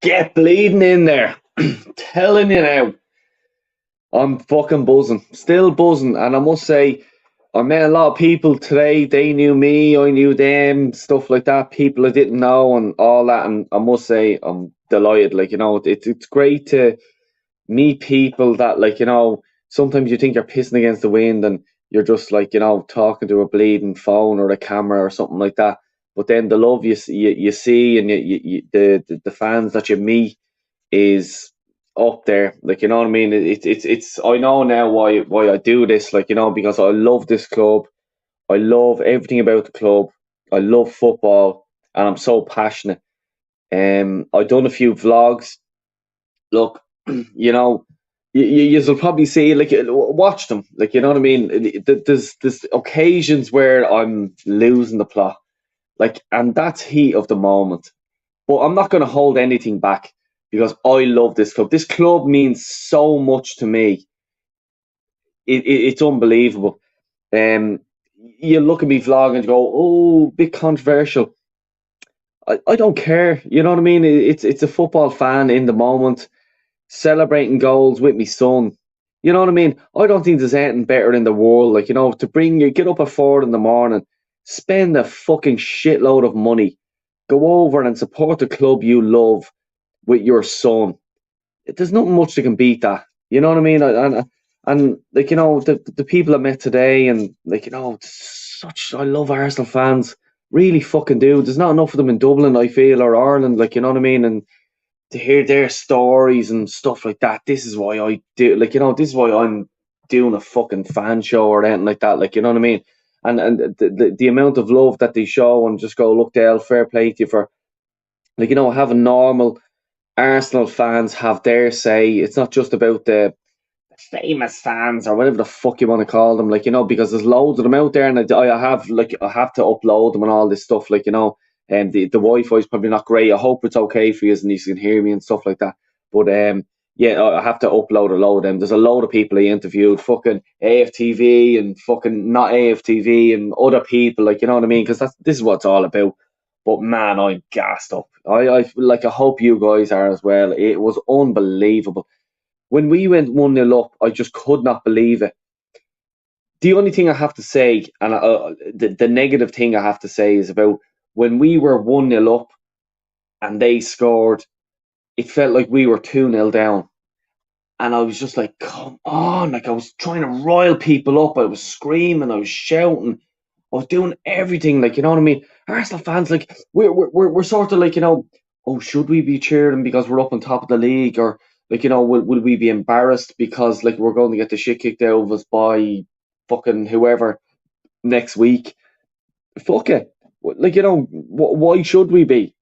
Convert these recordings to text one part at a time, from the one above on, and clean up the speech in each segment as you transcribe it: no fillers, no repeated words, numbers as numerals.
Get bleeding in there. Telling you now, I'm fucking buzzing. Still buzzing. And I must say, I met a lot of people today. They knew me, I knew them, stuff like that. People I didn't know and all that. And I must say, I'm delighted. It's great to meet people that, sometimes you think you're pissing against the wind and you're just talking to a bleeding phone or a camera or something like that. But then the love you see and the fans that you meet is up there. You know what I mean? It's I know now why I do this. Because I love this club. I love everything about the club. I love football, and I'm so passionate. I've done a few vlogs. Look, you know, you'll probably see watch them. You know what I mean. There's occasions where I'm losing the plot, and that's heat of the moment. But I'm not going to hold anything back because I love this club. This club means so much to me. It's unbelievable. Um, you look at me vlog and go, "Oh, bit controversial." I don't care. You know what I mean? It's a football fan in the moment, celebrating goals with me son. You know what I mean? I don't think there's anything better in the world. To bring you get up at 4 in the morning, spend a fucking shitload of money, go over and support the club you love with your son. There's not much that can beat that. You know what I mean? And the people I met today, and such I love Arsenal fans. Really fucking do. There's not enough of them in Dublin, I feel, or Ireland. You know what I mean? And to hear their stories and stuff like that. This is why I do. This is why I'm doing a fucking fan show or anything like that. You know what I mean? And the amount of love that they show and just go, look, Dale, fair play to you for having normal Arsenal fans have their say. It's not just about the famous fans or whatever the fuck you want to call them, because there's loads of them out there, and I have to upload them and all this stuff, and the Wi-Fi is probably not great. I hope it's okay for you and you can hear me and stuff like that. But yeah, I have to upload a load of them. There's a load of people I interviewed, fucking AFTV and fucking not AFTV and other people, you know what I mean? Because this is what it's all about. But man, I'm gassed up. I hope you guys are as well. It was unbelievable. When we went 1-0 up, I just could not believe it. The only thing I have to say, and the negative thing I have to say, is about when we were 1-0 up and they scored, it felt like we were 2-0 down. And I was just like, come on. I was trying to rile people up. I was screaming, I was shouting, I was doing everything, you know what I mean? Arsenal fans, we're sort of oh, should we be cheering because we're up on top of the league? Or, will we be embarrassed because, we're going to get the shit kicked out of us by fucking whoever next week? Fuck it. Why should we be?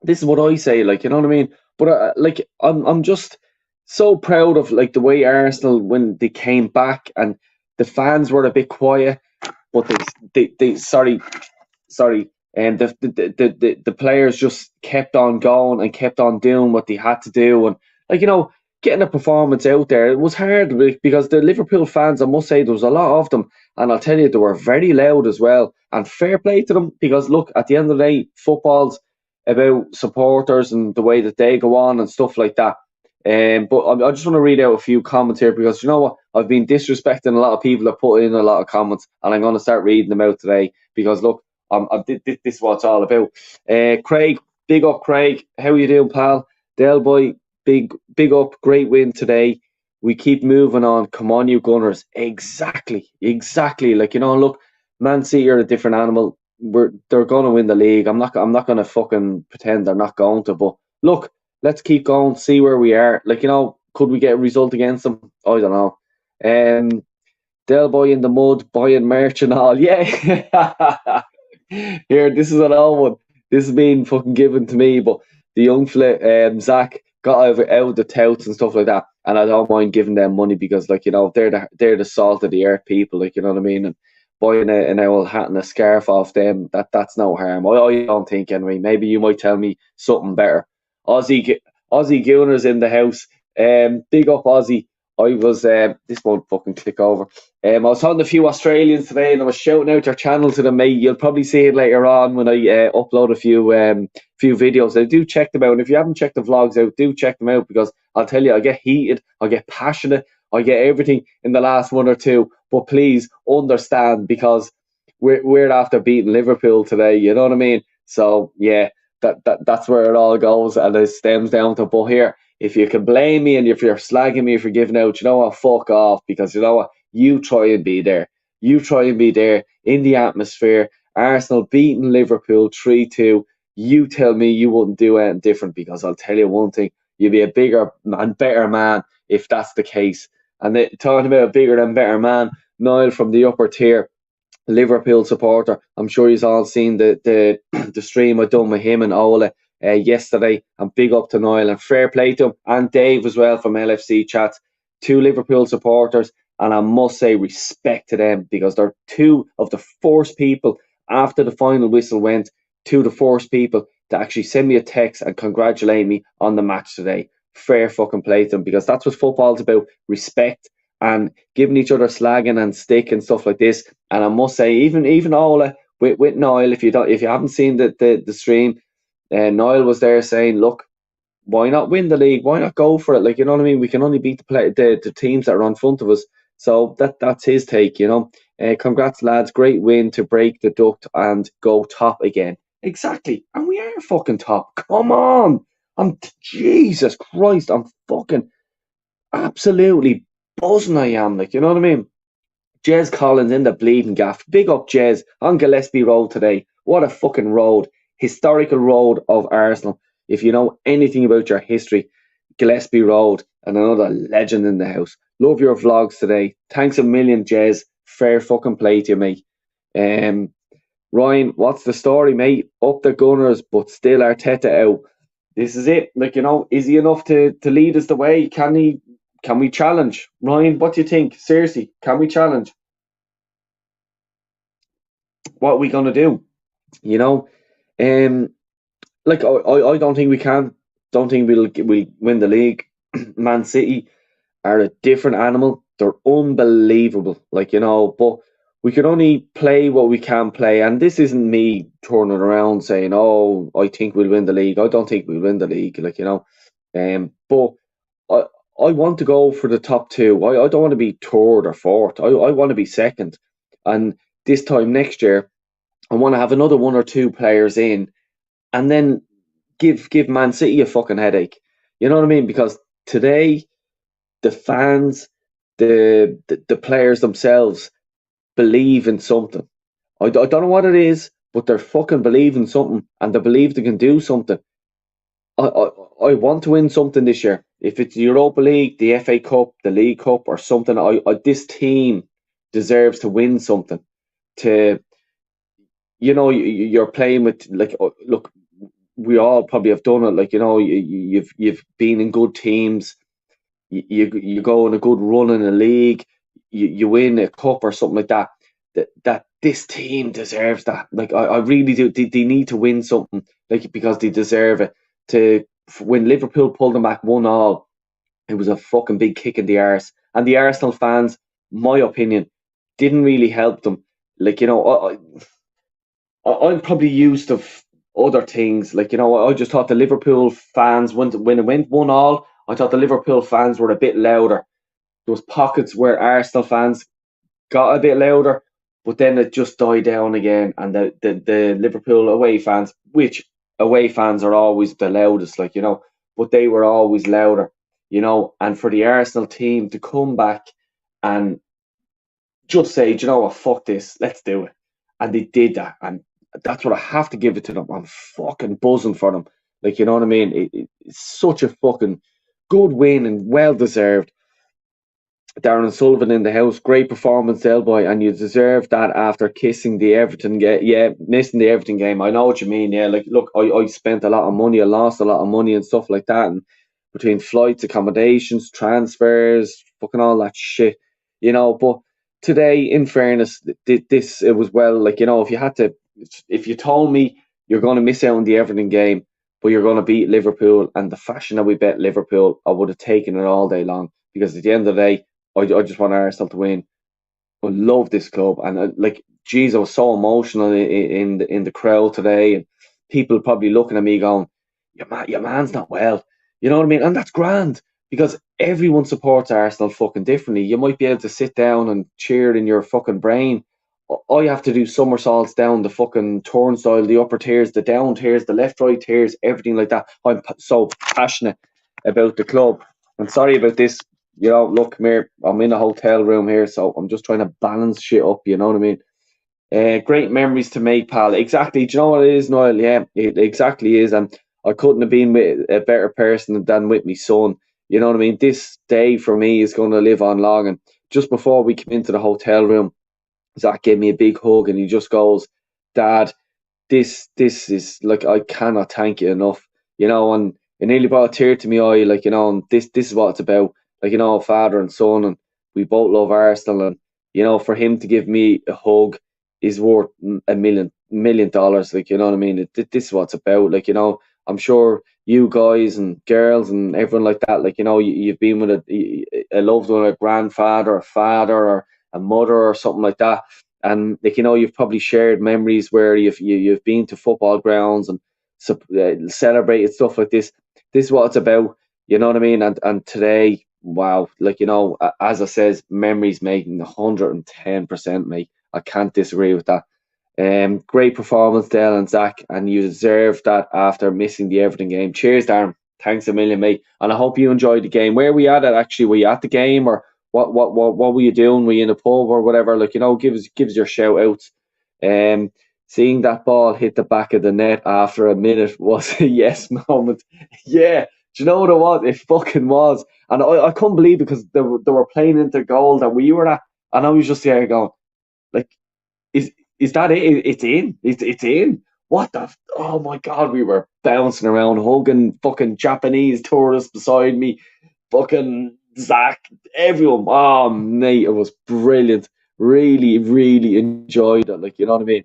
This is what I say, you know what I mean? But, I'm just so proud of, the way Arsenal, when they came back and the fans were a bit quiet, but they sorry, and the players just kept on going and kept on doing what they had to do, and getting a performance out there. It was hard because the Liverpool fans, I must say, there was a lot of them, and I'll tell you, they were very loud as well. And fair play to them, because look, at the end of the day, football's about supporters and the way that they go on and stuff like that. But I just want to read out a few comments here, because you know what? I've been disrespecting a lot of people that put in a lot of comments, and I'm going to start reading them out today, because look, this is what it's all about. Craig, big up, Craig. How you doing, pal? Del boy, big up, great win today. We keep moving on. Come on, you Gunners. Exactly. Look, Man City are a different animal. They're going to win the league. I'm not going to fucking pretend they're not going to. But look, let's keep going. See where we are. Could we get a result against them? I don't know. Del boy in the mud, buying merch and all. Yeah. Here, this is an old one. This has been fucking given to me, but the young fella, Zach, got out of the touts and stuff like that, and I don't mind giving them money, because they're the salt of the earth people, you know what I mean. And buying an old hat and a scarf off them, that's no harm. I don't think, anyway. Maybe you might tell me something better. Aussie Gooners in the house. Big up Aussie. I was this won't fucking click over. I was talking to a few Australians today, and I was shouting out your channel to them, mate. You'll probably see it later on when I upload a few videos. So do check them out. And if you haven't checked the vlogs out, do check them out, because I'll tell you, I get heated, I get passionate, I get everything in the last one or two. But please understand, because we're after beating Liverpool today. You know what I mean? So yeah, that's where it all goes, and it stems down to. But here, if you can blame me and if you're slagging me for giving out, you know what, fuck off, because you know what, you try and be there. You try and be there in the atmosphere. Arsenal beating Liverpool 3-2. You tell me you wouldn't do anything different, because I'll tell you one thing, you'd be a bigger and better man if that's the case. And talking about a bigger and better man, Niall from the upper tier, Liverpool supporter. I'm sure you've all seen the the stream I done with him and Ola yesterday. And big up to Niall, and fair play to him, and Dave as well from LFC Chats. Two Liverpool supporters, and I must say respect to them, because they're two of the first people after the final whistle went, two of the first people to actually send me a text and congratulate me on the match today. Fair fucking play to them, because that's what football's about: respect and giving each other slagging and stick and stuff like this. And I must say, even Ola with Niall, if you haven't seen the stream, Niall was there saying, look, why not win the league? Why not go for it? Like, you know what I mean? We can only beat the teams that are on front of us. So that's his take, you know. Congrats, lads. Great win to break the duct and go top again. Exactly. And we are fucking top. Come on. Jesus Christ. I'm fucking absolutely buzzing, I am. Like, you know what I mean? Jez Collins in the bleeding gaff. Big up Jez on Gillespie Road today. What a fucking road. Historical road of Arsenal. If you know anything about your history, Gillespie Road, and another legend in the house. Love your vlogs today. Thanks a million, Jez. Fair fucking play to you, mate. Ryan, what's the story, mate? Up the Gunners, but still Arteta out. This is it. Like, you know, is he enough to lead us the way? Can we challenge? Ryan, what do you think? Seriously, can we challenge? What are we going to do? You know? Like, I don't think we can. Don't think we'll win the league. Man City are a different animal. They're unbelievable. Like, you know, but we can only play what we can play. And this isn't me turning around saying, oh, I think we'll win the league. I don't think we'll win the league. Like, you know. But I want to go for the top two. I don't want to be third or fourth. I want to be second. And this time next year, I want to have another one or two players in, and then give Man City a fucking headache. You know what I mean? Because today, the fans, the players themselves believe in something. I don't know what it is, but they're fucking believing something, and they believe they can do something. I want to win something this year. If it's the Europa League, the FA Cup, the League Cup, or something, this team deserves to win something. To, you know, you're playing with, like, look, we all probably have done it. Like, you know, you've been in good teams. You go on a good run in a league. You win a cup or something like that. That this team deserves that. Like, I really do. They need to win something, like, because they deserve it. When Liverpool pulled them back 1-1, it was a fucking big kick in the arse. And the Arsenal fans, my opinion, didn't really help them. Like, you know, I'm probably used to other things. Like, you know, I just thought the Liverpool fans, when it went 1-1, I thought the Liverpool fans were a bit louder. There was pockets where Arsenal fans got a bit louder, but then it just died down again. And the Liverpool away fans, which away fans are always the loudest, like, you know, but they were always louder, you know. And for the Arsenal team to come back and just say, do you know what, fuck this, let's do it. And they did that. And that's what I have to give it to them. I'm fucking buzzing for them. Like, you know what I mean? It's such a fucking good win and well deserved. Darren Sullivan in the house, great performance, boy, and you deserve that after kissing the Everton game. Yeah, missing the Everton game. I know what you mean. Yeah, like, look, I spent a lot of money, I lost a lot of money and stuff like that, and between flights, accommodations, transfers, fucking all that shit, you know. But today, in fairness, this it was well, like, you know, if you told me you're going to miss out on the Everton game, but you're going to beat Liverpool, and the fashion that we bet Liverpool, I would have taken it all day long. because at the end of the day, I just want Arsenal to win. I love this club, and like, geez, I was so emotional in the crowd today, and people probably looking at me going, your man's not well." You know what I mean? And that's grand, because everyone supports Arsenal fucking differently. You might be able to sit down and cheer in your fucking brain. I have to do somersaults down the fucking turnstile, the upper tiers, the down tiers, the left, right tiers, everything like that. I'm so passionate about the club. And sorry about this. Look, come here. I'm in a hotel room here, so I'm just trying to balance shit up. You know what I mean? Great memories to make, pal. Exactly. Do you know what it is, Noel? Yeah, it exactly is. And I couldn't have been with a better person than with my son. You know what I mean? This day for me is going to live on long. And just before we came into the hotel room, Zach gave me a big hug, and he just goes, "Dad, this is like, I cannot thank you enough." And it nearly brought a tear to my eye, like, and this is what it's about, like, father and son, and we both love Arsenal, and for him to give me a hug is worth a million dollars, like, you know what I mean. This is what it's about, like, I'm sure you guys and girls and everyone like that, like, you've been with a loved one, a grandfather, a father, or a mother, or something like that, and like, you've probably shared memories where you've been to football grounds and celebrated stuff like this. This is what it's about. You know what I mean? And today, wow, like, as I says, memories making 110%, mate. I can't disagree with that. Great performance, Dale and Zach, and you deserve that after missing the Everton game. Cheers, Darren. Thanks a million, mate. And I hope you enjoyed the game. Where were you at it, actually? Were you at the game, or what were you doing? Were you in a pub or whatever? Like, give us your shout outs. Um, Seeing that ball hit the back of the net after a minute was a yes moment. Yeah, do you know what it was? It fucking was, and I couldn't believe it, because they were playing into goal that we were at, and I was just there going, like, is is that it? It's in. It's in. What the? Oh my god! We were bouncing around, hugging fucking Japanese tourists beside me, fucking Zach, everyone. Oh mate, it was brilliant. Really, really enjoyed it. Like, you know what I mean.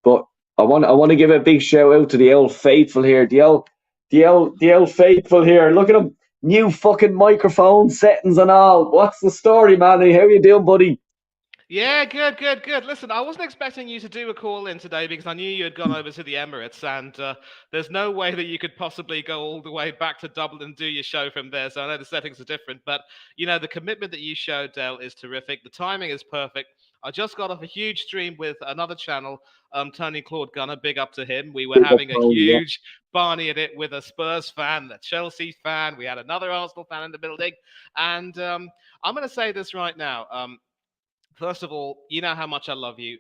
But I want to give a big shout out to the old faithful here. The old faithful here. Look at him. New fucking microphone settings and all. What's the story, man? How you doing, buddy? Yeah, good, good, good. Listen, I wasn't expecting you to do a call in today because I knew you had gone over to the Emirates, and there's no way that you could possibly go all the way back to Dublin and do your show from there. So I know the settings are different, but the commitment that you showed, Dale, is terrific. The timing is perfect. I just got off a huge stream with another channel, Tony Claude Gunner. Big up to him. We were Big up, having a Tony, yeah. huge Barney at it with a Spurs fan, a Chelsea fan. We had another Arsenal fan in the building, and I'm going to say this right now. First of all, you know how much I love you.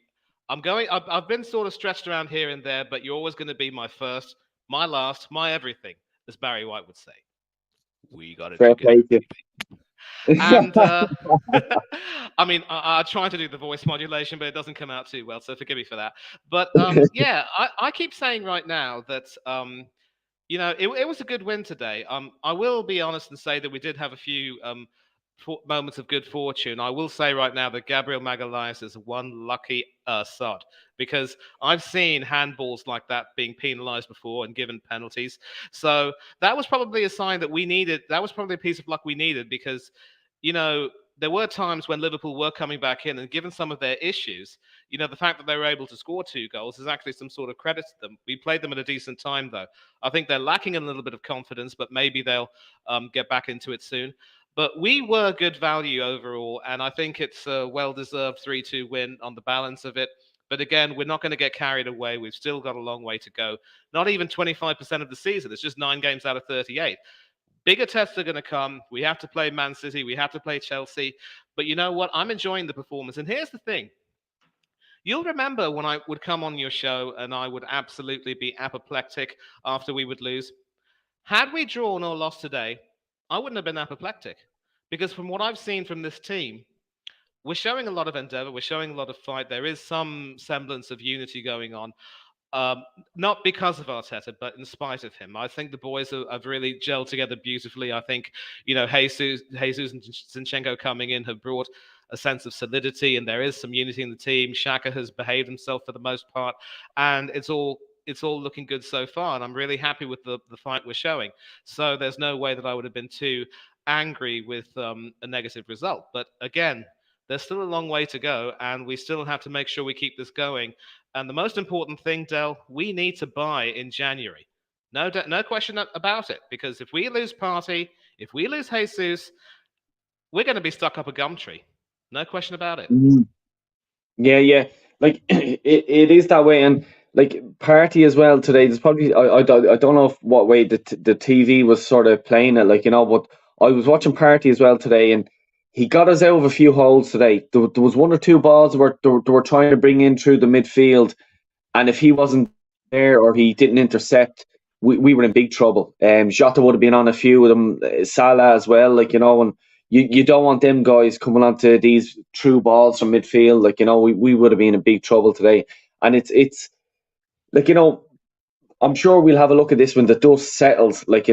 I've been sort of stretched around here and there, but you're always going to be my first, my last, my everything, as Barry White would say. We got it Fair together, play to you. and I mean, I try to do the voice modulation, but it doesn't come out too well, so forgive me for that. But yeah, I keep saying right now that it was a good win today. I will be honest and say that we did have a few moments of good fortune. I will say right now that Gabriel Magalhaes is one lucky sod, because I've seen handballs like that being penalised before and given penalties. So that was probably a sign that we needed. That was probably a piece of luck we needed, because you know there were times when Liverpool were coming back in, and given some of their issues, the fact that they were able to score 2 goals is actually some sort of credit to them. We played them at a decent time, though. I think they're lacking a little bit of confidence, but maybe they'll get back into it soon. But we were good value overall, and I think it's a well-deserved 3-2 win on the balance of it. But again, we're not going to get carried away. We've still got a long way to go. Not even 25% of the season. It's just 9 games out of 38. Bigger tests are going to come. We have to play Man City. We have to play Chelsea. But you know what? I'm enjoying the performance. And here's the thing. You'll remember when I would come on your show and I would absolutely be apoplectic after we would lose. Had we drawn or lost today, I wouldn't have been apoplectic. Because from what I've seen from this team, we're showing a lot of endeavor. We're showing a lot of fight. There is some semblance of unity going on. Um, Not because of Arteta, but in spite of him. I think the boys have really gelled together beautifully. I think, Jesus and Zinchenko coming in have brought a sense of solidity, and there is some unity in the team. Shaka has behaved himself for the most part, and it's all looking good so far. And I'm really happy with the fight we're showing. So there's no way that I would have been too angry with a negative result. But again, there's still a long way to go, and we still have to make sure we keep this going. And the most important thing, Del, we need to buy in January. No question about it. Because if we lose Partey, if we lose Jesus, we're going to be stuck up a gum tree. No question about it. Yeah. Like it is that way, and like Party as well today. There's probably I don't know what way the TV was sort of playing it, like, but I was watching Party as well today, and he got us out of a few holes today. There was one or two balls where they were trying to bring in through the midfield, and if he wasn't there or he didn't intercept, we were in big trouble. Jota would have been on a few of them, Salah as well, like, and you don't want them guys coming onto these true balls from midfield, like, we would have been in big trouble today. And it's like, I'm sure we'll have a look at this when the dust settles, like,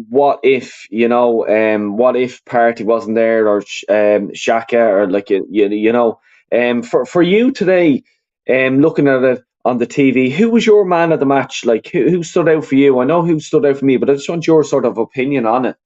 what if Partey wasn't there, or Shaka, or like, for you today, looking at it on the TV, who was your man of the match? Like, who stood out for you? I know who stood out for me, but I just want your sort of opinion on it.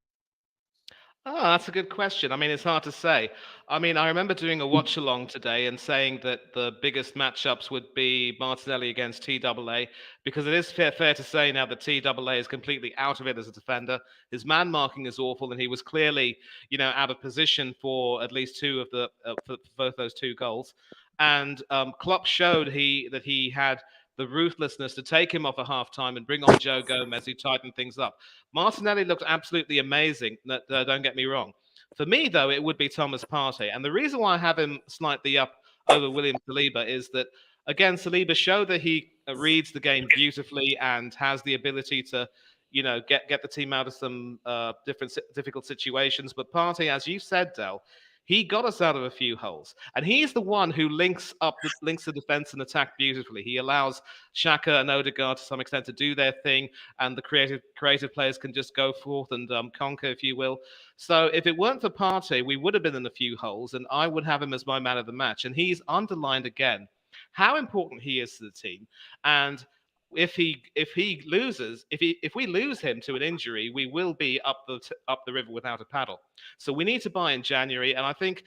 Oh, that's a good question. I mean, it's hard to say. I mean, I remember doing a watch along today and saying that the biggest matchups would be Martinelli against TAA, because it is fair to say now that TAA is completely out of it as a defender. His man marking is awful, and he was clearly, out of position for at least two of for both those two goals. And Klopp showed that he had the ruthlessness to take him off at halftime and bring on Joe Gomez, who tightened things up. Martinelli looked absolutely amazing. Don't get me wrong. For me, though, it would be Thomas Partey. And the reason why I have him slightly up over William Saliba is that, again, Saliba showed that he reads the game beautifully and has the ability to, get the team out of some difficult situations. But Partey, as you said, Del, he got us out of a few holes, and he's the one who links the defense and attack beautifully. He allows Xhaka and Odegaard to some extent to do their thing, and the creative players can just go forth and conquer, if you will. So if it weren't for Partey, we would have been in a few holes, and I would have him as my man of the match. And he's underlined again how important he is to the team, and if we lose him to an injury, we will be up the river without a paddle. So we need to buy in January. And I think,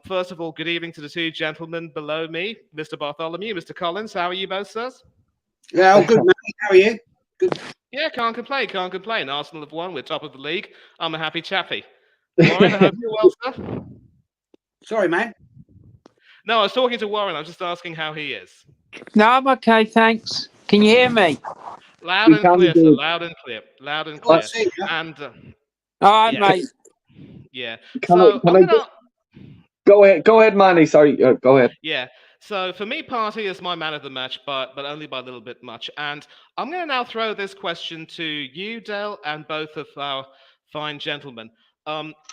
first of all, good evening to the two gentlemen below me, Mr. Bartholomew, Mr. Collins. How are you both, sirs? Yeah, all good, mate. How are you? Good. Yeah, can't complain. Arsenal have won. We're top of the league. I'm a happy chappy. Warren, I hope you're well, sir. Sorry, man. No, I was talking to Warren. I was just asking how he is. No, I'm okay, thanks. Can you hear me? Loud and clear, sir. Loud and clear. And all right, mate. Yeah. Go ahead, Manny. Sorry, go ahead. Yeah. So for me, Partey is my man of the match, but only by a little bit much. And I'm going to now throw this question to you, Del, and both of our fine gentlemen.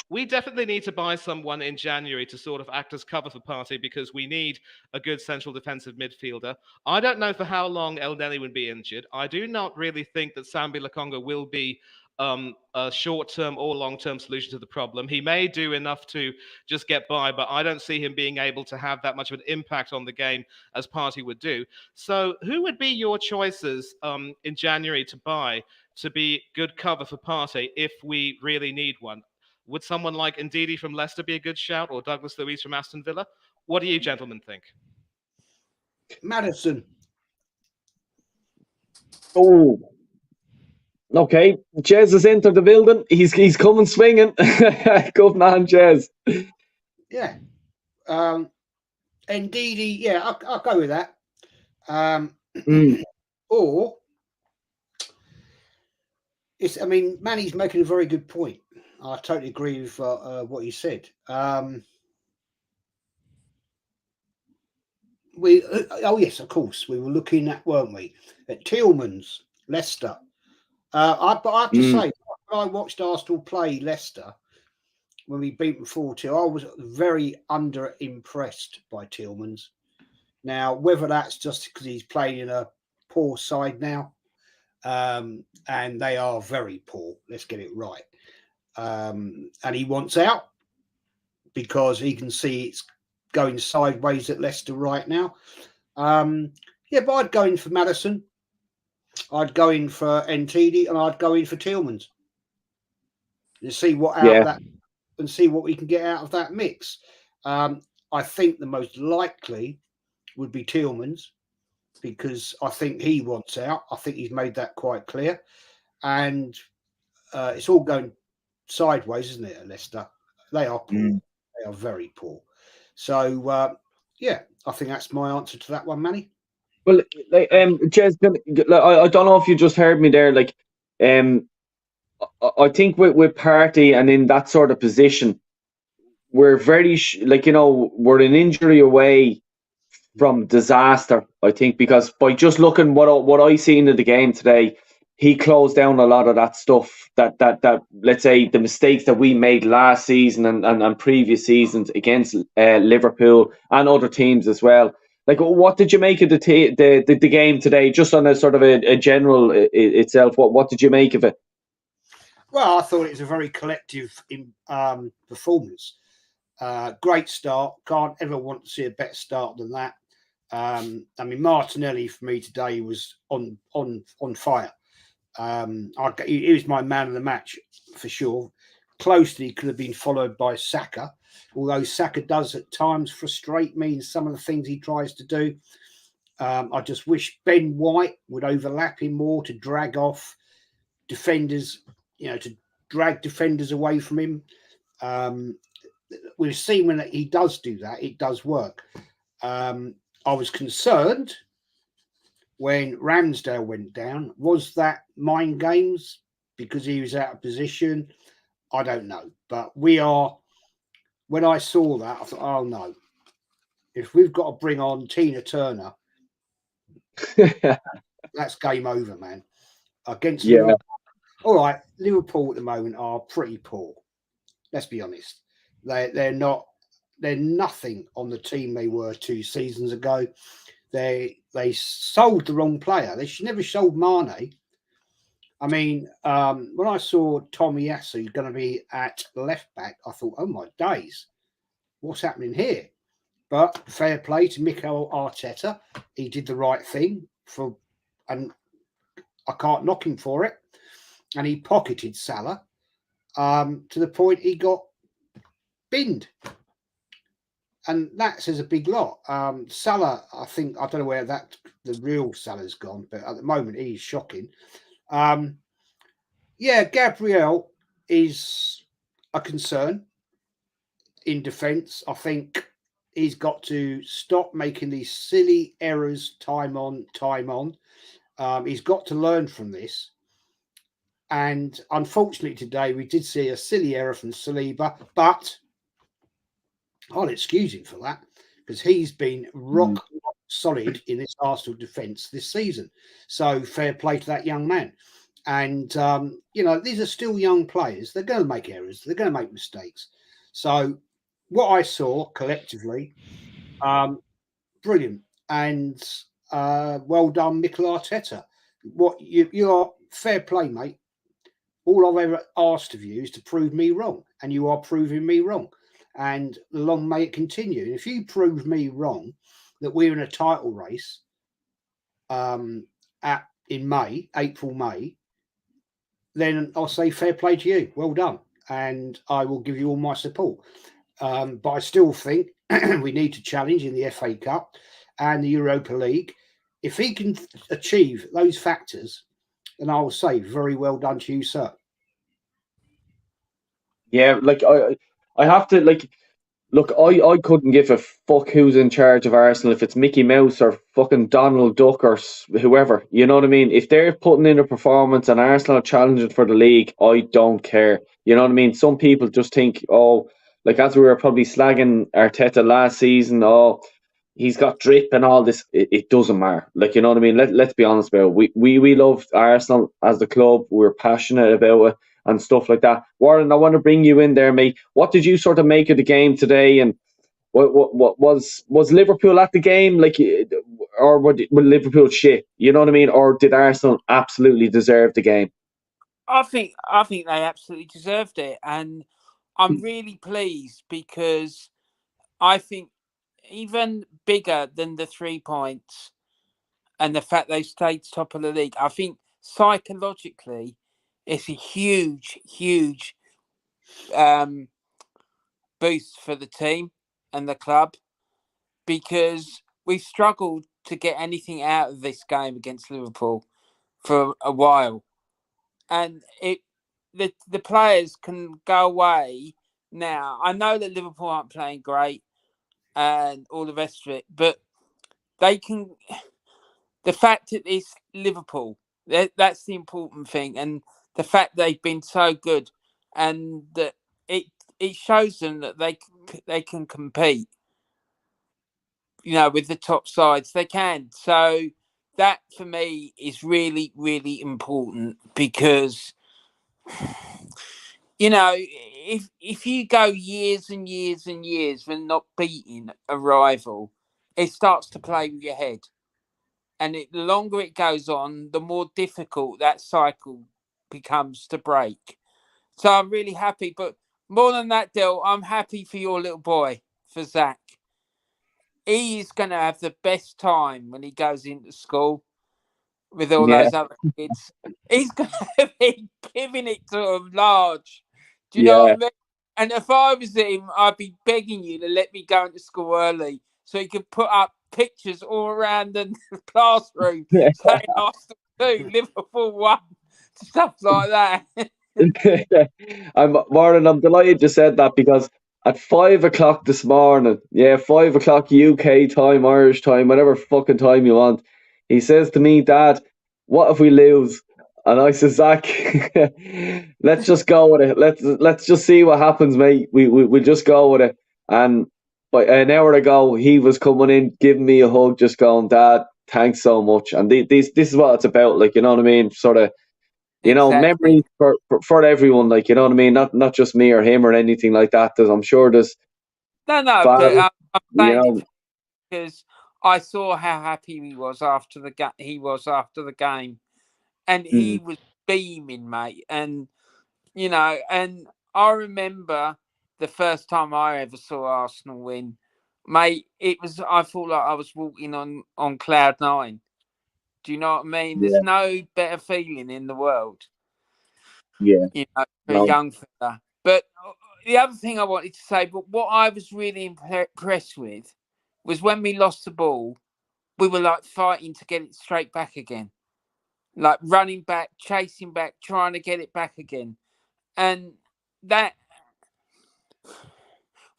We definitely need to buy someone in January to sort of act as cover for Partey, because we need a good central defensive midfielder. I don't know for how long El Neni would be injured. I do not really think that Sambi Lokonga will be a short-term or long-term solution to the problem. He may do enough to just get by, but I don't see him being able to have that much of an impact on the game as Partey would do. So who would be your choices in January to buy to be good cover for Partey if we really need one? Would someone like Ndidi from Leicester be a good shout, or Douglas Luiz from Aston Villa? What do you gentlemen think? Maddison. Oh, okay. Jez has entered the building. He's coming swinging. Good man, Jez. Yeah. Ndidi. Yeah, I'll go with that. Or Manny's making a very good point. I totally agree with what he said. Yes, of course, we were looking at, weren't we, at Tielemans, Leicester. But I have to say, when I watched Arsenal play Leicester when we beat them 4-2, I was very under-impressed by Tielemans. Now, whether that's just because he's playing in a poor side now, and they are very poor, let's get it right. And he wants out because he can see it's going sideways at Leicester right now. But I'd go in for Maddison, I'd go in for Ndidi, and I'd go in for Tielemans. and see what see what we can get out of that mix. I think the most likely would be Tielemans, because I think he wants out. I think he's made that quite clear, and it's all going sideways, isn't it, at Leicester? They are poor. They are very poor. So yeah, I think that's my answer to that one, Manny. Well, like, Jez, I don't know if you just heard me there. Like, I think with Partey and in that sort of position, we're very we're an injury away from disaster. I think, because by just looking what I seen in the game today, he closed down a lot of that stuff that let's say the mistakes that we made last season and previous seasons against Liverpool and other teams as well. Like, what did you make of the game today? Just on a sort of a general itself, what did you make of it? Well, I thought it was a very collective performance. Great start. Can't ever want to see a better start than that. I mean, Martinelli for me today was on fire. He was my man of the match for sure. Closely could have been followed by Saka, although Saka does at times frustrate me in some of the things he tries to do. I just wish Ben White would overlap him more to drag off defenders, to drag defenders away from him. We've seen when he does do that, it does work. I was concerned when Ramsdale went down. Was that mind games because he was out of position? I don't know. But when I saw that, I thought, oh no, if we've got to bring on Tina Turner, that's game over, man. Against Liverpool. All right, Liverpool at the moment are pretty poor. Let's be honest. They're nothing on the team they were 2 seasons ago. They sold the wrong player. They should never sold Mane. I mean, when I saw Tomiyasu going to be at left back, I thought, oh my days, what's happening here? But fair play to Mikel Arteta. He did the right thing and I can't knock him for it. And he pocketed Salah to the point he got binned. And that says a big lot. Salah, I don't know where the real Salah's gone, but at the moment he's shocking. Gabriel is a concern in defence. I think he's got to stop making these silly errors time on, time on. He's got to learn from this. And unfortunately today we did see a silly error from Saliba, but I'll excuse him for that because he's been rock solid in this Arsenal defence this season. So fair play to that young man. And, these are still young players. They're going to make errors. They're going to make mistakes. So what I saw collectively, brilliant. And well done, Mikel Arteta. You are fair play, mate. All I've ever asked of you is to prove me wrong. And you are proving me wrong. And long may it continue. And if you prove me wrong that we're in a title race in April, May, then I'll say fair play to you. Well done. And I will give you all my support. But I still think we need to challenge in the FA Cup and the Europa League. If he can achieve those factors, then I will say very well done to you, sir. Yeah, like I have to look. I couldn't give a fuck who's in charge of Arsenal, if it's Mickey Mouse or fucking Donald Duck or whoever. You know what I mean? If they're putting in a performance and Arsenal are challenging for the league, I don't care. You know what I mean? Some people just think, as we were probably slagging Arteta last season, he's got drip and all this. It doesn't matter. You know what I mean? Let's be honest about it. We loved Arsenal as the club. We were passionate about it and stuff like that. Warren, I want to bring you in there, mate. What did you sort of make of the game today? And what was Liverpool at the game, or were Liverpool shit? You know what I mean? Or did Arsenal absolutely deserve the game? I think they absolutely deserved it, and I'm really pleased because I think even bigger than the 3 points and the fact they stayed top of the league, I think psychologically it's a huge, huge boost for the team and the club, because we've struggled to get anything out of this game against Liverpool for a while, and the players can go away now. I know that Liverpool aren't playing great and all the rest of it, but they can. The fact that it's Liverpool, that's the important thing, and the fact they've been so good, and that it shows them that they can compete. With the top sides, they can. So that for me is really, really important, because if you go years and years and years with not beating a rival, it starts to play with your head. And the longer it goes on, the more difficult that cycle becomes to break. So I'm really happy. But more than that, Dil, I'm happy for your little boy, for Zach. He is going to have the best time when he goes into school with all those other kids. He's going to be giving it to them large. Do you know what I mean? And if I was him, I'd be begging you to let me go into school early so he could put up pictures all around the classroom saying Arsenal 2, Liverpool 1, stuff like that. I'm delighted you said that, because at 5 o'clock this morning, 5 o'clock UK time, Irish time, whatever fucking time you want, he says to me, Dad, what if we lose? And I said, Zach, let's just go with it. Let's just see what happens, mate. We'll just go with it. And an hour ago, he was coming in, giving me a hug, just going, Dad, thanks so much. And this is what it's about, like, you know what I mean? Sort of, memories for everyone, like, you know what I mean? Not just me or him or anything like that. I'm sure there's no, fathers, I'm saying it because I saw how happy he was after the game, and he was beaming, mate. And and I remember the first time I ever saw Arsenal win, mate. I felt like I was walking on cloud 9. Do you know what I mean? Yeah. There's no better feeling in the world. Yeah. For a young fella. But the other thing I wanted to say, but what I was really impressed with, was when we lost the ball, we were like fighting to get it straight back again. Like running back, chasing back, trying to get it back again. And that,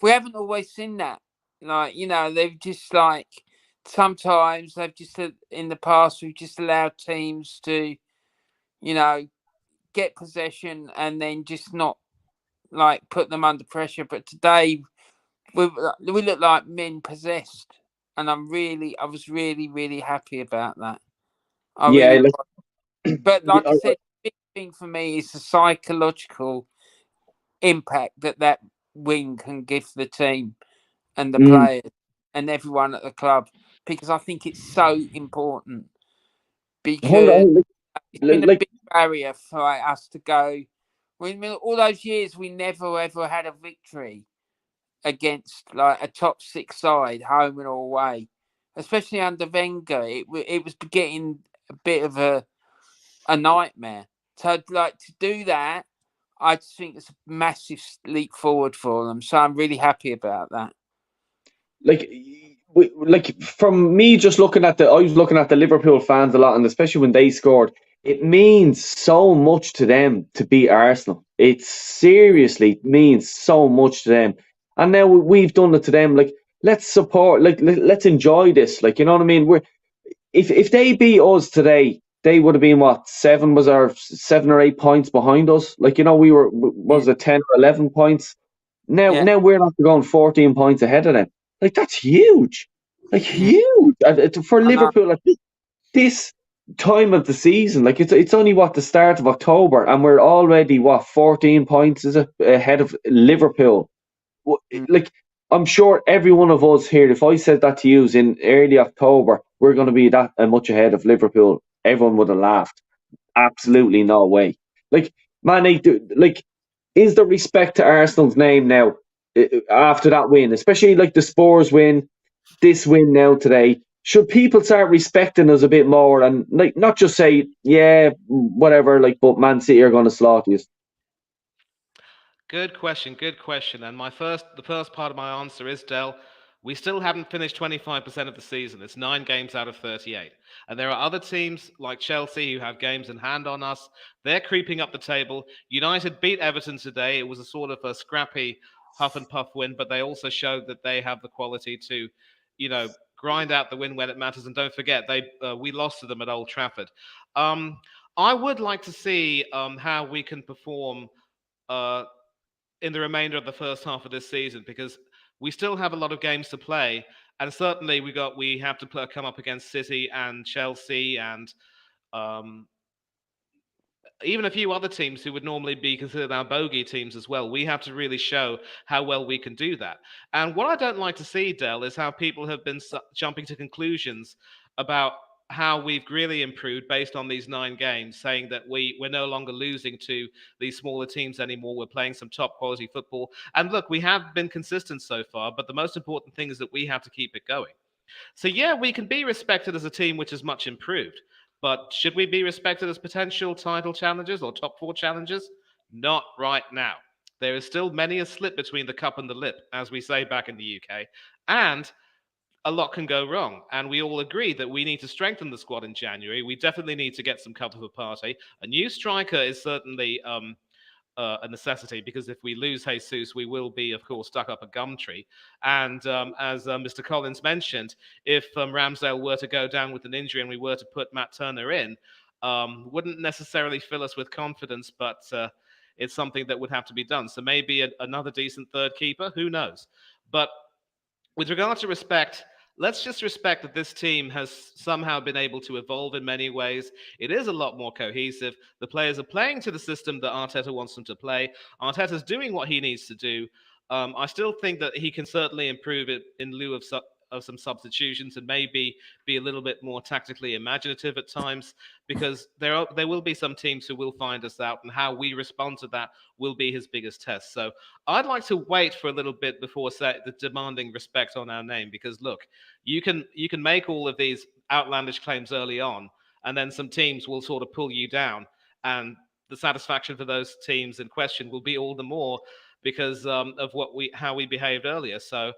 we haven't always seen that. Like, they've just sometimes they've just, in the past, we've just allowed teams to, get possession and then just not put them under pressure. But today we look like men possessed, and I was really, really happy about that. But like I said, the big thing for me is the psychological impact that win can give the team and the players and everyone at the club, because I think it's so important, because it's been a big barrier for us to go. All those years we never ever had a victory against a top 6 side, home and away, especially under Wenger. It was getting a bit of a nightmare. So to do that, I just think it's a massive leap forward for them. So I'm really happy about that. From me, I was looking at the Liverpool fans a lot, and especially when they scored, it means so much to them to beat Arsenal. It seriously means so much to them. And now we've done it to them. Let's support, let's enjoy this. You know what I mean? If they beat us today, they would have been 7 or 8 points behind us. We were, was it 10 or 11 points? Now we're not going 14 points ahead of them. That's huge. Huge. For Liverpool, this time of the season, it's only the start of October, and we're already 14 points ahead of Liverpool. I'm sure every one of us here, if I said that to you in early October, we're going to be that much ahead of Liverpool, everyone would have laughed. Absolutely no way. Man, is there respect to Arsenal's name now after that win, especially the Spurs win, this win now today? Should people start respecting us a bit more and not just say, yeah, whatever, but Man City are going to slaughter us? Good question. Good question. And the first part of my answer is, Del, we still haven't finished 25% of the season. It's 9 games out of 38. And there are other teams like Chelsea who have games in hand on us. They're creeping up the table. United beat Everton today. It was a sort of a scrappy huff and puff win, but they also showed that they have the quality to, grind out the win when it matters. And don't forget, we lost to them at Old Trafford. I would like to see how we can perform uh, in the remainder of the first half of this season, because we still have a lot of games to play, and certainly we have to come up against City and Chelsea and um, even a few other teams who would normally be considered our bogey teams as well. We have to really show how well we can do that. And what I don't like to see, Del, is how people have been jumping to conclusions about how we've really improved based on these 9 games, saying that we're no longer losing to these smaller teams anymore. We're playing some top quality football. And look, we have been consistent so far, but the most important thing is that we have to keep it going. So yeah, we can be respected as a team which is much improved, but should we be respected as potential title challengers or top 4 challengers? Not right now. There is still many a slip between the cup and the lip, as we say back in the UK, and a lot can go wrong. And we all agree that we need to strengthen the squad in January. We definitely need to get some cover for Partey. A new striker is certainly a necessity, because if we lose Jesus, we will be, of course, stuck up a gum tree. And as Mr. Collins mentioned, if Ramsdale were to go down with an injury and we were to put Matt Turner in, wouldn't necessarily fill us with confidence, but it's something that would have to be done. So maybe another decent third keeper, who knows? But with regard to respect, let's just respect that this team has somehow been able to evolve in many ways. It is a lot more cohesive. The players are playing to the system that Arteta wants them to play. Arteta's doing what he needs to do. I still think that he can certainly improve it in lieu of some substitutions, and maybe be a little bit more tactically imaginative at times, because there will be some teams who will find us out, and how we respond to that will be his biggest test. So I'd like to wait for a little bit before demanding respect on our name, because look, you can make all of these outlandish claims early on, and then some teams will sort of pull you down, and the satisfaction for those teams in question will be all the more because of how we behaved earlier. So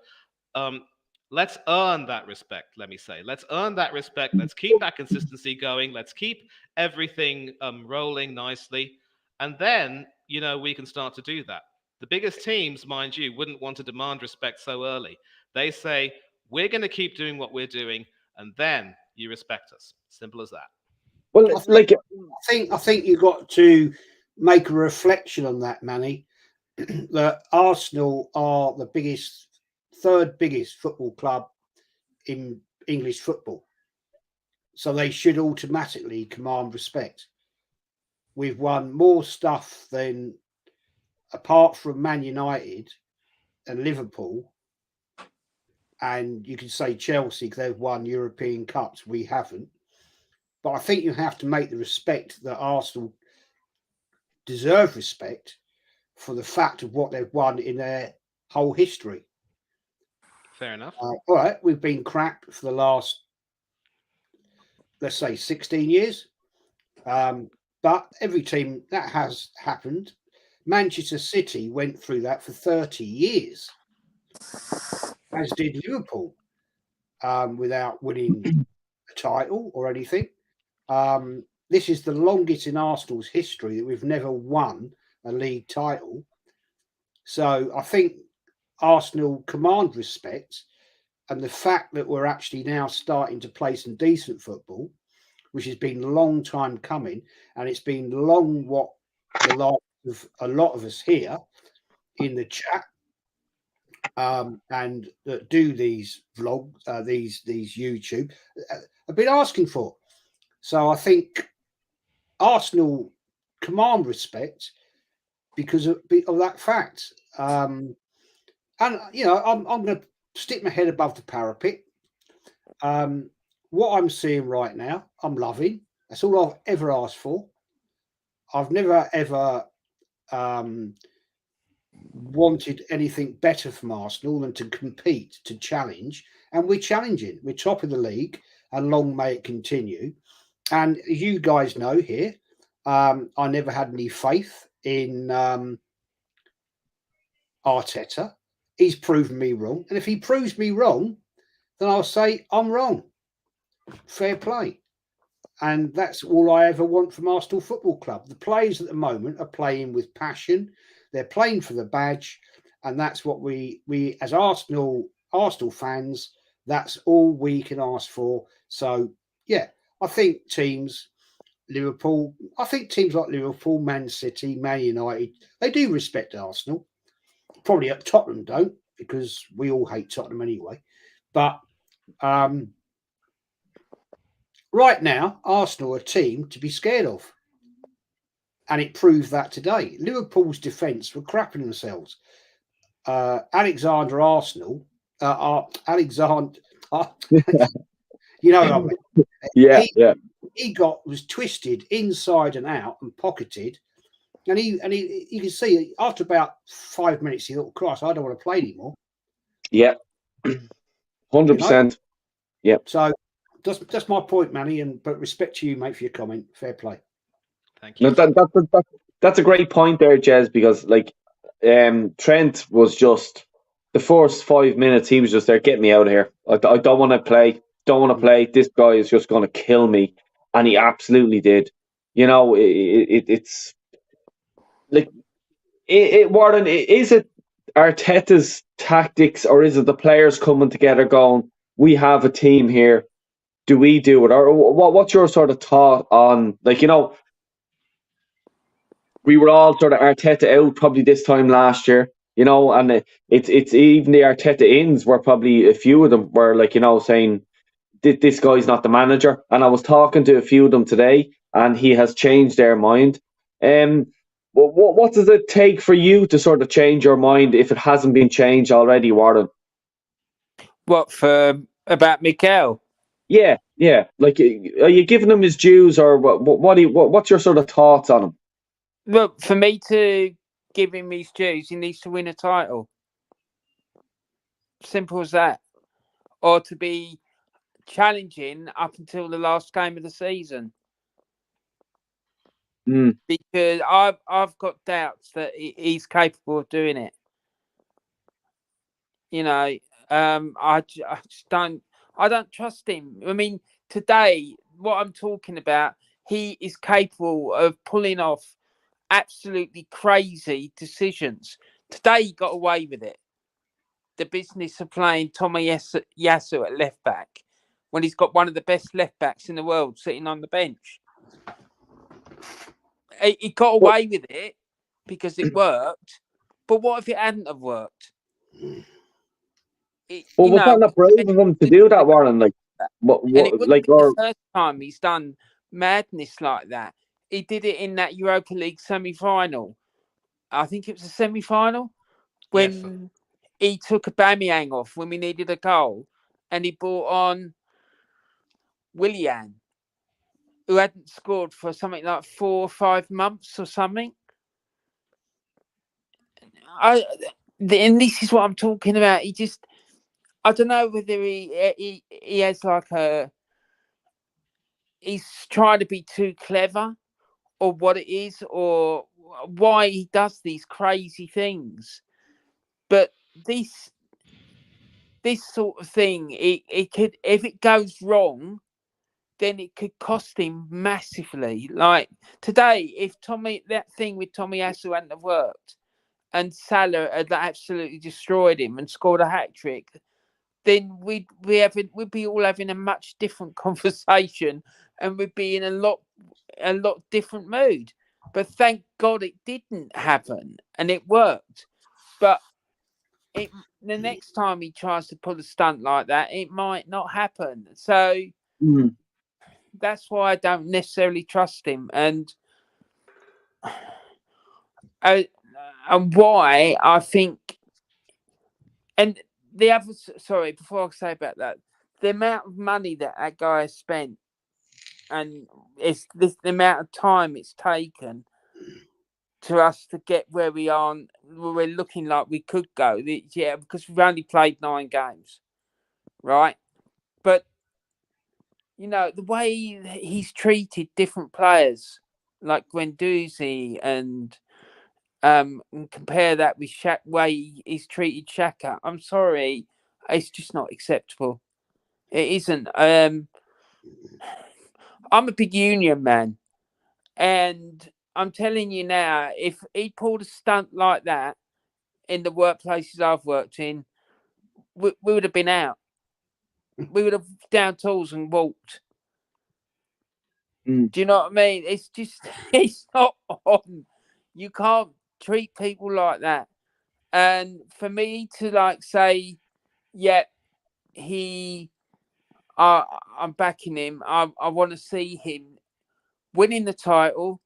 let's earn that respect. Let me say, let's earn that respect. Let's keep that consistency going. Let's keep everything rolling nicely, and then we can start to do that. The biggest teams, mind you, wouldn't want to demand respect so early. They say, we're going to keep doing what we're doing, and then you respect us. Simple as that. Well, I think you've got to make a reflection on that, Manny. That Arsenal are the third biggest football club in English football, so they should automatically command respect. We've won more stuff than, apart from Man United and Liverpool, and you can say Chelsea, because they've won European Cups. We haven't. But I think you have to make the respect that Arsenal deserve respect for the fact of what they've won in their whole history. Fair enough. All right, we've been crap for the last, let's say, 16 years. But every team, that has happened. Manchester City went through that for 30 years, as did Liverpool, without winning a title or anything. This is the longest in Arsenal's history that we've never won a league title. So I think Arsenal command respect, and the fact that we're actually now starting to play some decent football, which has been a long time coming, and it's been long what the life of a lot of us here in the chat and that do these vlogs, these YouTube, have been asking for. So I think Arsenal command respect because of that fact. And I'm going to stick my head above the parapet. What I'm seeing right now, I'm loving. That's all I've ever asked for. I've never ever wanted anything better from Arsenal than to compete, to challenge, and we're challenging. We're top of the league, and long may it continue. And you guys know here, I never had any faith in Arteta. He's proven me wrong. And if he proves me wrong, then I'll say I'm wrong. Fair play. And that's all I ever want from Arsenal Football Club. The players at the moment are playing with passion. They're playing for the badge. And that's what we as Arsenal fans, that's all we can ask for. So, yeah, I think teams like Liverpool, Man City, Man United, they do respect Arsenal. Probably at Tottenham don't, because we all hate Tottenham anyway. But right now, Arsenal are a team to be scared of. And it proved that today. Liverpool's defence were crapping themselves. Alexander Arsenal, Alexander, you know what I mean? Yeah. He was twisted inside and out and pocketed. And he you can see after about 5 minutes, he thought, Christ, I don't want to play anymore. Yeah. 100%. Yeah. So that's my point, Manny. But respect to you, mate, for your comment. Fair play. Thank you. No, that's a great point there, Jez, because Trent was just the first 5 minutes. He was just there, get me out of here. I don't want to play. Don't want to play. This guy is just going to kill me, and he absolutely did. You know, it's like Warren. Is it Arteta's tactics, or is it the players coming together, going, "We have a team here. Do we do it?" Or what's your sort of thought on, we were all sort of Arteta out probably this time last year, and it's even the Arteta ins were probably, a few of them were saying this guy's not the manager. And I was talking to a few of them today, and he has changed their mind. What does it take for you to sort of change your mind if it hasn't been changed already, Warren? What about Mikel? Yeah. Are you giving him his dues, or what's your sort of thoughts on him? Look, for me to give him his dues, he needs to win a title. Simple as that. Or to be challenging up until the last game of the season. Because I've got doubts that he's capable of doing it. I just don't trust him. I mean, today, what I'm talking about, he is capable of pulling off absolutely crazy decisions. Today he got away with it. The business of playing Tommy Yasu at left back when he's got one of the best left backs in the world sitting on the bench. He got away with it because it worked. But what if it hadn't have worked? Was that not brave of him to do that, Warren? The first time he's done madness like that. He did it in that Europa League semi-final. I think it was a semi-final when he took Aubameyang off when we needed a goal, and he brought on Willian, who hadn't scored for something like 4 or 5 months or something. And this is what I'm talking about. I don't know whether he has he's trying to be too clever, or what it is, or why he does these crazy things. But this sort of thing, it could, if it goes wrong, then it could cost him massively. Like today, if that thing with Tommy Asu hadn't have worked, and Salah had absolutely destroyed him and scored a hat trick, then we'd be all having a much different conversation, and we'd be in a lot different mood. But thank God it didn't happen, and it worked. But the next time he tries to pull a stunt like that, it might not happen. So that's why I don't necessarily trust him, and why I think. And the other, sorry, before I say about that, the amount of money that guy has spent, and it's the amount of time it's taken to us to get where we are, we're looking like we could go. Yeah, because we've only played 9 games, right? But the way he's treated different players, like Guendouzi and and compare that with way he's treated Xhaka, I'm sorry, it's just not acceptable. It isn't. I'm a big Union man, and I'm telling you now, if he pulled a stunt like that in the workplaces I've worked in, we would have been out. We would have down tools and walked. Do you know what I mean? It's just, it's not on. You can't treat people like that. And for me to like say, yeah, I'm backing him. I want to see him winning the title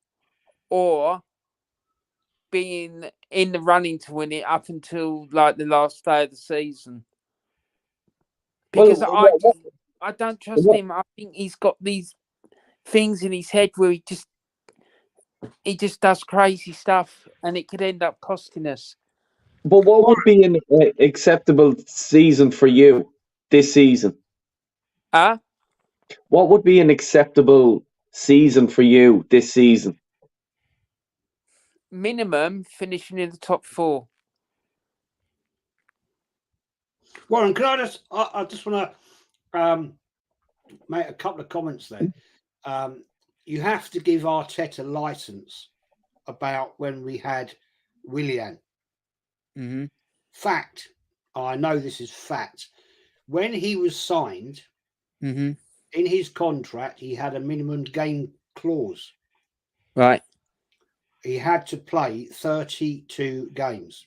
or being in the running to win it up until like the last day of the season. Because I don't trust him. I think he's got these things in his head where he just does crazy stuff, and it could end up costing us. But what would be an acceptable season for you this season? What would be an acceptable season for you this season? Minimum finishing in the top 4. Warren, can I just want to make a couple of comments there. You have to give Arteta license about when we had Willian. Mm-hmm. Fact, I know this is fact. When he was signed, mm-hmm. in his contract, he had a minimum game clause. Right. He had to play 32 games.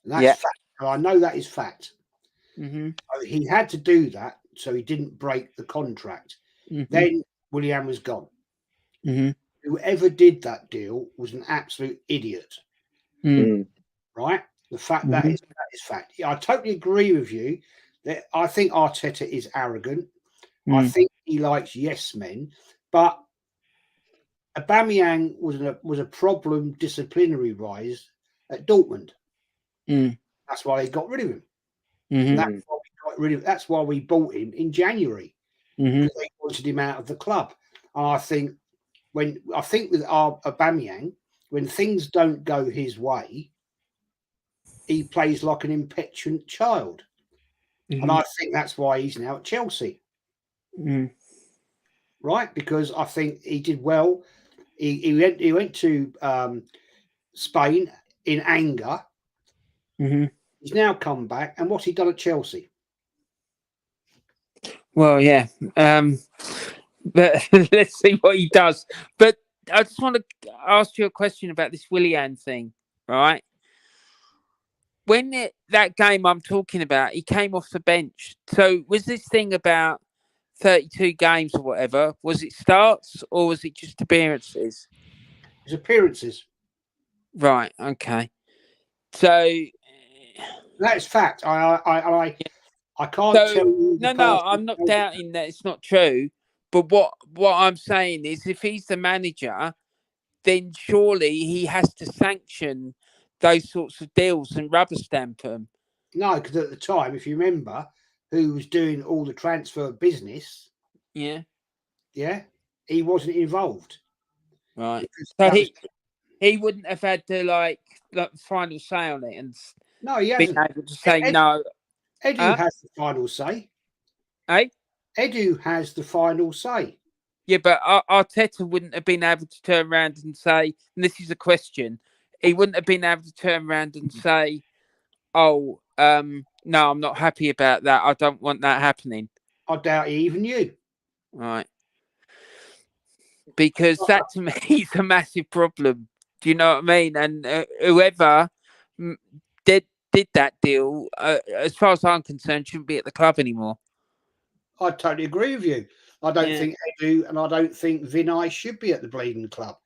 And that's fact. And I know that is fact. Mm-hmm. He had to do that so he didn't break the contract. Mm-hmm. Then Willian was gone. Mm-hmm. Whoever did that deal was an absolute idiot. Right? The fact that is fact. Yeah, I totally agree with you that I think Arteta is arrogant. I think he likes yes men, but Aubameyang was a problem disciplinary wise at Dortmund. That's why they got rid of him. That's why we bought him in January. Because they wanted him out of the club. And I think with our Aubameyang, when things don't go his way, he plays like an impetuous child. And I think that's why he's now at Chelsea. Right? Because I think he did well. He went to Spain in anger. He's now come back. And what's he done at Chelsea? Well, yeah. But let's see what he does. But I just want to ask you a question about this Willian thing, right? When that game I'm talking about, he came off the bench. So was this thing about 32 games or whatever? Was it starts or was it just appearances? It was appearances. Right. Okay. So that's fact. I can't tell you. No, I'm not doubting that it's not true. But what I'm saying is, if he's the manager, then surely he has to sanction those sorts of deals and rubber stamp them. No, because at the time, if you remember, who was doing all the transfer business? Yeah, he wasn't involved. Right. So he wouldn't have had to like final say on it, and no, he hasn't been able to say no. Edu has the final say. Hey, Edu has the final say. Yeah, but Arteta wouldn't have been able to turn around and say, and this is a question, he wouldn't have been able to turn around and say, oh, no, I'm not happy about that. I don't want that happening. I doubt he even knew. Right. Because that to me is a massive problem. Do you know what I mean? And whoever did that deal, as far as I'm concerned, shouldn't be at the club anymore. I totally agree with you. I don't think Edu and I don't think Vinay should be at the bleeding club.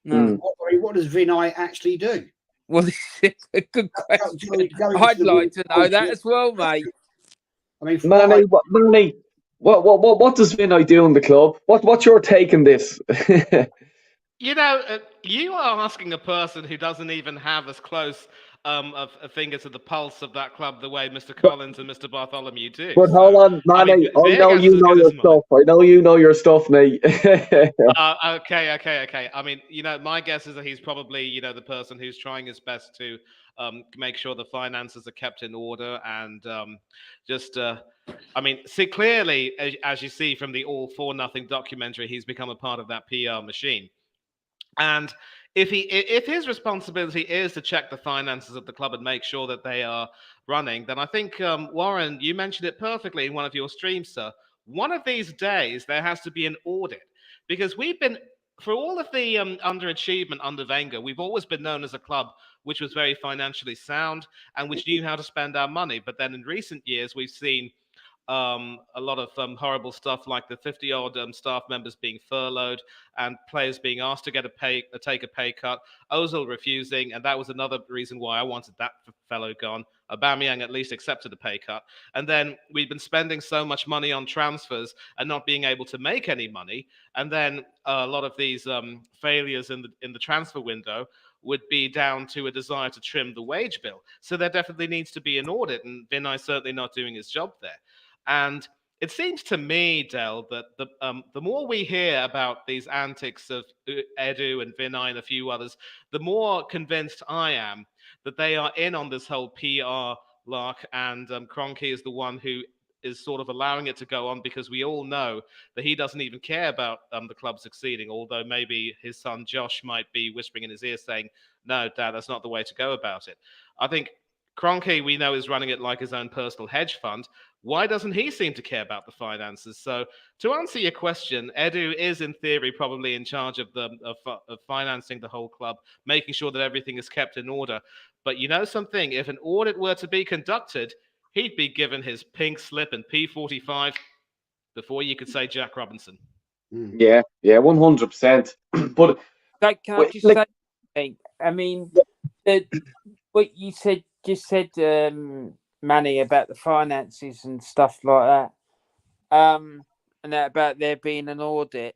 No. What does Vinay actually do? Well, this is a good question. I'd like to know that as well, mate. I mean, Manny, what does Vinay do in the club? What's your take on this? You know, you are asking a person who doesn't even have as close a finger to the pulse of that club the way Mr. Collins and Mr. Bartholomew do. But hold on, Manny. I their know guess you is as know good your as mine. stuff. I know you know your stuff, mate. Okay. I mean, my guess is that he's probably, the person who's trying his best to make sure the finances are kept in order and see clearly, as you see from the All for Nothing documentary, he's become a part of that PR machine. And if his responsibility is to check the finances of the club and make sure that they are running, then I think, Warren, you mentioned it perfectly in one of your streams, sir. One of these days, there has to be an audit because for all of the underachievement under Wenger, we've always been known as a club which was very financially sound and which knew how to spend our money. But then in recent years, we've seen a lot of horrible stuff like the 50-odd staff members being furloughed and players being asked to take a pay cut, Ozil refusing, and that was another reason why I wanted that fellow gone. Aubameyang at least accepted a pay cut. And then we've been spending so much money on transfers and not being able to make any money. And then a lot of these failures in the transfer window would be down to a desire to trim the wage bill. So there definitely needs to be an audit, and Vinay's certainly not doing his job there. And it seems to me, Del, that the more we hear about these antics of Edu and Vinay and a few others, the more convinced I am that they are in on this whole PR lark, and Kroenke is the one who is sort of allowing it to go on because we all know that he doesn't even care about the club succeeding, although maybe his son Josh might be whispering in his ear saying, no, Dad, that's not the way to go about it. I think Kroenke, we know, is running it like his own personal hedge fund. Why doesn't he seem to care about the finances? So to answer your question, Edu is in theory probably in charge of financing the whole club, making sure that everything is kept in order. But you know something, if an audit were to be conducted, he'd be given his pink slip and P45 before you could say Jack Robinson. Yeah, 100%. But can I just say something? I mean, what you just said, Manny, about the finances and stuff like that, and that about there being an audit.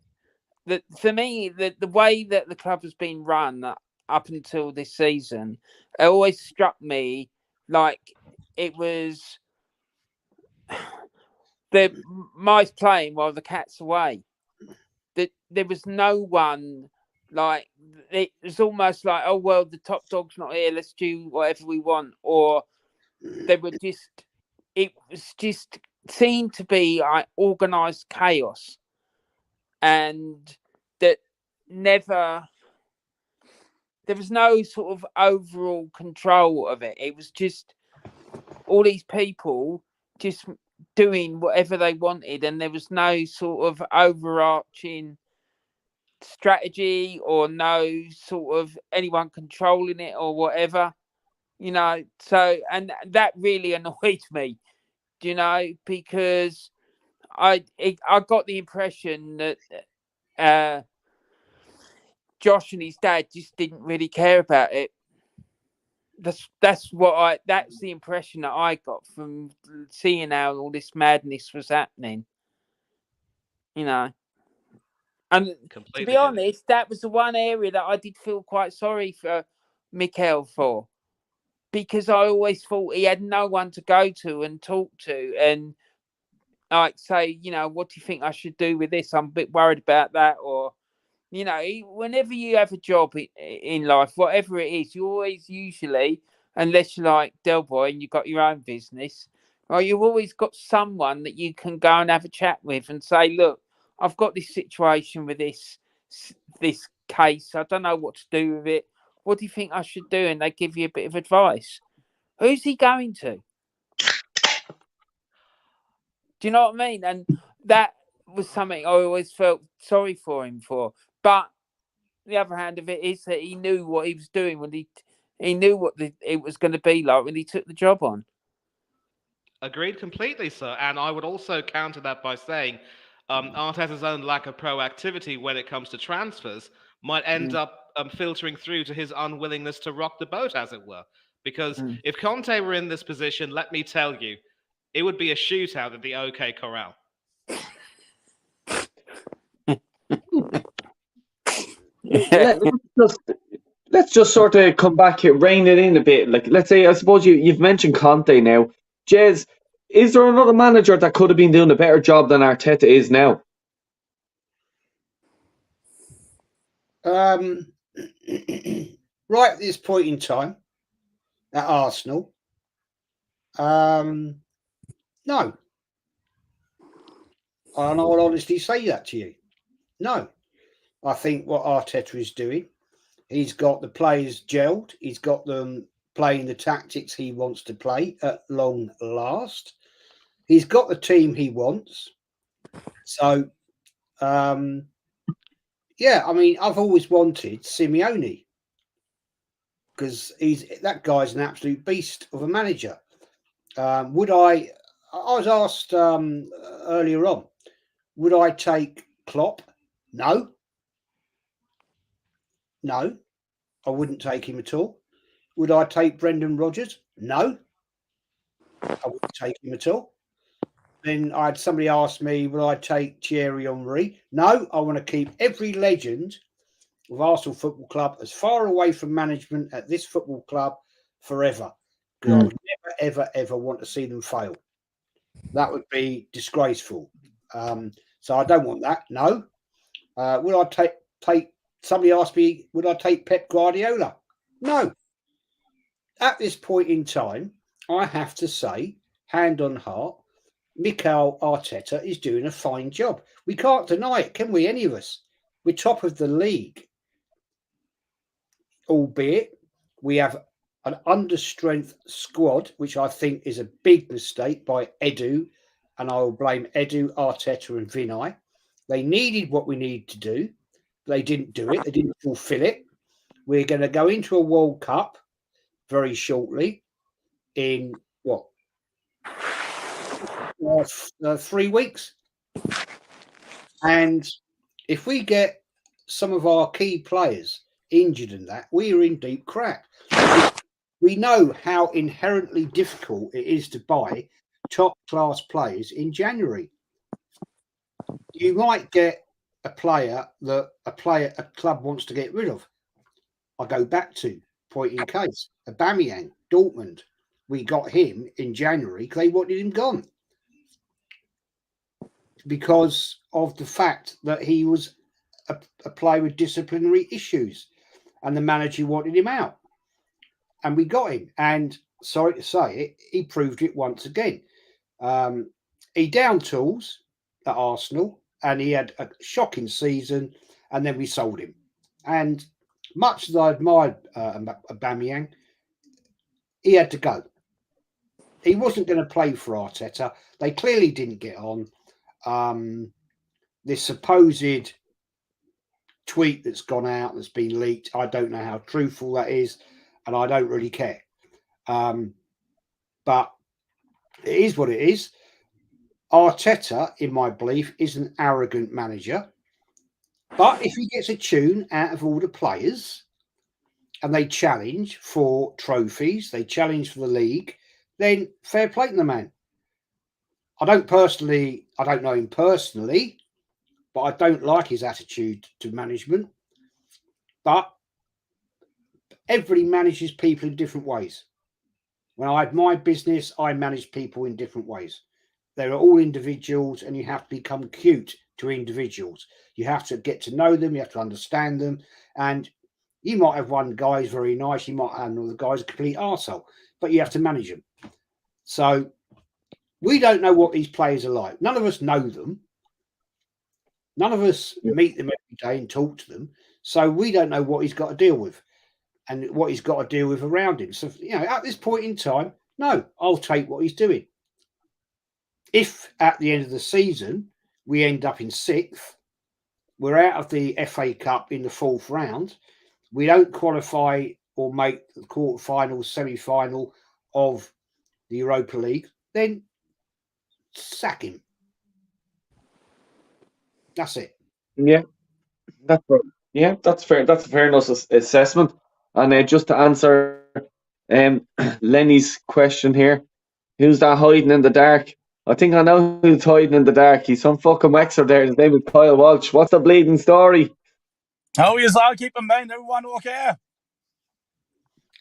That for me, the way that the club has been run up until this season, it always struck me like it was the mice playing while the cat's away. That there was no one. Like it was almost like, oh well, the top dog's not here. Let's do whatever we want. Or they were just. It was just seemed to be like organised chaos, and that never. There was no sort of overall control of it. It was just all these people just doing whatever they wanted, and there was no sort of overarching strategy or no sort of anyone controlling it or whatever, so, and that really annoyed me, because I got the impression that Josh and his dad just didn't really care about it. That's the impression that I got from seeing how all this madness was happening, And Completely to be honest, that was the one area that I did feel quite sorry for Mikel for, because I always thought he had no one to go to and talk to and like say, what do you think I should do with this? I'm a bit worried about that. Or, whenever you have a job in life, whatever it is, you always usually, unless you're like Del Boy and you've got your own business, well, you've always got someone that you can go and have a chat with and say, look, I've got this situation with this case. I don't know what to do with it. What do you think I should do? And they give you a bit of advice. Who's he going to? Do you know what I mean? And that was something I always felt sorry for him for. But the other hand of it is that he knew what he was doing when he knew what it was going to be like when he took the job on. Agreed completely, sir. And I would also counter that by saying Arteta's own lack of proactivity when it comes to transfers might end up filtering through to his unwillingness to rock the boat, as it were. Because if Conte were in this position, let me tell you, it would be a shootout at the OK Corral. let's let's just sort of come back here, rein it in a bit. Like, let's say, I suppose you've mentioned Conte now. Jez, is there another manager that could have been doing a better job than Arteta is now? Right at this point in time, at Arsenal, no. And I will honestly say that to you. No. I think what Arteta is doing, he's got the players gelled. He's got them playing the tactics he wants to play at long last. He's got the team he wants. So, yeah, I mean, I've always wanted Simeone because that guy's an absolute beast of a manager. I was asked earlier on, would I take Klopp? No, I wouldn't take him at all. Would I take Brendan Rodgers? No, I wouldn't take him at all. Then I had somebody ask me, would I take Thierry Henry? No, I want to keep every legend of Arsenal Football Club as far away from management at this football club forever. Because I would never, ever, ever want to see them fail. That would be disgraceful. So I don't want that. No. Would I take? Somebody asked me, would I take Pep Guardiola? No. At this point in time, I have to say, hand on heart, Mikel Arteta is doing a fine job. We can't deny it, can we? Any of us? We're top of the league. Albeit, we have an understrength squad, which I think is a big mistake by Edu, and I will blame Edu, Arteta and Vinay. They needed what we need to do. They didn't do it. They didn't fulfill it. We're going to go into a World Cup very shortly in, 3 weeks. And if we get some of our key players injured in that, we are in deep crap. We know how inherently difficult it is to buy top class players in January. You might get a player that a club wants to get rid of. I go back to point in case Aubameyang, Dortmund. We got him in January because they wanted him gone because of the fact that he was a player with disciplinary issues, and the manager wanted him out, and we got him. And sorry to say it, he proved it once again. He down tools at Arsenal, and he had a shocking season, and then we sold him. And much as I admired Aubameyang, he had to go. He wasn't going to play for Arteta. They clearly didn't get on. This supposed tweet that's gone out, that's been leaked, I don't know how truthful that is, and I don't really care. But it is what it is. Arteta, in my belief, is an arrogant manager. But if he gets a tune out of all the players and they challenge for trophies, they challenge for the league, then fair play to the man. I don't know him personally, but I don't like his attitude to management. But everybody manages people in different ways. When I had my business, I managed people in different ways. They're all individuals, and you have to become cute to individuals. You have to get to know them. You have to understand them. And you might have one guy who's very nice. You might have another guy who's a complete arsehole, but you have to manage them. So we don't know what these players are like. None of us know them. None of us meet them every day and talk to them. So we don't know what he's got to deal with and what he's got to deal with around him. So, at this point in time, no, I'll take what he's doing. If at the end of the season we end up in 6th, we're out of the FA Cup in the 4th round, we don't qualify or make the quarterfinal, semi-final of the Europa League, then sack him. That's it. Yeah, that's right. Yeah, that's fair. That's a fair enough assessment. And just to answer Lenny's question here, who's that hiding in the dark? I think I know who's hiding in the dark. He's some fucking Wexer there. His name is Kyle Walsh. What's the bleeding story? How is all keeping mind? Everyone okay?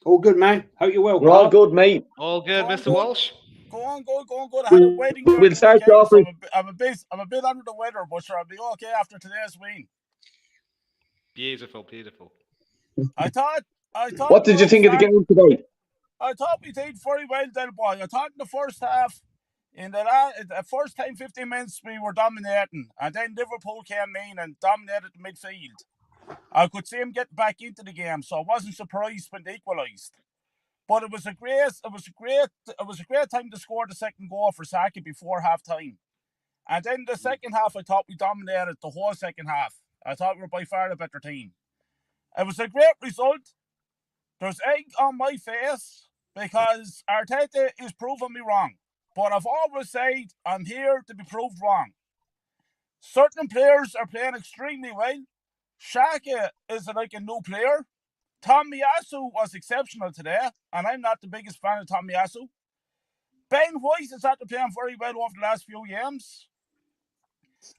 All good, man. Hope you're well, We're all Carl. good, mate. All good, Go on, Mr. good. Walsh. Go on, good. I had a wedding during We'll the start weekend, off so with. I'm a bit under the weather, but sure, I'll be okay after today's win. Beautiful. I thought. What did you think of the game today? I thought we did very well, Del Boy. I thought in the first half, in the first time 15 minutes, we were dominating, and then Liverpool came in and dominated the midfield. I could see him get back into the game, so I wasn't surprised when they equalised. But it was a great time to score the second goal for Saka before half time. And then the second half, I thought we dominated the whole second half. I thought we were by far the better team. It was a great result. There's egg on my face because Arteta is proving me wrong. But I've always said I'm here to be proved wrong. Certain players are playing extremely well. Xhaka is like a new player. Tomiyasu was exceptional today, and I'm not the biggest fan of Tomiyasu. Ben White has had to play very well over the last few games.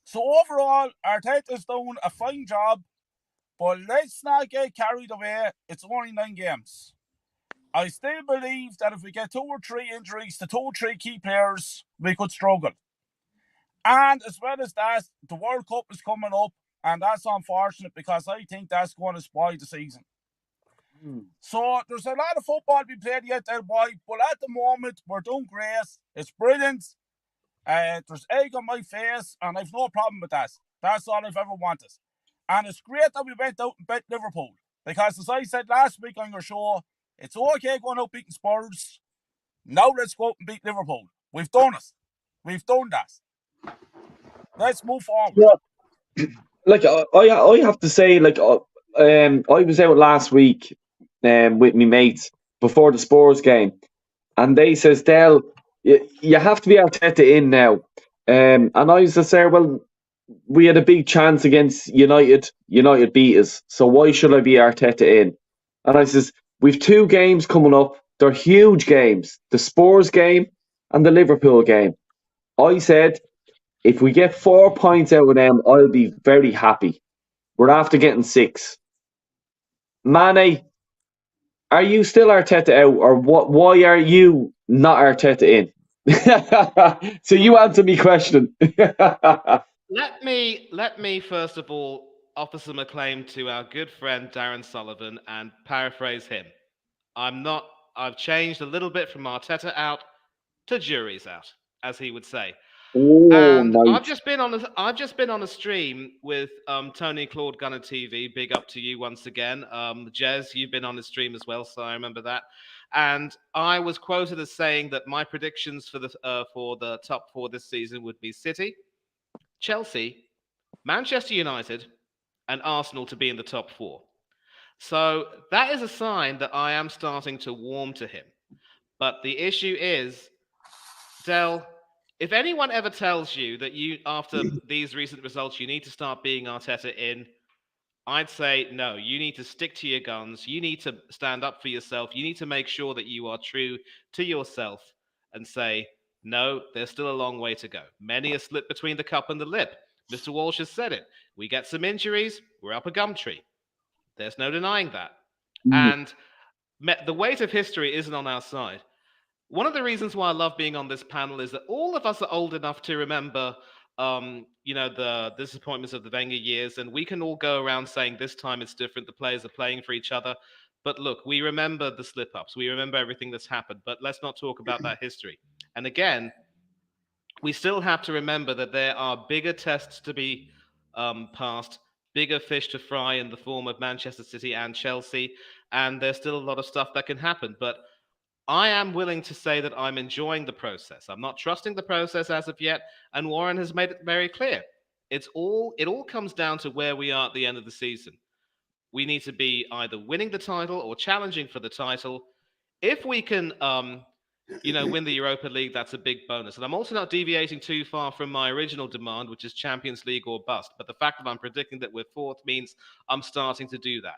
So overall, Arteta's doing a fine job, but let's not get carried away. It's only 9 games. I still believe that if we get 2 or 3 injuries to 2 or 3 key players, we could struggle. And as well as that, the World Cup is coming up, and that's unfortunate because I think that's going to spoil the season. So there's a lot of football to be played yet, there, boy. But at the moment, we're doing great. It's brilliant. There's egg on my face, and I've no problem with that. That's all I've ever wanted. And it's great that we went out and bet Liverpool. Because as I said last week on your show, it's okay going out beating Spurs. Now let's go out and beat Liverpool. We've done it. We've done that. Let's move forward. Yeah. Like I have to say, like I was out last week with my mates before the Spurs game, and they says, Del, you have to be Arteta in now. And I was to say, well, we had a big chance against United. United beat us, so why should I be Arteta in? And I says, we've 2 games coming up. They're huge games: the Spurs game and the Liverpool game. I said, if we get 4 points out of them, I'll be very happy. We're after getting 6. Mane, are you still Arteta out, or what? Why are you not Arteta in? So you answer me question. Let me first of all offer some acclaim to our good friend Darren Sullivan and paraphrase him. I've changed a little bit from Arteta out to jury's out, as he would say. Oh, And nice. I've just been on a stream with Tony Claude Gunner TV. Big up to you once again. Jez, you've been on the stream as well, so I remember that. And I was quoted as saying that my predictions for the top 4 this season would be City, Chelsea, Manchester United, and Arsenal to be in the top 4. So that is a sign that I am starting to warm to him. But the issue is, Del, if anyone ever tells you that you, after these recent results, you need to start being Arteta in, I'd say no. You need to stick to your guns. You need to stand up for yourself. You need to make sure that you are true to yourself and say, no, there's still a long way to go. Many a slip between the cup and the lip. Mr. Walsh has said it. We get some injuries, we're up a gum tree. There's no denying that. And the weight of history isn't on our side. One of the reasons why I love being on this panel is that all of us are old enough to remember, the disappointments of the Wenger years, and we can all go around saying this time it's different. The players are playing for each other. But look, we remember the slip-ups. We remember everything that's happened. But let's not talk about that history. And again, we still have to remember that there are bigger tests to be passed, bigger fish to fry in the form of Manchester City and Chelsea, and there's still a lot of stuff that can happen. But I am willing to say that I'm enjoying the process. I'm not trusting the process as of yet, and Warren has made it very clear. It all comes down to where we are at the end of the season. We need to be either winning the title or challenging for the title. If we can, win the Europa League, that's a big bonus. And I'm also not deviating too far from my original demand, which is Champions League or bust. But the fact that I'm predicting that we're 4th means I'm starting to do that.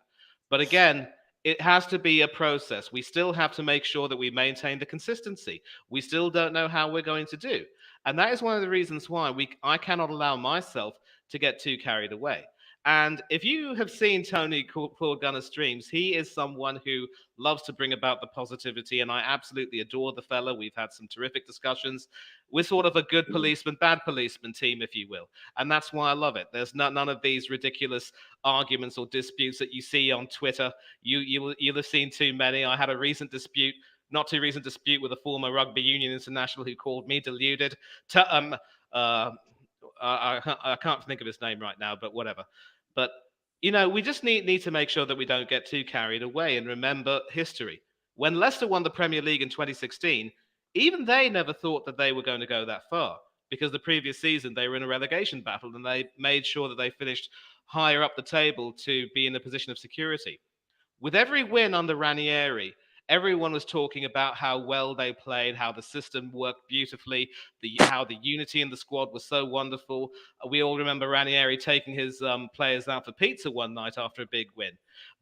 But again, it has to be a process. We still have to make sure that we maintain the consistency. We still don't know how we're going to do. And that is one of the reasons why I cannot allow myself to get too carried away. And if you have seen Tony Claude Gunner's streams, he is someone who loves to bring about the positivity, and I absolutely adore the fella. We've had some terrific discussions. We're sort of a good policeman, bad policeman team, if you will, and that's why I love it. There's none of these ridiculous arguments or disputes that you see on Twitter. You'll have seen too many. I had a recent dispute. Not too recent dispute with a former rugby union international who called me deluded. I can't think of his name right now, but whatever. But we just need to make sure that we don't get too carried away and remember history. When Leicester won the Premier League in 2016, even they never thought that they were going to go that far, because the previous season they were in a relegation battle and they made sure that they finished higher up the table to be in a position of security. With every win under Ranieri, everyone was talking about how well they played, how the system worked beautifully, how the unity in the squad was so wonderful. We all remember Ranieri taking his players out for pizza one night after a big win.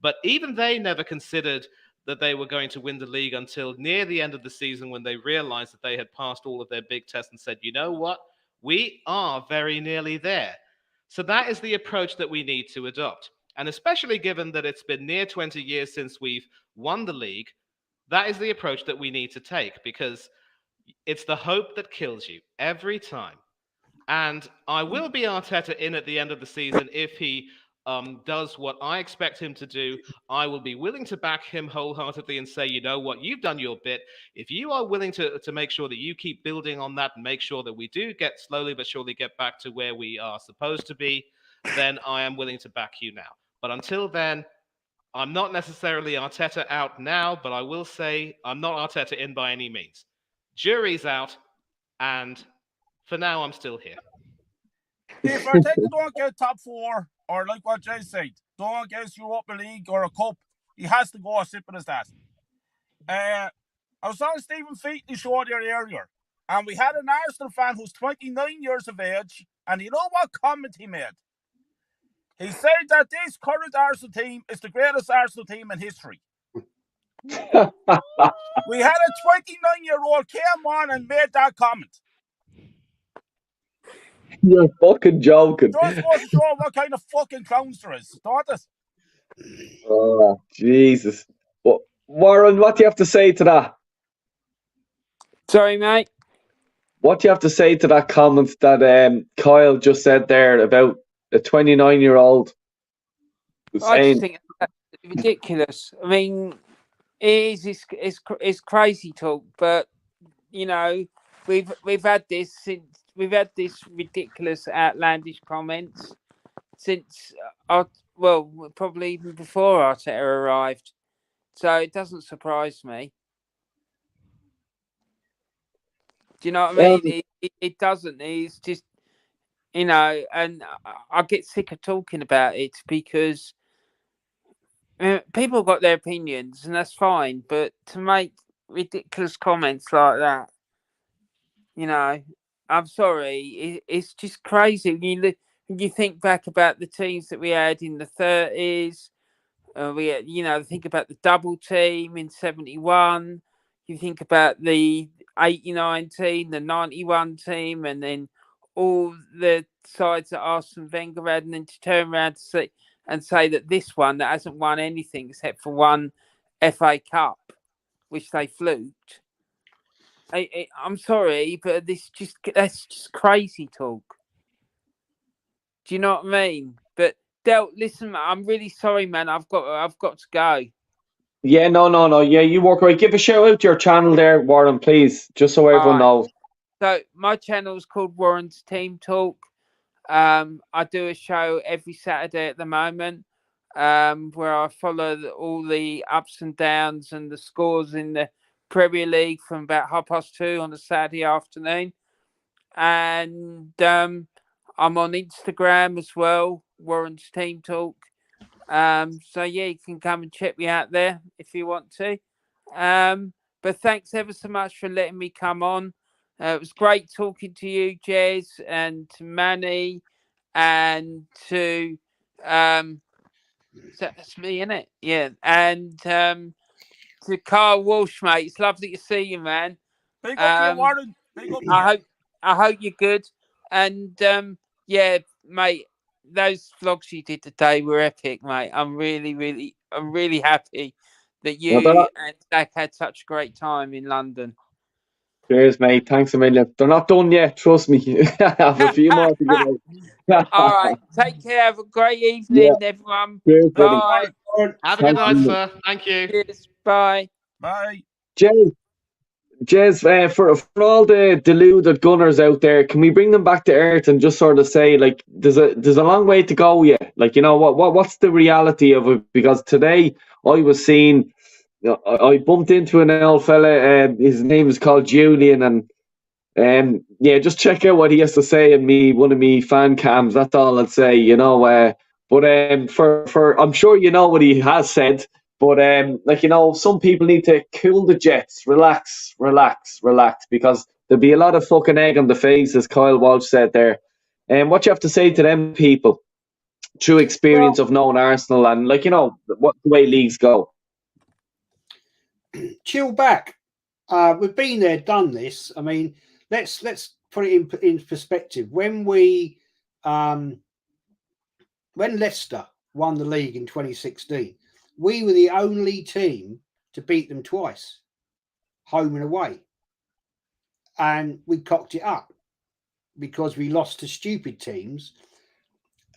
But even they never considered that they were going to win the league until near the end of the season, when they realized that they had passed all of their big tests and said, you know what? We are very nearly there. So that is the approach that we need to adopt. And especially given that it's been near 20 years since we've won the league, that is the approach that we need to take, because it's the hope that kills you every time. And I will be Arteta in at the end of the season if he does what I expect him to do. I will be willing to back him wholeheartedly and say, you know what, you've done your bit. If you are willing to make sure that you keep building on that and make sure that we do get slowly but surely get back to where we are supposed to be, then I am willing to back you now. But until then, I'm not necessarily Arteta out now, but I will say I'm not Arteta in by any means. Jury's out, and for now, I'm still here. If Arteta don't get top four, or like what Jay said, don't get Europa League or a cup, he has to go as simple as that. I was on Stephen Featley's show there earlier, and we had an Arsenal fan who's 29 years of age, and you know what comment he made? He said that this current Arsenal team is the greatest Arsenal team in history. We had a 29-year-old came on and made that comment. You're fucking joking. Just goes to show what kind of fucking clowns there is, don't it? Oh, Jesus. Well, Warren, what do you have to say to that? Sorry, mate. What do you have to say to that comment that Kyle just said there about a 29-year-old I saying? just think it's ridiculous. I mean, it's crazy talk, but we've had this ridiculous, outlandish comments since probably even before Arteta arrived. So it doesn't surprise me. Do you know what I mean? It doesn't. It's just, and I get sick of talking about it because people got their opinions, and that's fine. But to make ridiculous comments like that, I'm sorry, it's just crazy. When you think back about the teams that we had in the 30s, think about the double team in 71. You think about the 89 team, the 91 team, and then all the sides that Arsene Wenger had, and then to turn around to say that this one that hasn't won anything except for one FA Cup, which they fluked. I'm sorry, but that's just crazy talk. Do you know what I mean? But Del, listen, man, I'm really sorry, man. I've got to go. Yeah, no. Yeah, you work right. Give a shout out to your channel there, Warren, please, just so everyone knows. So my channel is called Warren's Team Talk. I do a show every Saturday at the moment, where I follow all the ups and downs and the scores in the Premier League from about 2:30 on a Saturday afternoon. And I'm on Instagram as well, Warren's Team Talk. So yeah, you can come and check me out there if you want to. But thanks ever so much for letting me come on. It was great talking to you, Jez, and to Manny, and to that's me, innit? Yeah, and to Carl Walsh, mate. It's lovely to see you, man. Big up to you, Warren. Big up to you. I hope you're good. And yeah, mate, those vlogs you did today were epic, mate. I'm really happy that you and Zach had such a great time in London. Cheers, mate. Thanks a million. They're not done yet. Trust me. I have a few more to get out. All right. Take care. Have a great evening, everyone. Cheers, buddy. Bye. Have a good night, sir. Thank you. Cheers. Bye. Bye. Jez, for all the deluded gunners out there, can we bring them back to earth and just sort of say, like, there's a long way to go yet? Like, you know, what's the reality of it? Because today I was seeing, I bumped into an old fella. His name is called Julian, and just check out what he has to say in one of me fan cams. That's all I'd say. You know, but for I'm sure you know what he has said. But like, you know, some people need to cool the jets, relax, because there'll be a lot of fucking egg on the face, as Kyle Walsh said there. And what you have to say to them people through experience of knowing Arsenal and, like, you know, what the way leagues go. Chill back. We've been there, done this. I mean, let's put it in perspective. When Leicester won the league in 2016, we were the only team to beat them twice, home and away, and we cocked it up because we lost to stupid teams.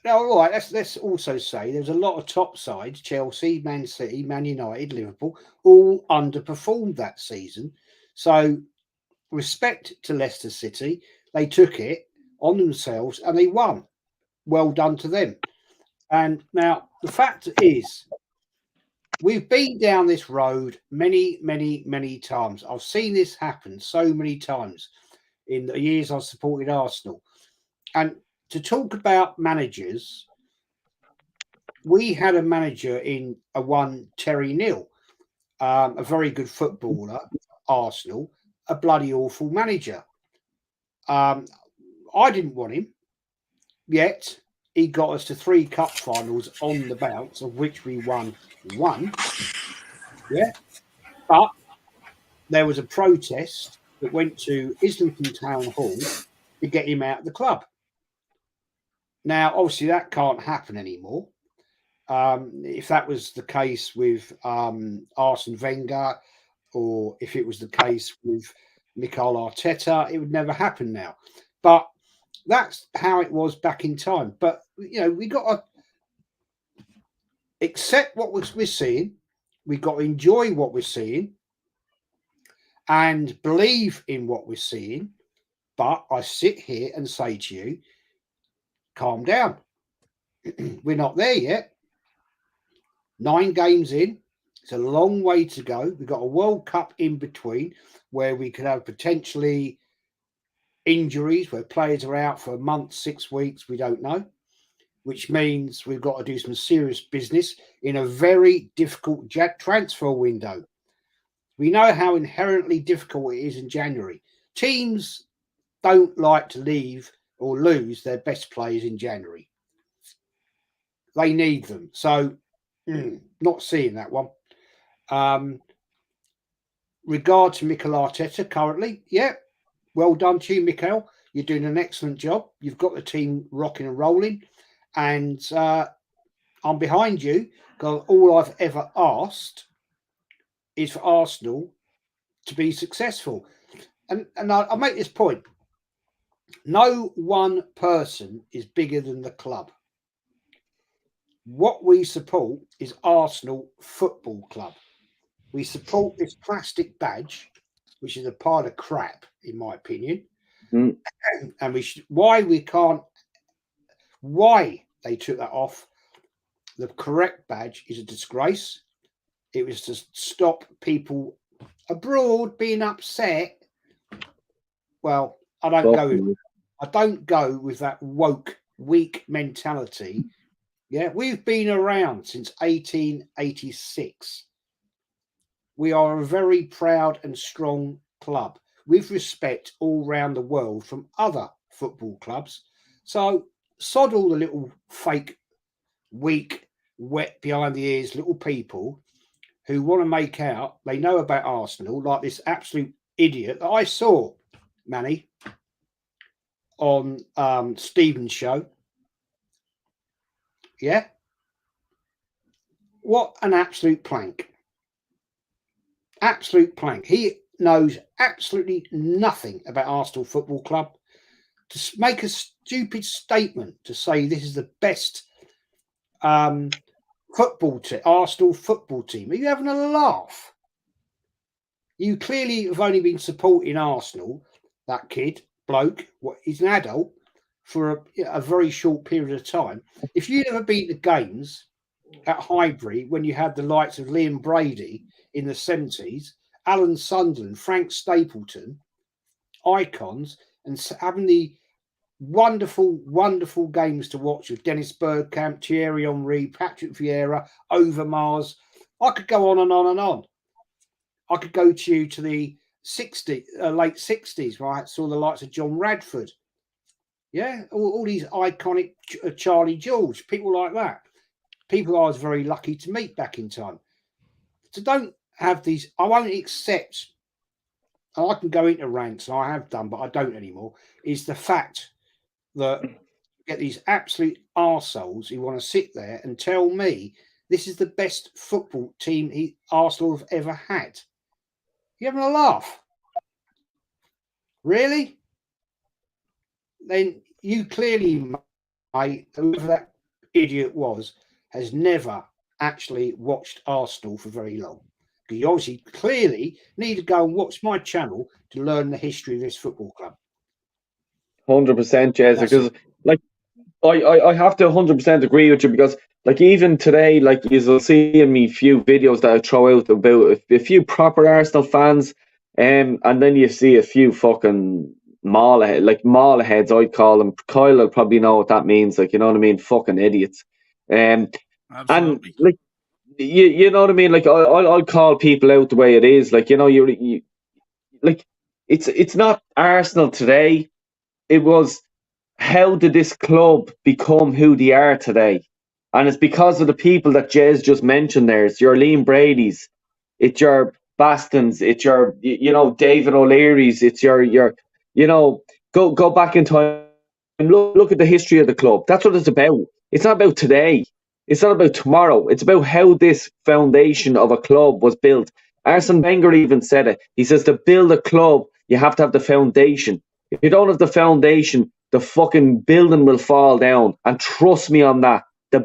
Now, all right, let's also say there's a lot of top sides: Chelsea, Man City, Man United, Liverpool, all underperformed that season. So, respect to Leicester City, they took it on themselves and they won. Well done to them. And now the fact is, we've been down this road many times. I've seen this happen so many times in the years I've supported Arsenal. And to talk about managers, we had a manager in Terry Neal, a very good footballer, Arsenal, a bloody awful manager. I didn't want him, yet he got us to 3 cup finals on the bounce, of which we won 1. Yeah. But there was a protest that went to Islington Town Hall to get him out of the club. Now, obviously, that can't happen anymore. If that was the case with Arsene Wenger, or if it was the case with Mikel Arteta, it would never happen now. But that's how it was back in time. But, you know, we got to accept what we're seeing. We got to enjoy what we're seeing and believe in what we're seeing. But I sit here and say to you, calm down. We're not there yet. 9 games in. It's a long way to go. We've got a World Cup in between where we could have potentially injuries, where players are out for a month, 6 weeks. We don't know, which means we've got to do some serious business in a very difficult transfer window. We know how inherently difficult it is in January. Teams don't like to leave or lose their best players in January. They need them. So, not seeing that one. Regard to Mikel Arteta currently, well done to you, Mikel. You're doing an excellent job. You've got the team rocking and rolling, and I'm behind you, because all I've ever asked is for Arsenal to be successful. And I'll make this point. No one person is bigger than the club. What we support is Arsenal Football Club. We support this plastic badge, which is a pile of crap, in my opinion. And why they took that off, the correct badge is a disgrace. It was to stop people abroad being upset. Well, I don't go with that woke, weak mentality. Yeah, we've been around since 1886. We are a very proud and strong club with respect all around the world from other football clubs. So sod all the little fake, weak, wet behind the ears little people who want to make out they know about Arsenal, like this absolute idiot that I saw, Manny, on Stephen's show. Yeah. What an absolute plank. Absolute plank. He knows absolutely nothing about Arsenal Football Club. To make a stupid statement to say this is the best Arsenal football team. Are you having a laugh? You clearly have only been supporting Arsenal, that kid, bloke, he's an adult, for a very short period of time. If you never beat the games at Highbury when you had the likes of Liam Brady in the 70s, Alan Sunderland, Frank Stapleton, icons, and having the wonderful, wonderful games to watch with Dennis Bergkamp, Thierry Henry, Patrick Vieira, Overmars. I could go on and on and on. I could go to you to the late 60s, where I saw the likes of John Radford. Yeah, all these iconic Charlie George, people like that. People I was very lucky to meet back in time. So don't have these. I won't accept, and I can go into rants, and I have done, but I don't anymore, is the fact that you get these absolute arseholes who want to sit there and tell me this is the best football team Arsenal have ever had. You having a laugh? Really? Then you clearly, mate, whoever that idiot was, has never actually watched Arsenal for very long. Because you obviously clearly need to go and watch my channel to learn the history of this football club. 100%, Jez, because like I have to 100% agree with you, because like even today, like you'll see in me few videos that I throw out about a few proper Arsenal fans, and then you see a few fucking mall heads, I'd call them. Kyle will probably know what that means, like, you know what I mean, fucking idiots. And like you know what I mean, like I'll call people out the way it is, like, you know, you like it's not Arsenal today. It was, how did this club become who they are today? And it's because of the people that Jez just mentioned there. It's your Liam Brady's, it's your Bastons, it's your, you know, David O'Leary's, it's your you know, go back in time, look at the history of the club. That's what it's about. It's not about today. It's not about tomorrow. It's about how this foundation of a club was built. Arsene Wenger even said it. He says to build a club, you have to have the foundation. If you don't have the foundation, the fucking building will fall down. And trust me on that. The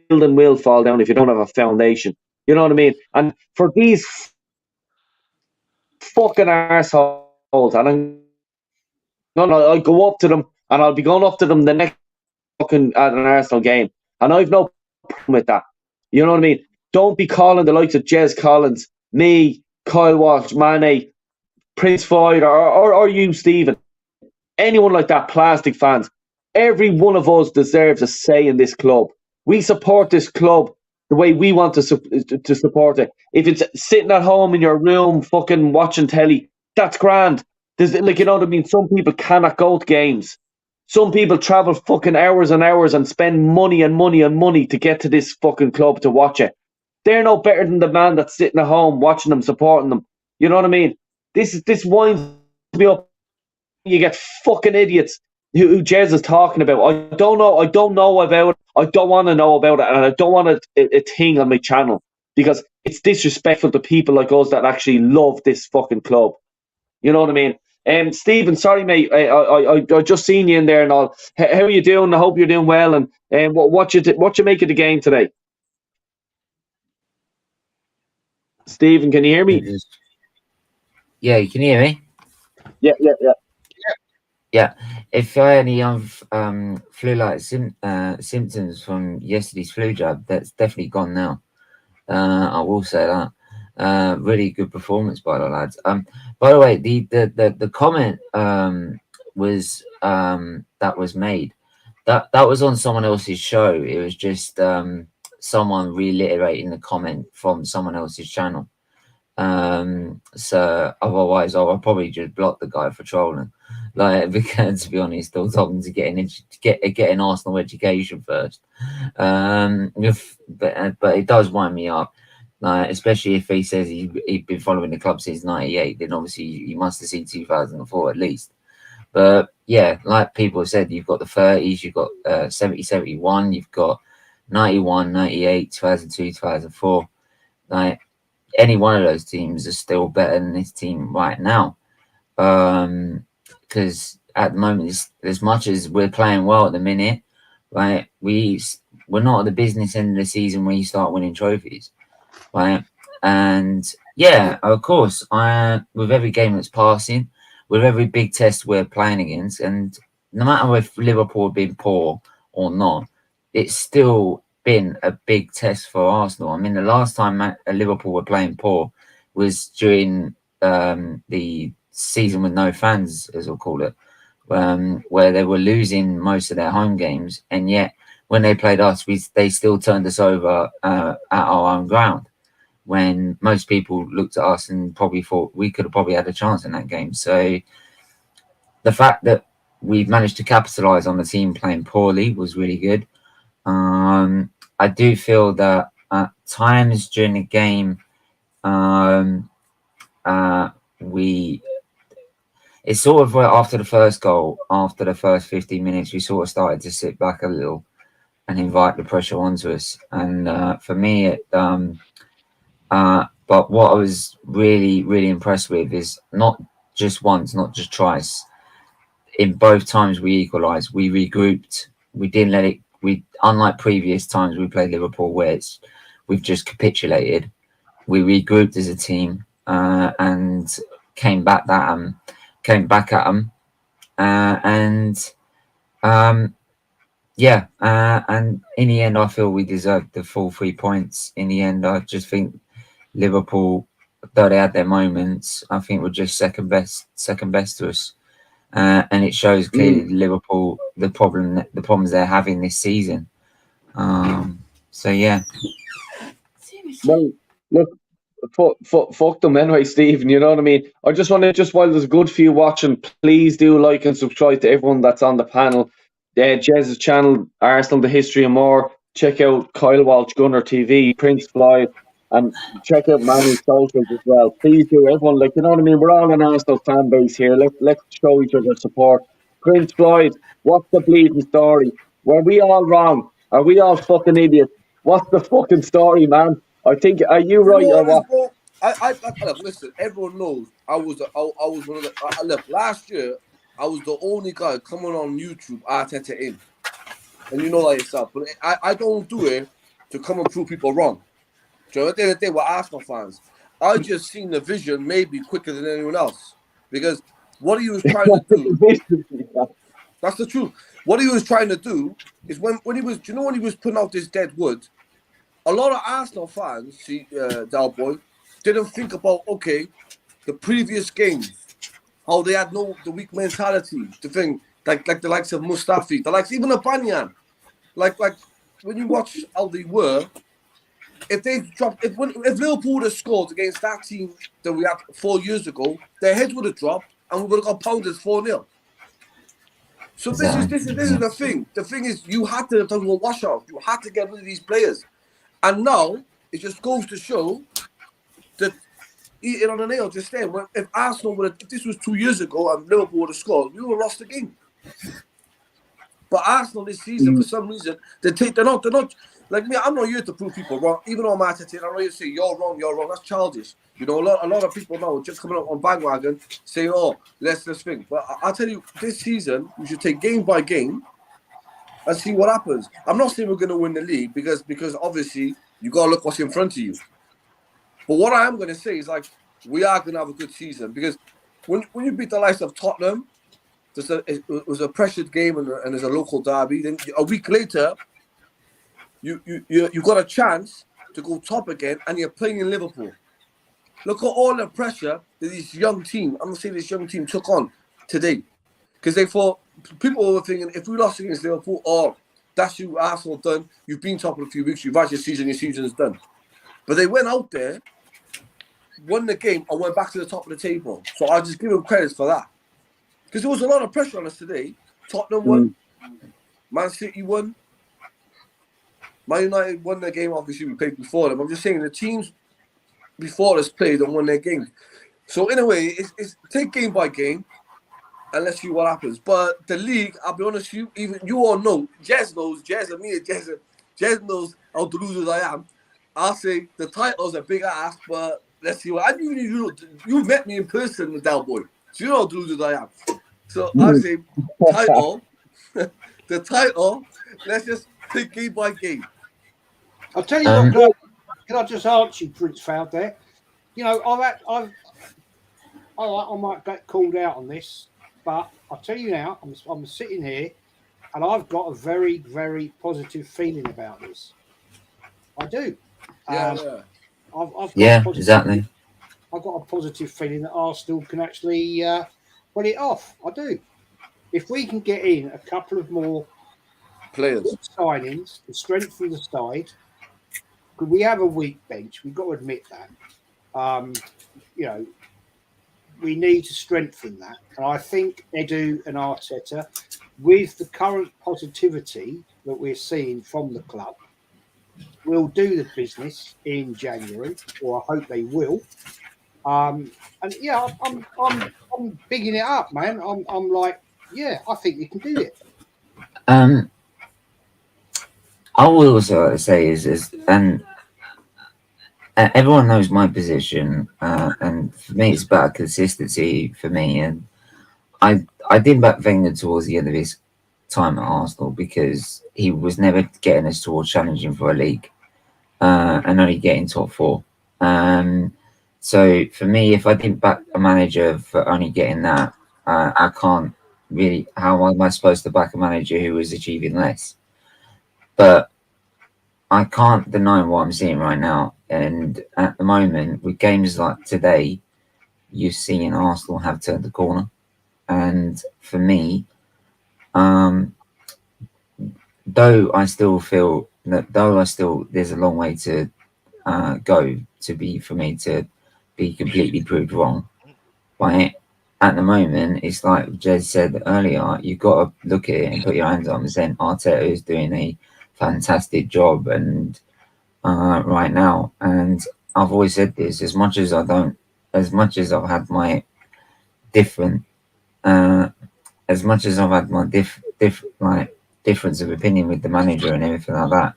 building will fall down if you don't have a foundation. You know what I mean? And for these fucking arseholes, and I'll go up to them, and I'll be going up to them the next fucking at an Arsenal game. And I've no problem with that. You know what I mean? Don't be calling the likes of Jez Collins, me, Kyle Walsh, Mane, Prince Floyd, or you, Stephen. Anyone like that, plastic fans. Every one of us deserves a say in this club. We support this club the way we want to support it. If it's sitting at home in your room fucking watching telly, that's grand. There's, like, you know what I mean? Some people cannot go to games. Some people travel fucking hours and hours and spend money and money and money to get to this fucking club to watch it. They're no better than the man that's sitting at home watching them, supporting them. You know what I mean? This winds me up. You get fucking idiots who Jez is talking about. I don't know about it. I don't want to know about it, and I don't want a thing on my channel, because it's disrespectful to people like us that actually love this fucking club. You know what I mean? Stephen, sorry mate, I just seen you in there and all. How are you doing? I hope you're doing well. And what you make of the game today? Stephen, can you hear me? Yeah, you can hear me. Yeah. If I had any flu-like symptoms from yesterday's flu jab, that's definitely gone now. I will say that. Really good performance by the lads. By the way, the comment was that was made. That was on someone else's show. It was just someone reiterating the comment from someone else's channel. So otherwise I would probably just block the guy for trolling. Like, because to be honest, I was hoping to get an Arsenal education first. But it does wind me up. Especially if he says he'd been following the club since '98, then obviously you must have seen 2004 at least. But yeah, like people said, you've got the 30s, you've got 70, 71, you've got 91, 98, 2002, 2004. Like, any one of those teams is still better than this team right now. Because at the moment, as much as we're playing well at the minute, right, we're not at the business end of the season where you start winning trophies, right? And yeah, of course, with every game that's passing, with every big test we're playing against, and no matter if Liverpool have been poor or not, it's still been a big test for Arsenal. I mean, the last time Liverpool were playing poor was during the season with no fans, as we'll call it, where they were losing most of their home games, and yet when they played us, they still turned us over at our own ground, when most people looked at us and probably thought we could have probably had a chance in that game. So the fact that we've managed to capitalise on the team playing poorly was really good. I do feel that at times during the game, it's sort of after the first goal, after the first 15 minutes, we sort of started to sit back a little and invite the pressure onto us. And for me, but what I was really, really impressed with is not just once, not just twice. In both times we equalised, we regrouped. We didn't let it. Unlike previous times we played Liverpool, where we've just capitulated. We regrouped as a team and came back at them, and in the end, I feel we deserved the full 3 points. In the end, I just think Liverpool, though they had their moments, I think were just second best to us. And it shows clearly Liverpool the problems they're having this season. So yeah. Well, look, fuck them anyway, Stephen. You know what I mean? I just want to, while there's a good few watching, please do like and subscribe to everyone that's on the panel. Jez's channel, Arsenal, The History and More. Check out Kyle Walsh, Gunner TV, Prince Floyd, and check out Manny's socials as well. Please do, everyone. Like, you know what I mean? We're all an Arsenal fan base here. Let's show each other support. Prince Floyd, what's the bleeding story? Were we all wrong? Are we all fucking idiots? What's the fucking story, man? I think, are you right or what? Bro, look, listen, everyone knows I was one of the. Look, last year I was the only guy coming on YouTube Arteta in, and you know that yourself. But I don't do it to come and prove people wrong. So at the end of the day, we're Arsenal fans. I just seen the vision maybe quicker than anyone else, because what he was trying to do. That's the truth. What he was trying to do is when he was, do you know, when he was putting out this dead wood, a lot of Arsenal fans, Dalboy, didn't think about, okay, the previous games, how they had the weak mentality, the thing, like the likes of Mustafi, the likes even of Banyan, like when you watch how they were, if Liverpool would have scored against that team that we had 4 years ago, their heads would have dropped and we would have got pounded 4-0. So this is the thing. The thing is, you had to do a washout. You had to get rid of these players. And now it just goes to show that eating on the nail just then. If Arsenal if this was 2 years ago and Liverpool would have scored, we would have lost the game. But Arsenal this season, for some reason, they're not like me. I'm not here to prove people wrong. Even on my attitude, I'm not here to say you're wrong. That's childish. You know, a lot of people now are just coming up on bandwagon saying, "Oh, let's think." But I'll tell you, this season we should take game by game and see what happens. I'm not saying we're going to win the league because obviously you got to look what's in front of you. But what I am going to say is, like, we are going to have a good season, because when you beat the likes of Tottenham, it was a pressured game and there's a local derby. Then a week later, you got a chance to go top again, and you're playing in Liverpool. Look at all the pressure that this young team took on today, because they thought, people were thinking, if we lost against Liverpool, oh, that's you, Arsenal done. You've been top in a few weeks. You've had your season is done. But they went out there, won the game, and went back to the top of the table. So I just give them credit for that. Because there was a lot of pressure on us today. Tottenham won. Man City won. Man United won their game. Obviously, we played before them. I'm just saying the teams before us played and won their game. So in a way, it's take game by game and let's see what happens. But the league, I'll be honest with you, even you all know, Jez knows, Jez and me and Jez, Jez knows how deluded I am. I'll say the title's a big ask, but let's see what. You met me in person, the Del Boy, so you know how deluded I am. So I'll say title, the title. Let's just pick game by game. I'll tell you what. Can I just answer you, Prince Found there? You know, I might get called out on this, but I'll tell you now, I'm sitting here and I've got a very, very positive feeling about this. I do. Yeah. Exactly. I've got a positive feeling that Arsenal can actually pull it off. I do. If we can get in a couple of more players signings to strengthen the side, because we have a weak bench, we've got to admit that. You know, we need to strengthen that. And I think Edu and Arteta, with the current positivity that we're seeing from the club, will do the business in January, or I hope they will. And yeah, I'm bigging it up, man. I'm like, yeah, I think you can do it. I will also say is and everyone knows my position, and for me it's about consistency for me. And I did back Wenger towards the end of his time at Arsenal because he was never getting us towards challenging for a league, and only getting top four. So for me, if I didn't back a manager for only getting that, I can't really. How am I supposed to back a manager who was achieving less? But I can't deny what I'm seeing right now. And at the moment, with games like today, you're seeing Arsenal have turned the corner. And for me, though I still feel that there's a long way to go for me to be completely proved wrong. But at the moment, it's like Jez said earlier, you've got to look at it and put your hands on and say Arteta is doing a fantastic job and right now. And I've always said this, as much as I've had my difference of opinion with the manager and everything like that,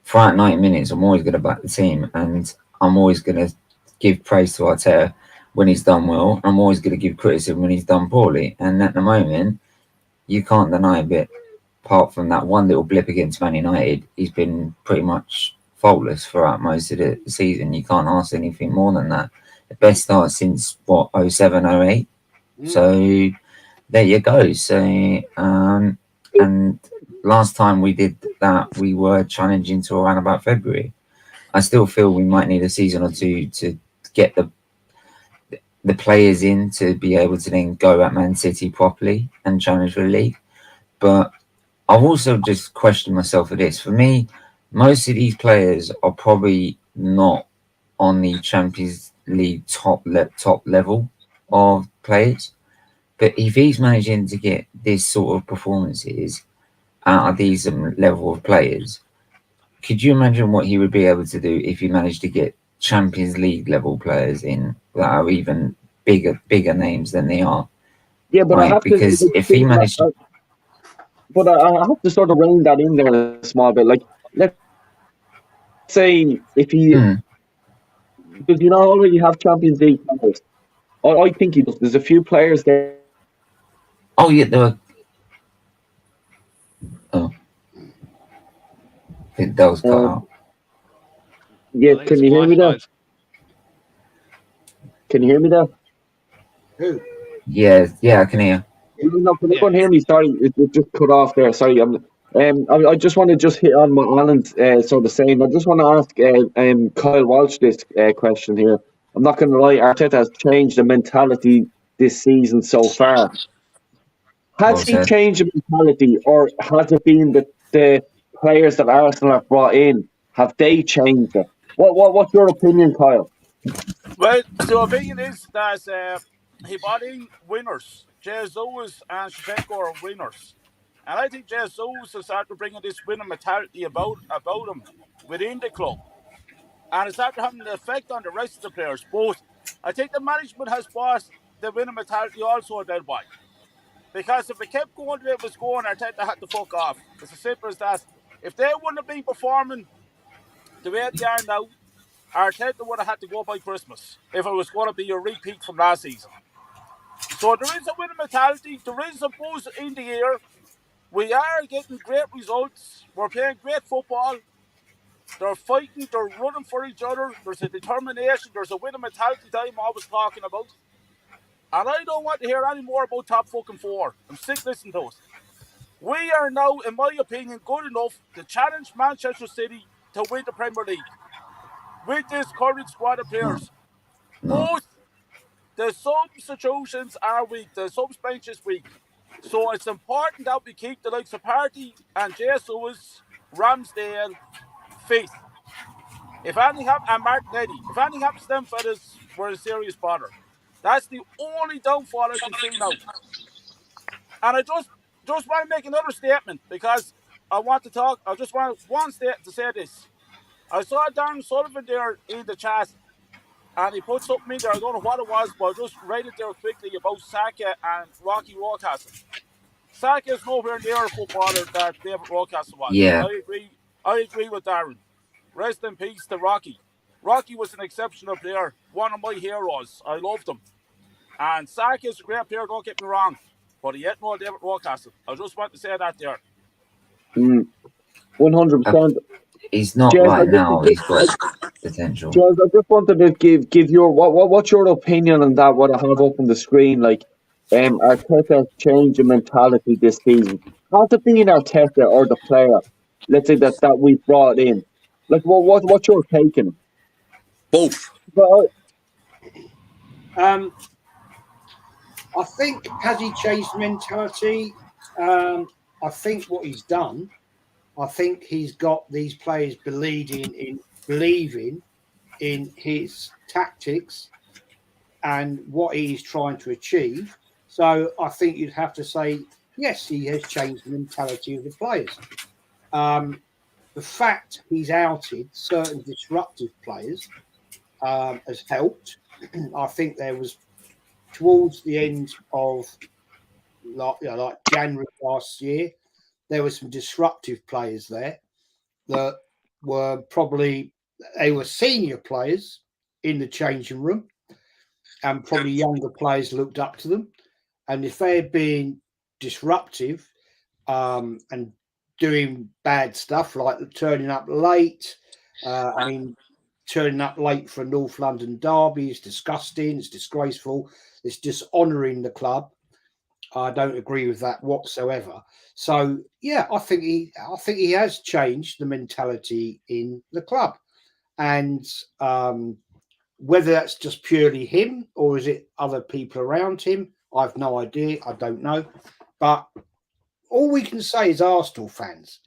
throughout 90 minutes, I'm always going to back the team, and I'm always going to give praise to Arteta when he's done well. I'm always going to give criticism when he's done poorly. And at the moment, you can't deny a bit. Apart from that one little blip against Man United, he's been pretty much faultless throughout most of the season. You can't ask anything more than that. The best start since 07, 08. So there you go. So and last time we did that, we were challenging to around about February. I still feel we might need a season or two to get the players in to be able to then go at Man City properly and challenge for the league. But I've also just questioned myself for this. For me, most of these players are probably not on the Champions League top level of players. But if he's managing to get this sort of performances out of these level of players, could you imagine what he would be able to do if he managed to get Champions League level players in that are even bigger names than they are? Yeah, but right? Because if he managed, but I have to sort of rein that in there a small bit. Like, let's say if he, because you know already have Champions League players. I think he does. There's a few players there. Oh yeah, there were. Oh, I think that was cut out. Yeah, can you hear me there? Can you hear me there? Who? Yeah, I can hear. No, can anyone hear me? Sorry, it just cut off there. Sorry, I just want to hit on what Alan's sort of saying. I just want to ask Kyle Walsh this question here. I'm not going to lie, Arteta has changed the mentality this season so far. Has he changed the mentality, or has it been that the players that Arsenal have brought in, have they changed it? What's your opinion, Kyle? Well, the opinion is that he brought in winners. Jesus and Shevchenko are winners. And I think Jesus has started bringing this winner mentality about him within the club. And it's started having an effect on the rest of the players. But I think the management has brought the winner mentality also that way. Because if it kept going the way it was going, Arteta had to fuck off. It's as simple as that. If they wouldn't have been performing the way they are now, Arteta would have had to go by Christmas if it was going to be a repeat from last season. So there is a winning mentality. There is a buzz in the air. We are getting great results. We're playing great football. They're fighting. They're running for each other. There's a determination. There's a winning mentality that I'm always talking about. And I don't want to hear any more about top fucking four. I'm sick listening to it. We are now, in my opinion, good enough to challenge Manchester City to win the Premier League. With this current squad of players. No. Both the substitutions are weak. The subs bench is weak. So it's important that we keep the likes of Partey and Jesus, Ramsdale fit. If anything happens, and Martinelli, if anything happens to them fellas, we're in serious bother. That's the only downfall I can see now. And I just want to make another statement because I just want one statement to say this. I saw Darren Sullivan there in the chat and he put something in there. I don't know what it was, but I just read it there quickly about Saka and Rocky Rocastle. Saka is nowhere near a footballer that David Rocastle was. Yeah. I agree with Darren. Rest in peace to Rocky. Rocky was an exceptional player, one of my heroes. I loved him. And Saka is a great player, don't get me wrong. But he ain't no David Rocastle. I just want to say that there. 100%. He's not Jez, right now. He's got potential. Jez, I just wanted to give your what's your opinion on that? What I have up on the screen, like Arteta's change in mentality this season. Has it been Arteta or the player? Let's say that we brought in. Like, what's your take on it? Both. Well, I think, has he changed mentality? I think what he's done, I think he's got these players believing in his tactics and what he's trying to achieve. So I think you'd have to say, yes, he has changed the mentality of the players. The fact he's outed certain disruptive players has helped. I think there was towards the end of like January last year, there were some disruptive players there that were they were senior players in the changing room and probably younger players looked up to them. And if they had been disruptive and doing bad stuff like turning up late, turning up late for a North London derby is disgusting, it's disgraceful, it's dishonouring the club. I don't agree with that whatsoever. So yeah, I think he has changed the mentality in the club, and whether that's just purely him or is it other people around him, I've no idea. I don't know. But all we can say as Arsenal fans,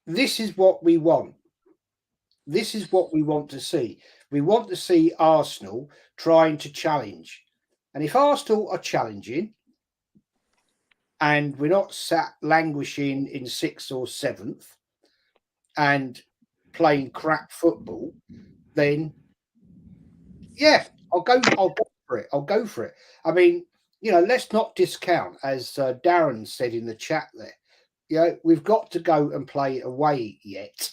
this is what we want. This is what we want to see. We want to see Arsenal trying to challenge. And if Arsenal are challenging and we're not sat languishing in 6th or 7th and playing crap football, then yeah, I'll go for it. I'll go for it. I mean, let's not discount, as Darren said in the chat there, we've got to go and play away yet.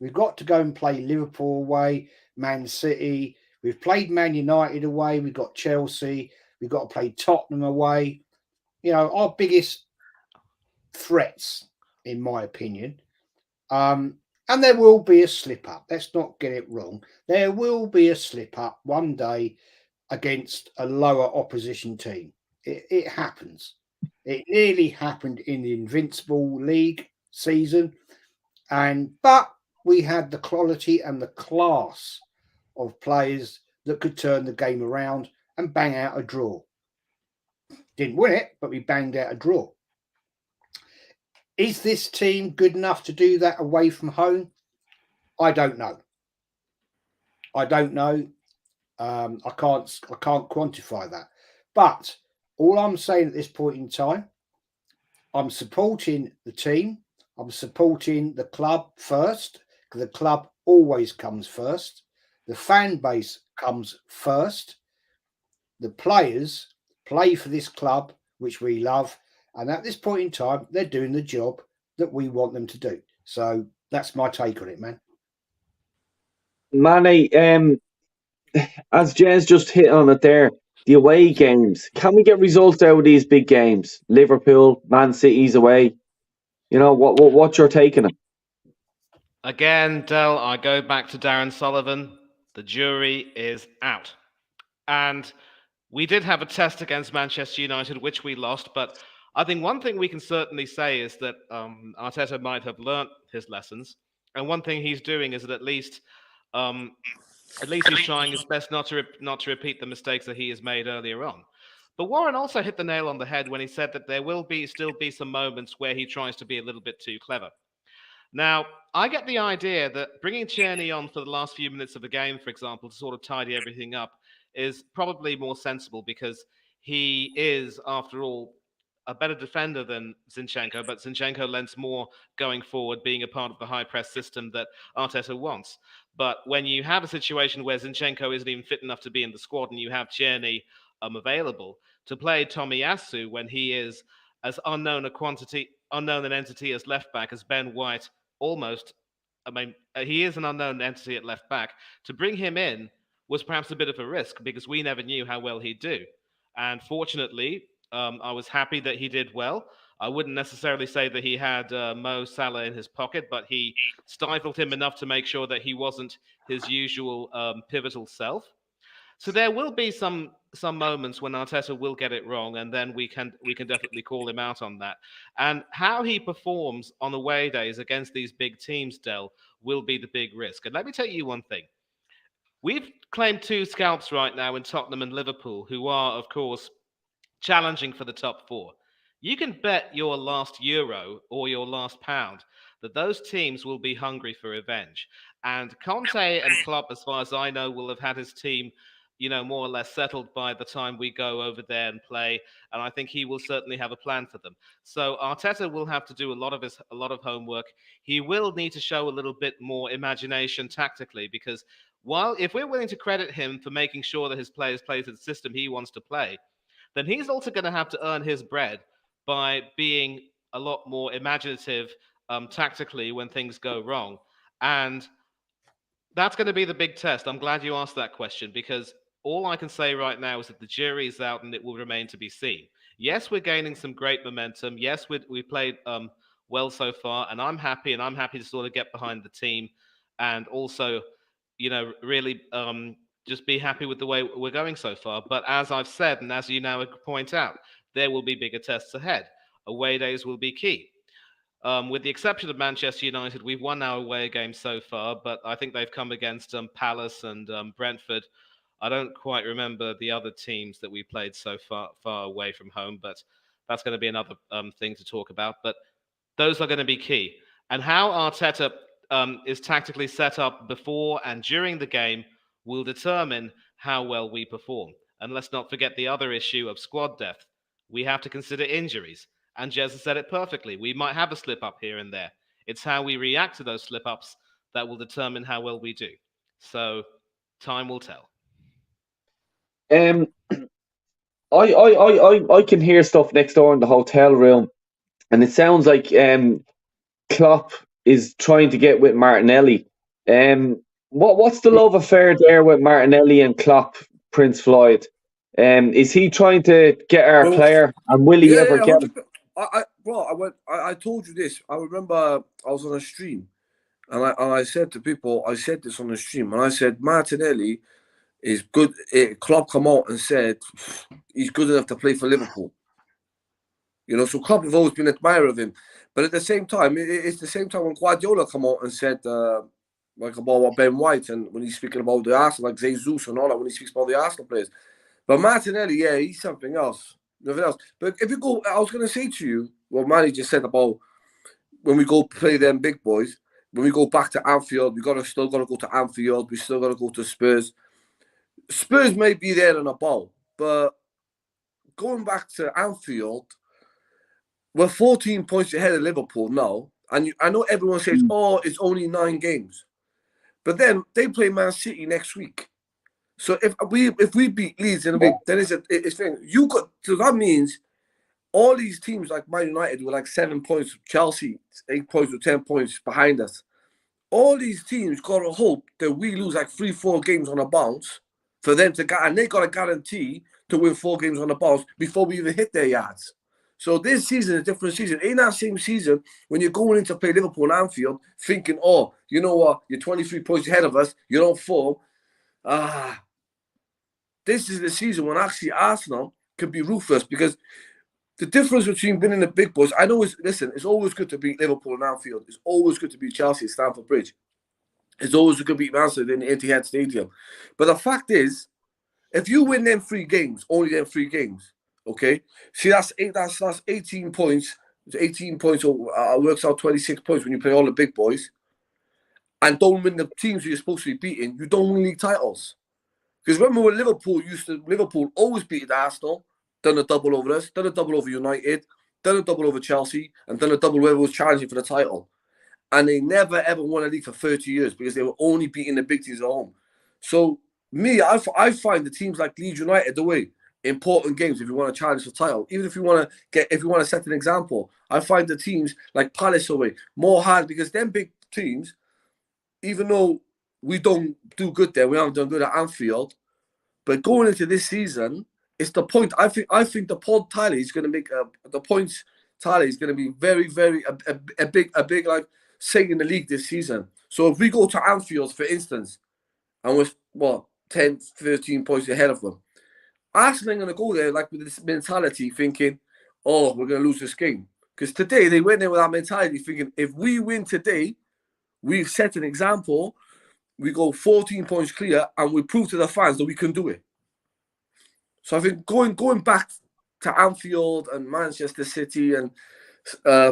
We've got to go and play Liverpool away, Man City. We've played Man United away. We've got Chelsea. We've got to play Tottenham away. Our biggest threats, in my opinion. And there will be a slip-up. Let's not get it wrong. There will be a slip-up one day against a lower opposition team. It happens. It nearly happened in the Invincible League season. But we had the quality and the class of players that could turn the game around and bang out a draw. Didn't win it, but we banged out a draw. Is this team good enough to do that away from home? I don't know. I can't quantify that. But all I'm saying at this point in time, I'm supporting the team. I'm supporting the club first, because the club always comes first. The fan base comes first. The players play for this club, which we love. And at this point in time, they're doing the job that we want them to do. So that's my take on it, man. Manny, as Jez just hit on it there, the away games. Can we get results out of these big games? Liverpool, Man City's away. You know, what's your take on it? Again, Del, I go back to Darren Sullivan. The jury is out. And we did have a test against Manchester United, which we lost. But I think one thing we can certainly say is that Arteta might have learnt his lessons. And one thing he's doing is that at least he's trying his best not to repeat the mistakes that he has made earlier on. But Warren also hit the nail on the head when he said that there will still be some moments where he tries to be a little bit too clever. Now, I get the idea that bringing Tierney on for the last few minutes of the game, for example, to sort of tidy everything up is probably more sensible because he is, after all, a better defender than Zinchenko, but Zinchenko lends more going forward, being a part of the high press system that Arteta wants. But when you have a situation where Zinchenko isn't even fit enough to be in the squad and you have Tierney available to play Tomiyasu when he is as unknown an entity as left back as Ben White, almost. I mean, he is an unknown entity at left back. To bring him in was perhaps a bit of a risk because we never knew how well he'd do. And fortunately, I was happy that he did well. I wouldn't necessarily say that he had Mo Salah in his pocket, but he stifled him enough to make sure that he wasn't his usual pivotal self. So there will be some moments when Arteta will get it wrong, and then we can definitely call him out on that. And how he performs on away days against these big teams, Del, will be the big risk. And let me tell you one thing. We've claimed 2 scalps right now in Tottenham and Liverpool, who are, of course, challenging for the top 4. You can bet your last euro or your last pound that those teams will be hungry for revenge. And Conte and Klopp, as far as I know, will have had his team, more or less settled by the time we go over there and play. And I think he will certainly have a plan for them. So Arteta will have to do a lot of homework. He will need to show a little bit more imagination tactically, because if we're willing to credit him for making sure that his players play the system he wants to play, then he's also going to have to earn his bread by being a lot more imaginative tactically when things go wrong. And that's going to be the big test. I'm glad you asked that question, because all I can say right now is that the jury is out and it will remain to be seen. Yes, we're gaining some great momentum. Yes, we played well so far, and I'm happy to sort of get behind the team and also, really just be happy with the way we're going so far. But as I've said, and as you now point out, there will be bigger tests ahead. Away days will be key. With the exception of Manchester United, we've won our away games so far, but I think they've come against Palace and Brentford. I don't quite remember the other teams that we played so far away from home, but that's going to be another thing to talk about. But those are going to be key. And how Arteta is tactically set up before and during the game will determine how well we perform. And let's not forget the other issue of squad depth. We have to consider injuries. And Jez has said it perfectly. We might have a slip-up here and there. It's how we react to those slip-ups that will determine how well we do. So time will tell. I can hear stuff next door in the hotel room, and it sounds like Klopp is trying to get with Martinelli. What's the love affair there with Martinelli and Klopp, Prince Floyd? Is he trying to get our player, and will he ever get him? I told you this. I remember I was on a stream, and I said to people, I said this on the stream, and I said Martinelli is good. Klopp come out and said he's good enough to play for Liverpool. So Klopp have always been an admirer of him, but at the same time, it's the same time when Guardiola come out and said about Ben White, and when he's speaking about the Arsenal, like Jesus and all that, when he speaks about the Arsenal players. But Martinelli, yeah, he's something else. Nothing else. But if you go, I was going to say to you what Manny just said about when we go play them big boys, when we go back to Anfield, we still got to go to Anfield. We still got to go to Spurs. Spurs may be there in a ball, but going back to Anfield, we're 14 points ahead of Liverpool now. And I know everyone says, it's only 9 games. But then they play Man City next week. So if we beat Leeds in a week, then it's thing. So that means all these teams like Man United were like 7 points, Chelsea 8 points or 10 points behind us. All these teams got to hope that we lose like 3-4 games on a bounce for them to get, and they got a guarantee to win 4 games on a bounce before we even hit their yards. So this season is a different season. In that same season, when you're going in to play Liverpool and Anfield, thinking, oh, you know what, you're 23 points ahead of us, you're on 4. This is the season when actually Arsenal can be ruthless, because the difference between winning the big boys, I know it's always good to beat Liverpool and Anfield. It's always good to beat Chelsea at Stamford Bridge. It's always good to beat Man City in the Etihad Stadium. But the fact is, if you win them 3 games, only them 3 games, okay? See, that's 18 points. 18 points works out 26 points when you play all the big boys. And don't win the teams you're supposed to be beating, you don't win league titles. Because remember when Liverpool always beat Arsenal, done a double over us, done a double over United, done a double over Chelsea, and done a double whoever was challenging for the title. And they never, ever won a league for 30 years because they were only beating the big teams at home. So, I find the teams like Leeds United away important games if you want to challenge the title. Even if you want to set an example, I find the teams like Palace away more hard, because them big teams, even though we don't do good there, we haven't done good at Anfield, but going into this season, it's the point. I think the pod tally is going to make the points tally is going to be very, very a big like say in the league this season. So if we go to Anfield, for instance, and we're 10, 13 points ahead of them, Arsenal are going to go there like with this mentality, thinking, "Oh, we're going to lose this game." Because today they went there with that mentality, thinking, if we win today, we've set an example. We go 14 points clear, and we prove to the fans that we can do it. So I think going back to Anfield and Manchester City and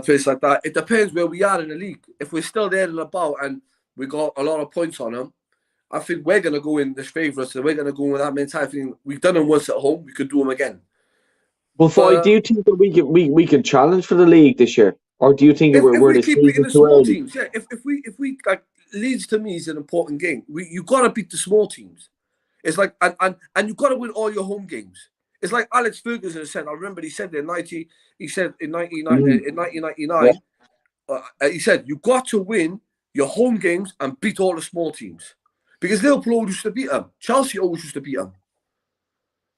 places like that, it depends where we are in the league. If we're still there and about and we got a lot of points on them, I think we're going to go in as favourites, and we're going to go with that mentality. We've done them once at home, we could do them again. Well, Foy, do you think that we can challenge for the league this year, or do you think if we're we this keep beating the too small early? teams, yeah. If we like, Leeds to me is an important game. You got to beat the small teams. It's like and you got to win all your home games. It's like Alex Ferguson said. I remember he said in 1999. He said you got to win your home games and beat all the small teams, because Liverpool always used to beat them. Chelsea always used to beat them.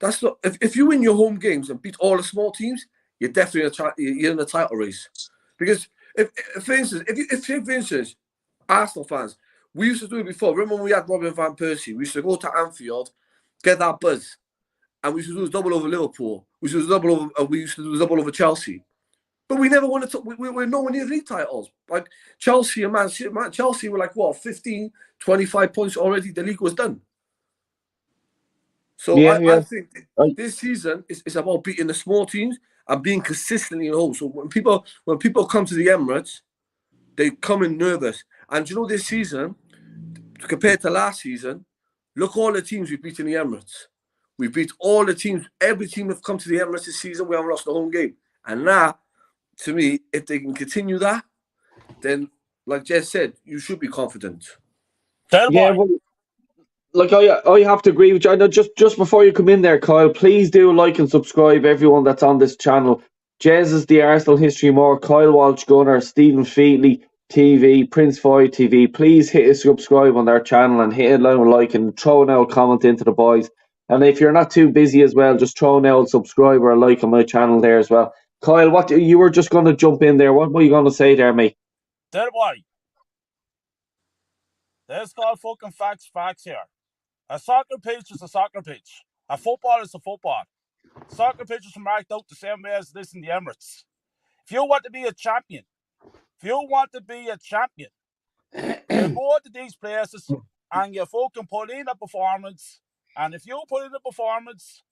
That's not if you win your home games and beat all the small teams, you're definitely you're in the title race. Because if for instance, Arsenal fans, we used to do it before. Remember when we had Robin van Persie? We used to go to Anfield, get that buzz, and we used to do a double over Liverpool. We used to do a double over Chelsea. But we never won we're nowhere near league titles. Like Chelsea and Man City, Chelsea were like, what, 15, 25 points already. The league was done. So I think this season is about beating the small teams and being consistently at home. So when people come to the Emirates, they come in nervous. And you know, this season, compared to last season, look all the teams we beat in the Emirates. We beat all the teams. Every team that's come to the Emirates this season, we haven't lost a home game. And now, to me, if they can continue that, then, like Jess said, you should be confident. Yeah, well, like I have to agree with you. I know just before you come in there, Kyle, please do like and subscribe everyone that's on this channel. Jez is the Arsenal History More, Kyle Walsh Gunner, Stephen Featley TV, Prince Foy TV. Please hit a subscribe on their channel and hit a like and throw an old comment into the boys. And if you're not too busy as well, just throw an old subscribe or a like on my channel there as well. Kyle, what you were just going to jump in there? What were you going to say there, mate? Dead boy. There's called fucking facts here. A soccer pitch is a soccer pitch. A football is a football. Soccer pitches are marked out the same way as this in the Emirates. If you want to be a champion, you go to these places and you fucking put in a performance. And if you put in a performance,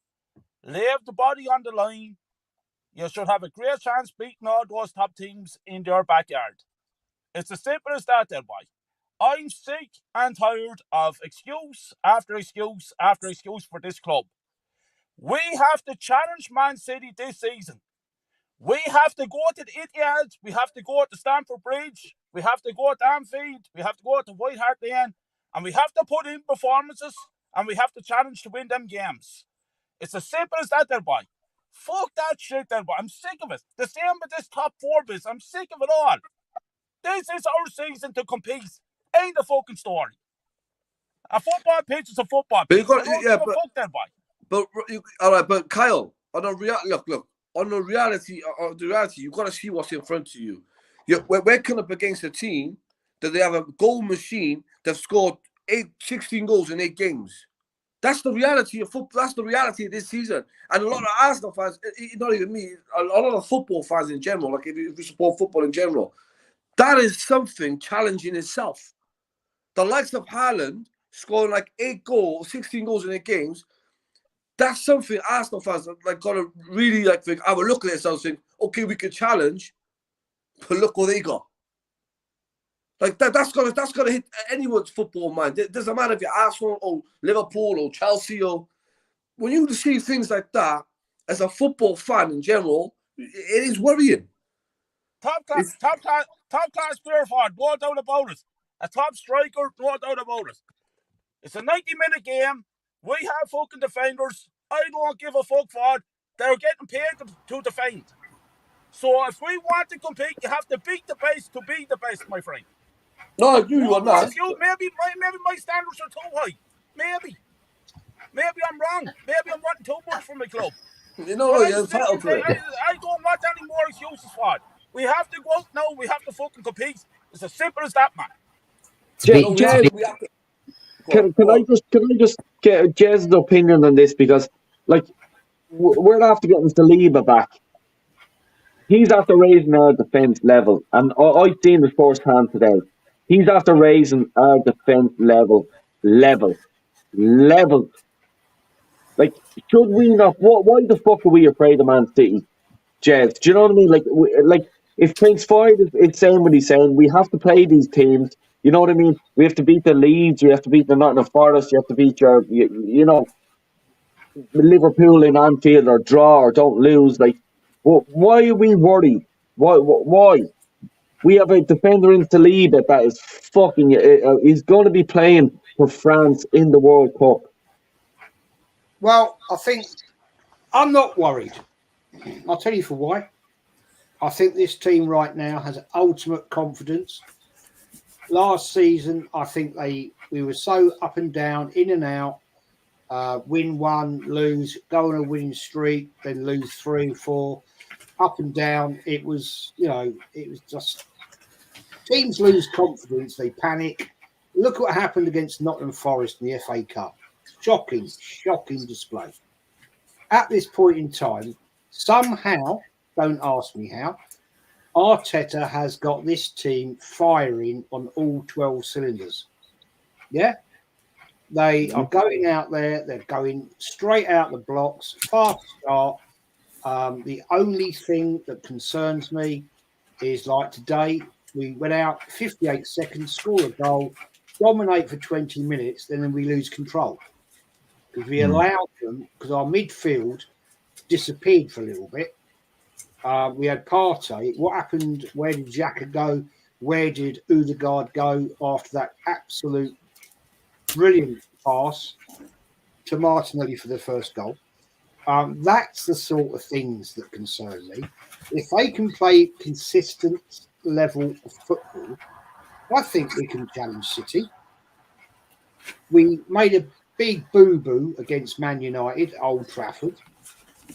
leave the body on the line, you should have a great chance beating all those top teams in their backyard. It's as simple as that, there, boy. I'm sick and tired of excuse after excuse after excuse for this club. We have to challenge Man City this season. We have to go to the Etihad. We have to go to Stamford Bridge. We have to go to Anfield. We have to go to White Hart Lane. And we have to put in performances. And we have to challenge to win them games. It's as simple as that, there, boy. Fuck that shit then, boy. I'm sick of it. The same with this top 4 bits. I'm sick of it all. This is our season to compete. Ain't the fucking story. A football pitch is a football But pitch. you got, I don't yeah, give a fuck then, boy. but all right, but Kyle, on the look, on the reality, you got to see what's in front of you. We're coming up against a team that they have a goal machine that scored 16 goals in 8 games. That's the reality of football. That's the reality of this season. And a lot of Arsenal fans, not even me, a lot of football fans in general, like if you support football in general, that is something challenging itself. The likes of Haaland scoring like 16 goals in 8 games, that's something Arsenal fans like got to really like think, have a look at themselves and think, okay, we could challenge, but look what they got. Like that's gonna hit anyone's football mind. It doesn't matter if you're Arsenal or Liverpool or Chelsea or when you see things like that as a football fan in general, it is worrying. Top class player forward, no doubt about it. A top striker, no doubt about it. It's a 90-minute game. We have fucking defenders. I don't give a fuck for it. They're getting paid to defend. So if we want to compete, you have to beat the best to be the best, my friend. No, I agree with you on that. Maybe my standards are too high. Maybe I'm wrong. Maybe I'm wanting too much from my club. You know, you're entitled to it. I don't want any more excuses for it. We have to go out now. We have to fucking compete. It's as simple as that, man. Can I just get Jez's opinion on this? Because, like, we're after getting Saliba back. He's after raising our defence level. And I've seen this firsthand today. He's after raising our defence level. Like, should we not? Why the fuck are we afraid of Man City, Jez? Do you know what I mean? Like if Prince Floyd is saying what he's saying, we have to play these teams. You know what I mean? We have to beat the Leeds. We have to beat the Nottingham Forest. You have to beat Liverpool in Anfield or draw or don't lose. Like, why are we worried? Why? We have a defender in Saliba that is fucking. He's going to be playing for France in the World Cup. Well, I think I'm not worried. I'll tell you for why. I think this team right now has ultimate confidence. Last season, I think we were so up and down, in and out, win 1, lose, go on a winning streak, then lose 3, 4, up and down. It was just teams lose confidence, they panic. Look what happened against Nottingham Forest in the FA Cup. Shocking display. At this point in time, somehow, don't ask me how, Arteta has got this team firing on all 12 cylinders. Yeah? They are going out there. They're going straight out the blocks, fast start. The only thing that concerns me is like today, we went out 58 seconds, score a goal, dominate for 20 minutes, then we lose control. Because we allowed them, because our midfield disappeared for a little bit. We had Partey. What happened? Where did Xhaka go? Where did Odegaard go after that absolute brilliant pass to Martinelli for the first goal? That's the sort of things that concern me. If they can play consistent level of football, I think we can challenge City. We made a big boo-boo against Man United at Old Trafford.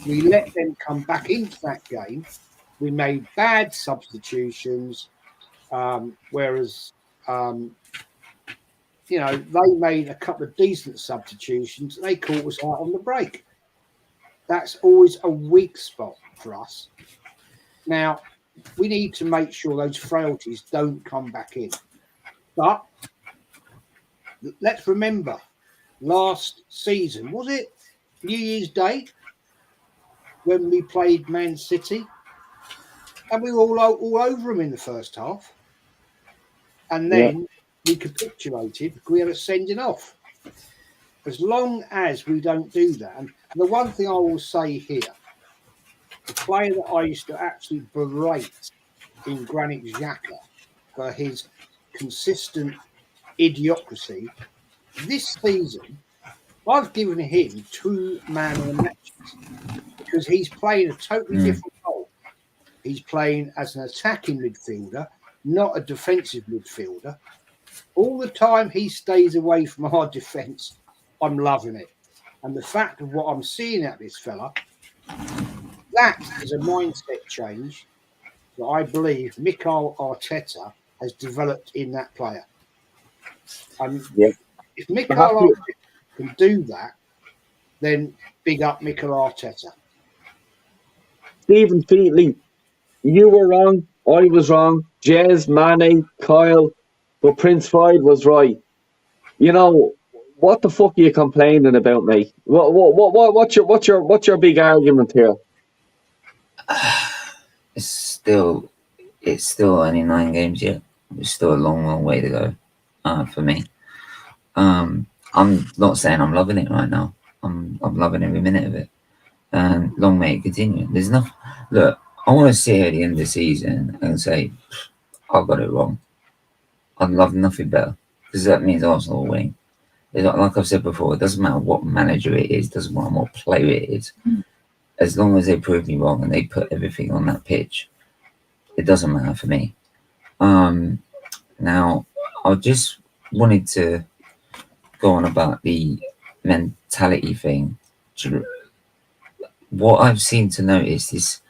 We let them come back into that game. We made bad substitutions, whereas, they made a couple of decent substitutions. They caught us out on the break. That's always a weak spot for us. Now, we need to make sure those frailties don't come back in. But let's remember, last season, was it New Year's Day when we played Man City? And we were all over them in the first half. And then we capitulated because we had a sending off. As long as we don't do that, and the one thing I will say here, the player that I used to actually berate in Granit Xhaka for his consistent idiocracy, this season, I've given him 2 man of the matches because he's playing a totally different role. He's playing as an attacking midfielder, not a defensive midfielder. All the time he stays away from our defence, I'm loving it. And the fact of what I'm seeing out of this fella, that is a mindset change that I believe Mikel Arteta has developed in that player. And if Mikel Arteta can do that, then big up Mikel Arteta. Stephen Featley, you were wrong. I was wrong. Jez, Mane, Kyle, but Prince Floyd was right. You know, what the fuck are you complaining about, mate? What's your big argument here? It's still only 9 games yet. It's still a long way to go for me. I'm not saying I'm loving it right now. I'm loving every minute of it. And long may it continue. There's nothing. Look, I want to sit here at the end of the season and say, I got it wrong. I'd love nothing better because that means Arsenal will win. Like I've said before, it doesn't matter what manager it is, doesn't matter what player it is. As long as they prove me wrong and they put everything on that pitch, it doesn't matter for me. Now, I just wanted to go on about the mentality thing. What I've seemed to notice is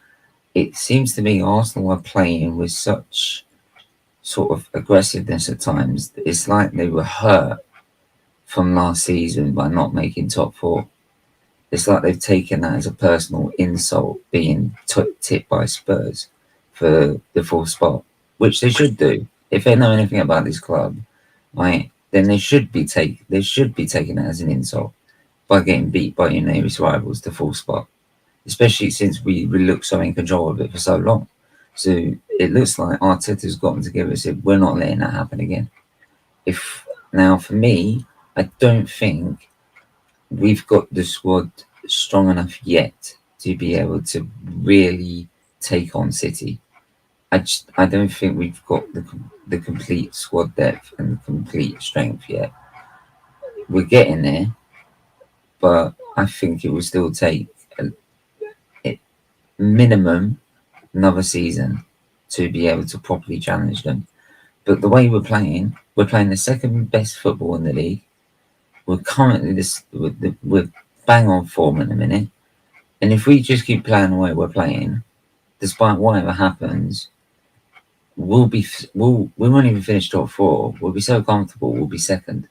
it seems to me Arsenal are playing with such sort of aggressiveness at times. It's like they were hurt from last season by not making top 4. It's like they've taken that as a personal insult, being tipped by Spurs for the 4th spot, which they should do. If they know anything about this club, right, then they should be taking that as an insult by getting beat by your nearest rivals to 4th spot, especially since we looked so in control of it for so long. So it looks like Arteta's gotten together and said, we're not letting that happen again. Now, for me, I don't think we've got the squad strong enough yet to be able to really take on City. I don't think we've got the complete squad depth and the complete strength yet. We're getting there, but I think it will still take a minimum another season to be able to properly challenge them. But the way we're playing the 2nd best football in the league. We're currently we're bang on form in a minute, and if we just keep playing the way we're playing, despite whatever happens, we won't even finish top 4. We'll be so comfortable. We'll be 2nd.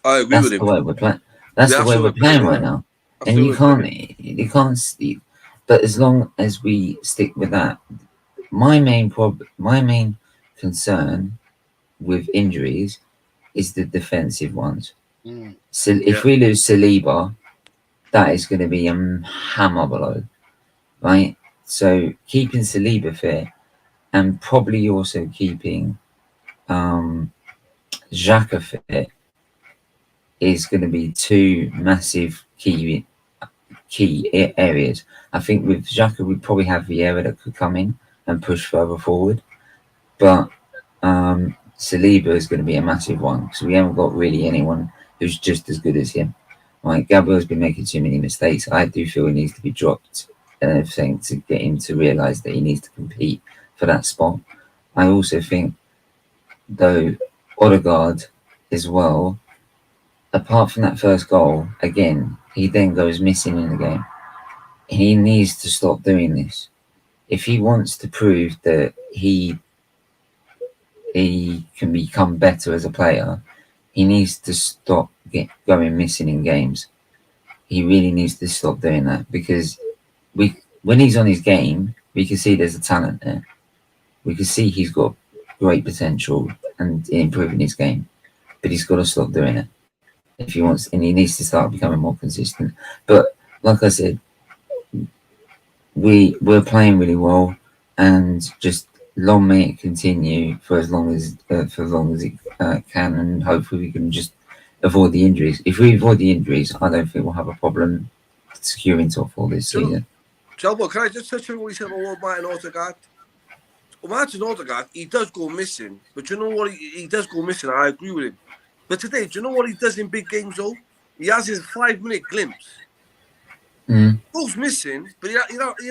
I agree with him. The way we're playing. That's the way we're playing right now, and you can't. But as long as we stick with that, my main concern with injuries is the defensive ones. So if we lose Saliba, that is going to be a hammer blow, right? So keeping Saliba fit and probably also keeping Xhaka fit is going to be 2 massive key areas. I think with Xhaka, we'd probably have Vieira that could come in and push further forward, but Saliba is going to be a massive one because we haven't got really anyone who's just as good as him. Right, Gabriel's been making too many mistakes. I do feel he needs to be dropped and everything to get him to realise that he needs to compete for that spot. I also think, though, Odegaard as well, apart from that first goal, again, he then goes missing in the game. He needs to stop doing this. If he wants to prove that he can become better as a player, he needs to stop going missing in games. He really needs to stop doing that because when he's on his game, we can see there's a talent there. We can see he's got great potential and improving his game, but he's got to stop doing it if he wants, and he needs to start becoming more consistent. But like I said, we're playing really well, and just long may it continue for as long as it can, and hopefully we can just avoid the injuries. If we avoid the injuries, I don't think we'll have a problem securing top 4 this season. Chelbo, can I just touch on what you said about Martin Odegaard? Martin Odegaard, he does go missing, but you know what? He does go missing. I agree with him. But today, do you know what he does in big games, though? He has his 5-minute glimpse. Goes missing, but you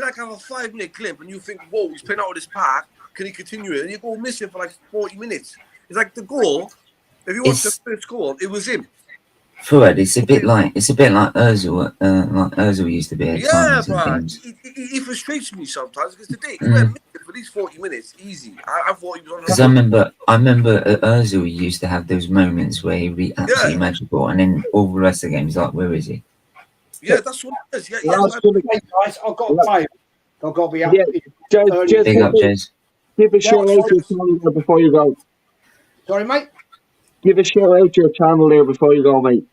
like have a 5-minute clip and you think, whoa, he's playing out of this park. Can he continue it? And you go missing for like 40 minutes. It's like the goal. If you watch the first goal, it was him. Fuad, it's a bit like Ozil, like Ozil used to be at times in but games. he frustrates me sometimes because today he went missing for these 40 minutes easy. I thought he was on. Because I remember Ozil used to have those moments where he'd be absolutely magical, and then all the rest of the game he's like, where is he? Yeah, that's what it is. Yeah. Hey guys, I've got to play. I've got to be up. Big up, Jez. Give a shout out to your channel there before you go. Sorry, mate. Give a shout out to your channel there before you go, mate.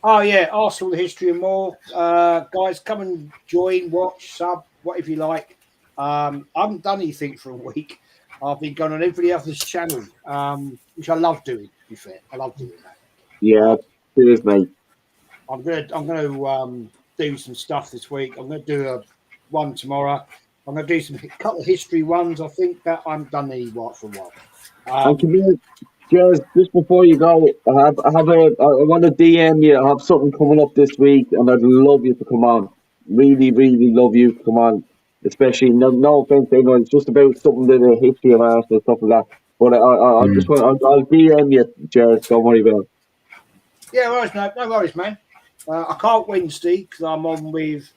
Oh yeah, Arsenal, the history and more. Guys, come and join, watch, sub, whatever you like. I haven't done anything for a week. I've been going on everybody else's channel, which I love doing. To be fair, I love doing that. Yeah, cheers, mate. I'm gonna do some stuff this week. I'm gonna do one tomorrow. I'm gonna do a couple of history ones. I think that I haven't done any for a while. And can you, just before you go, I want to DM you. I have something coming up this week, and I'd love you to come on. Really, really love you to come on. Especially, no offense to anyone, it's just about something to the history of Arsenal and stuff like that. But I'll DM you, Jared. Don't worry about it. Yeah, worries, no worries, man. I can't Wednesday because I'm on with.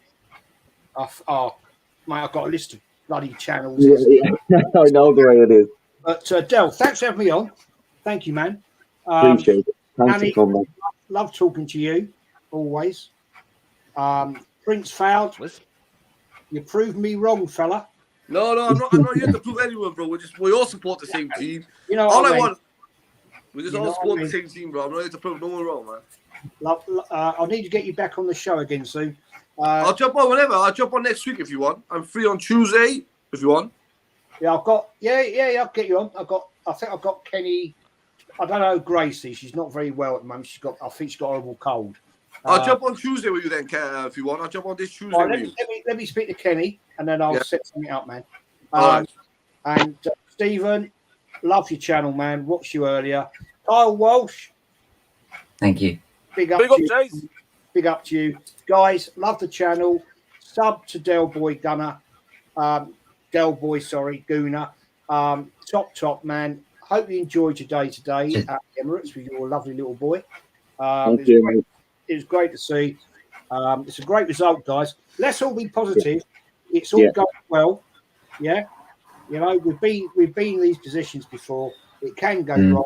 Mate, I've got a list of bloody channels. Yeah. I know the way it is. But Del, thanks for having me on. Thank you, man. Appreciate it. Thanks Annie, for coming. Love talking to you, always. Prince Fouled, you proved me wrong, fella. No, I'm not here to prove anyone, bro. We all support the same team. You know all what I I mean? want. We just all support I mean? the same team, bro. I'm not here to prove no one wrong, man. I need to get you back on the show again soon. I'll jump on whenever. I'll jump on next week if you want. I'm free on Tuesday if you want. Yeah, I've got. Yeah. I'll get you on. I think I've got Kenny. I don't know Gracie. She's not very well at the moment. I think she's got a horrible cold. I'll jump on Tuesday with you then, if you want. I'll jump on this Tuesday with you. Let me speak to Kenny, and then I'll set something up, man. Right. And Stephen, love your channel, man. Watched you earlier. Kyle Walsh. Thank you. Big up to you. Big up to you. Guys, love the channel. Sub to Del Boy Gunner. Gooner. Top, man. Hope you enjoyed your day today at Emirates with your lovely little boy. It was great to see. It's a great result, guys. Let's all be positive. It's all going well. Yeah. You know, we've been in these positions before. It can go wrong.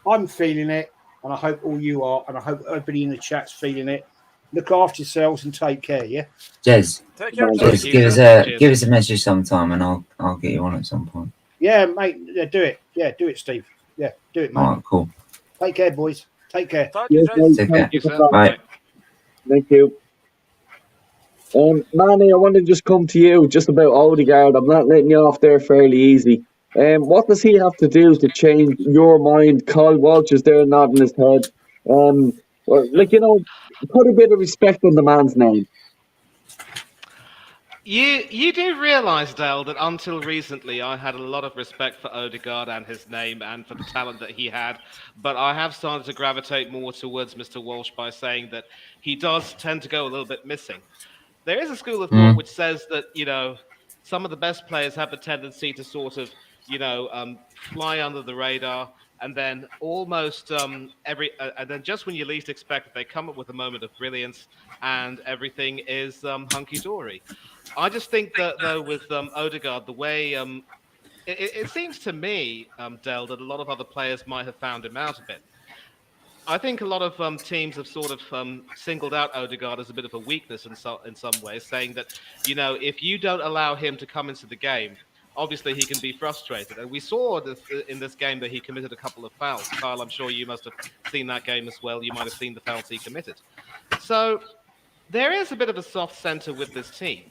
I'm feeling it, and I hope all you are, and I hope everybody in the chat's feeling it. Look after yourselves and take care, yeah? Jez, Take care, give us a message sometime, and I'll get you on at some point. Yeah, mate. Yeah, do it. Yeah, do it, Steve. Yeah, do it, mate. All right, cool. Take care, boys. Take care. Take care. Bye. Thank you. Manny, I want to just come to you just about Odegaard. I'm not letting you off there fairly easy. What does he have to do to change your mind? Kyle Walsh is there nodding his head. Put a bit of respect on the man's name. You do realise, Dale, that until recently I had a lot of respect for Odegaard and his name and for the talent that he had, but I have started to gravitate more towards Mr. Walsh by saying that he does tend to go a little bit missing. There is a school of thought which says that, some of the best players have a tendency to sort of, fly under the radar, and then almost and then just when you least expect it, they come up with a moment of brilliance, and everything is hunky-dory. I just think that, though, with Odegaard, the way it seems to me, Del, that a lot of other players might have found him out a bit. I think a lot of teams have sort of singled out Odegaard as a bit of a weakness in some ways, saying that, if you don't allow him to come into the game, obviously he can be frustrated. And we saw this, in this game that he committed a couple of fouls. Kyle, I'm sure you must have seen that game as well. You might have seen the fouls he committed. So there is a bit of a soft centre with this team.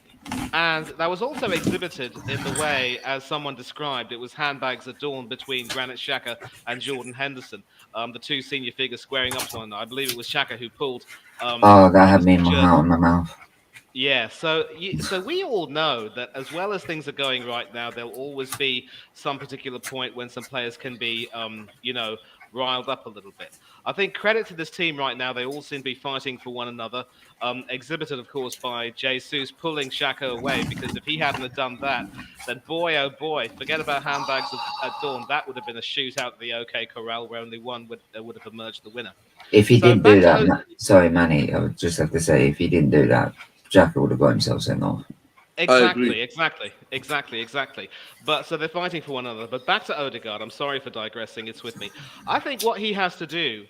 And that was also exhibited in the way, as someone described, it was handbags at dawn between Granit Xhaka and Jordan Henderson, the two senior figures squaring up to one. I believe it was Xhaka who pulled. That had me in my mouth. Yeah, so so we all know that as well as things are going right now, there'll always be some particular point when some players can be, riled up a little bit. I think credit to this team right now; they all seem to be fighting for one another. Exhibited, of course, by Jesus pulling Xhaka away, because if he hadn't have done that, then boy, oh boy, forget about handbags at dawn. That would have been a shootout at the OK Corral where only one would have emerged the winner. If he So didn't do back to that, sorry, Manny, I would just have to say, if he didn't do that, Xhaka would have got himself sent off. I agree. Exactly. But so they're fighting for one another. But back to Odegaard. I'm sorry for digressing. It's with me. I think what he has to do,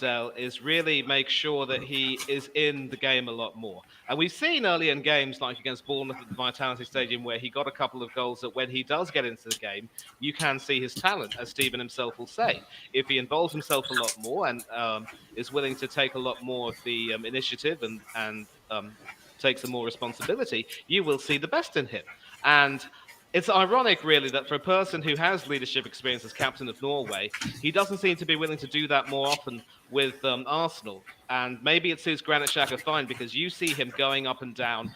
Dell, is really make sure that he is in the game a lot more. And we've seen early in games, like against Bournemouth at the Vitality Stadium, where he got a couple of goals that when he does get into the game, you can see his talent, as Stephen himself will say. If he involves himself a lot more and is willing to take a lot more of the initiative and take some more responsibility, you will see the best in him. And it's ironic, really, that for a person who has leadership experience as captain of Norway, he doesn't seem to be willing to do that more often with Arsenal. And maybe it suits Granit Xhaka fine, because you see him going up and down,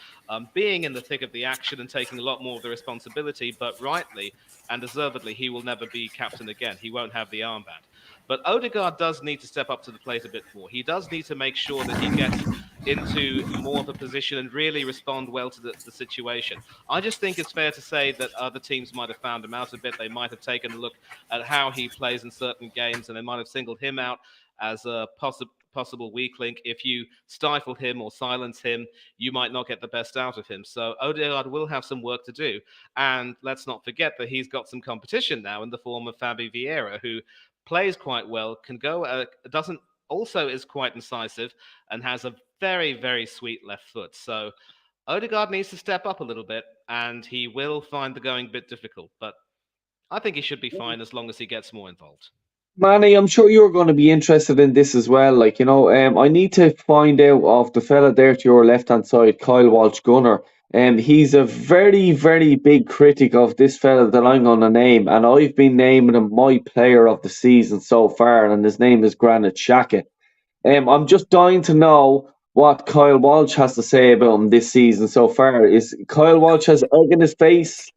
being in the thick of the action and taking a lot more of the responsibility. But rightly and deservedly, he will never be captain again. He won't have the armband. But Odegaard does need to step up to the plate a bit more. He does need to make sure that he gets into more of a position and really respond well to the situation. I just think it's fair to say that other teams might have found him out a bit. They might have taken a look at how he plays in certain games, and they might have singled him out as a possible weak link. If you stifle him or silence him, you might not get the best out of him. So Odegaard will have some work to do. And let's not forget that he's got some competition now in the form of Fabi Vieira, who plays quite well, can go, doesn't also is quite incisive and has a very, very sweet left foot. So Odegaard needs to step up a little bit, and he will find the going a bit difficult. But I think he should be fine as long as he gets more involved. Manny, I'm sure you're going to be interested in this as well. I need to find out of the fella there to your left-hand side, Kyle Walsh-Gunner. He's a very, very big critic of this fella that I'm going to name, and I've been naming him my player of the season so far, and his name is Granit Xhaka. I'm just dying to know what Kyle Walsh has to say about him this season so far. Is Kyle Walsh has egg in his face,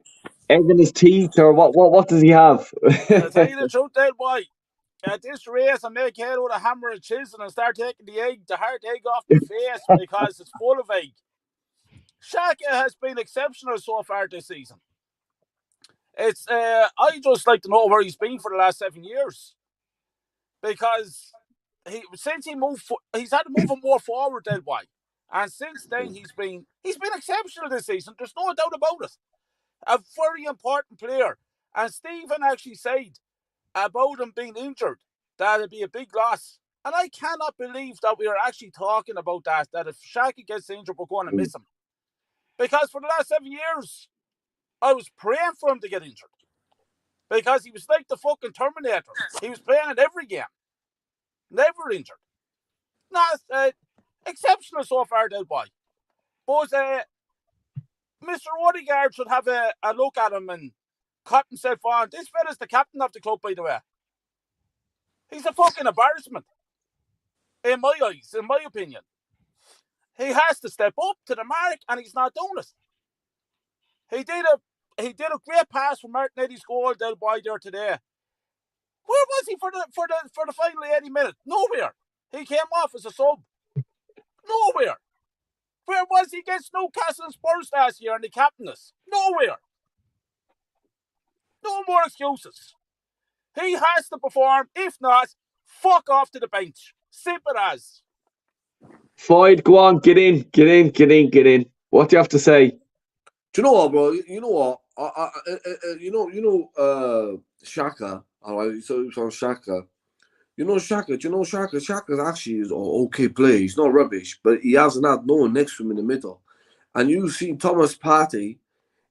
egg in his teeth, or what does he have? I'll tell you the truth, there, boy. At this race, I make head with a hammer and chisel and start taking the hard egg off my face because it's full of egg. Xhaka has been exceptional so far this season. I just like to know where he's been for the last 7 years, because he's had to move him more forward, that boy. And since then, he's been exceptional this season. There's no doubt about it. A very important player. And Stephen actually said about him being injured that it'd be a big loss. And I cannot believe that we are actually talking about that if Xhaka gets injured, we're going to miss him. Because for the last 7 years, I was praying for him to get injured. Because he was like the fucking Terminator. He was playing in every game. Never injured. No, exceptional so far, that boy. But Mr. Odegaard should have a look at him and cut himself on. This fella's the captain of the club, by the way. He's a fucking embarrassment. In my eyes, in my opinion. He has to step up to the mark, and he's not doing it. He did a great pass from Martinelli's goal, that boy, there today. Where was he for the final 80 minutes? Nowhere. He came off as a sub. Nowhere. Where was he against Newcastle and Spurs last year and the captainess? Nowhere. No more excuses. He has to perform. If not, fuck off to the bench. Simple as. Floyd, go on, get in. What do you have to say? Do you know what, bro? You know what? Xhaka. All right, so it's on Xhaka. Do you know Xhaka? Xhaka actually is an okay player. He's not rubbish, but he hasn't had no one next to him in the middle. And you've seen Thomas Partey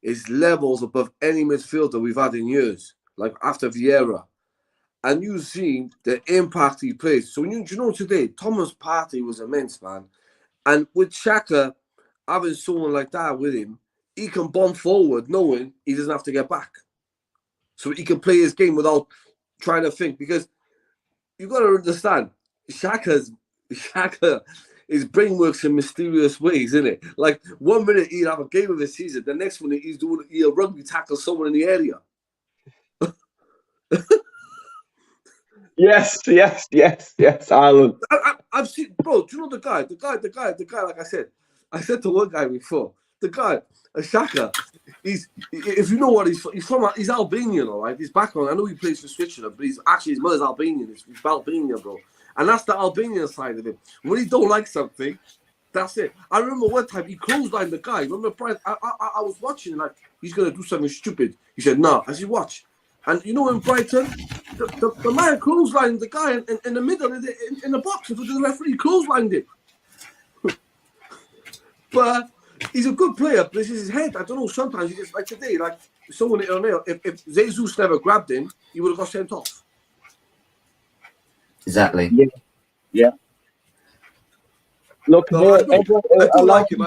is levels above any midfielder we've had in years, like after Vieira. And you've seen the impact he plays. So today, Thomas Partey was immense, man. And with Xhaka having someone like that with him, he can bomb forward knowing he doesn't have to get back. So he can play his game without trying to think. Because you've got to understand, Xhaka his brain works in mysterious ways, isn't it? Like 1 minute he'll have a game of the season, the next minute he'll rugby tackle someone in the area. Yes, Alan. I've seen, bro. Do you know the guy? Like I said to one guy before, the guy, Shaka. If you know what he's Albanian, all right. His background, I know he plays for Switzerland, but his mother's Albanian. He's Albanian, bro. And that's the Albanian side of him. When he don't like something, that's it. I remember one time he clotheslined the guy. Remember, I was watching, like, he's going to do something stupid. He said, no. I said, watch. And you know, in Brighton, the man clotheslined the guy in the middle, in the box, and the referee clotheslined him. But he's a good player, but it's his head. I don't know, sometimes he just, like today, like, someone hit on there. If Jesus never grabbed him, he would have got sent off. Exactly. Yeah. Look, no, I do like him.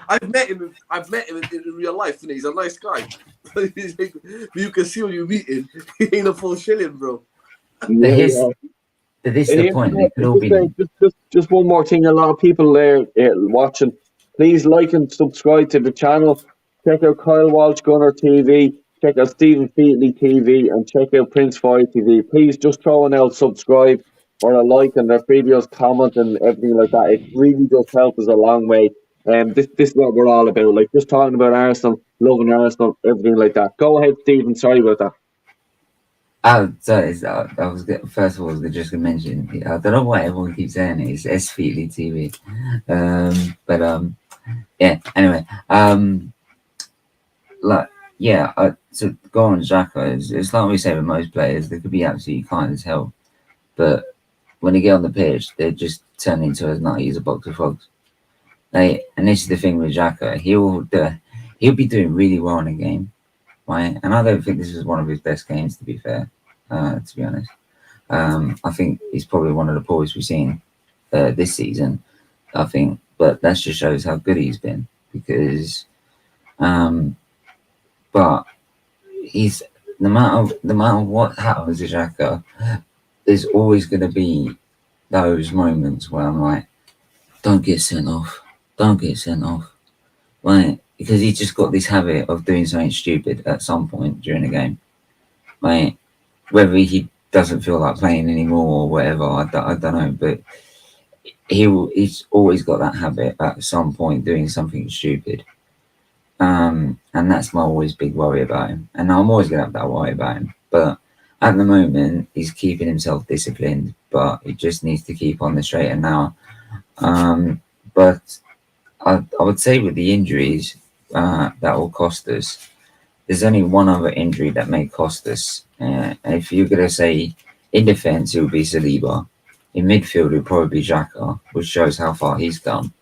I've met him in real life, and he's a nice guy. You can see when you meet him, he ain't a full shilling, bro. This is the point. They could all be. Just one more thing. A lot of people there watching. Please like and subscribe to the channel. Check out Kyle Walsh Gunner TV. Check out Stephen Featley TV, and check out Prince Fire TV. Please just throw an out subscribe or a like on their videos, comment, and everything like that. It really does help us a long way. This is what we're all about. Like, just talking about Arsenal, loving Arsenal, everything like that. Go ahead, Stephen. Sorry about that. Sorry, I was first of all, I was just going to mention. I don't know why everyone keeps saying it. It's S Featley TV. Yeah. Anyway, to go on Xhaka, it's like we say with most players, they could be absolutely kind as hell, but when they get on the pitch, they just turn into as nutty as a box of frogs. And this is the thing with Xhaka, he'll be doing really well in a game, right? And I don't think this is one of his best games, to be fair, to be honest. I think he's probably one of the poorest we've seen this season, I think, but that just shows how good he's been, because but he's no matter what happens to Xhaka, there's always going to be those moments where I'm like, don't get sent off, right? Because he's just got this habit of doing something stupid at some point during the game, right? Whether he doesn't feel like playing anymore or whatever, I don't know, but he's always got that habit at some point doing something stupid. And that's my always big worry about him. And I'm always going to have that worry about him. But at the moment, he's keeping himself disciplined, but he just needs to keep on the straight and narrow. But I would say with the injuries that will cost us, there's only one other injury that may cost us. If you're going to say in defence, it would be Saliba. In midfield, it would probably be Xhaka, which shows how far he's come.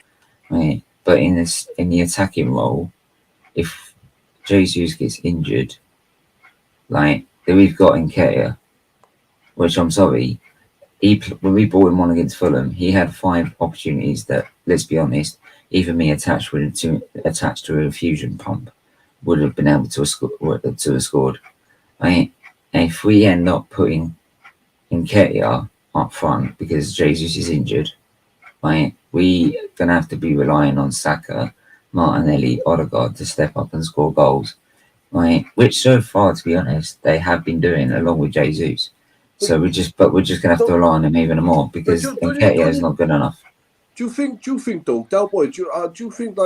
Right? But in the attacking role, if Jesus gets injured, like that we've got Nketiah, which I'm sorry, when we brought him on against Fulham, he had 5 opportunities that, let's be honest, even me attached to a fusion pump would have been able to have scored. Right? And if we end up putting Nketiah up front because Jesus is injured, right, we're gonna have to be relying on Saka, Martinelli, Odegaard to step up and score goals, right? Which so far, to be honest, they have been doing along with Jesus. So we're just gonna have to rely on him even more because Nketiah is not good enough. Do you think though, Del Boy? Do you think a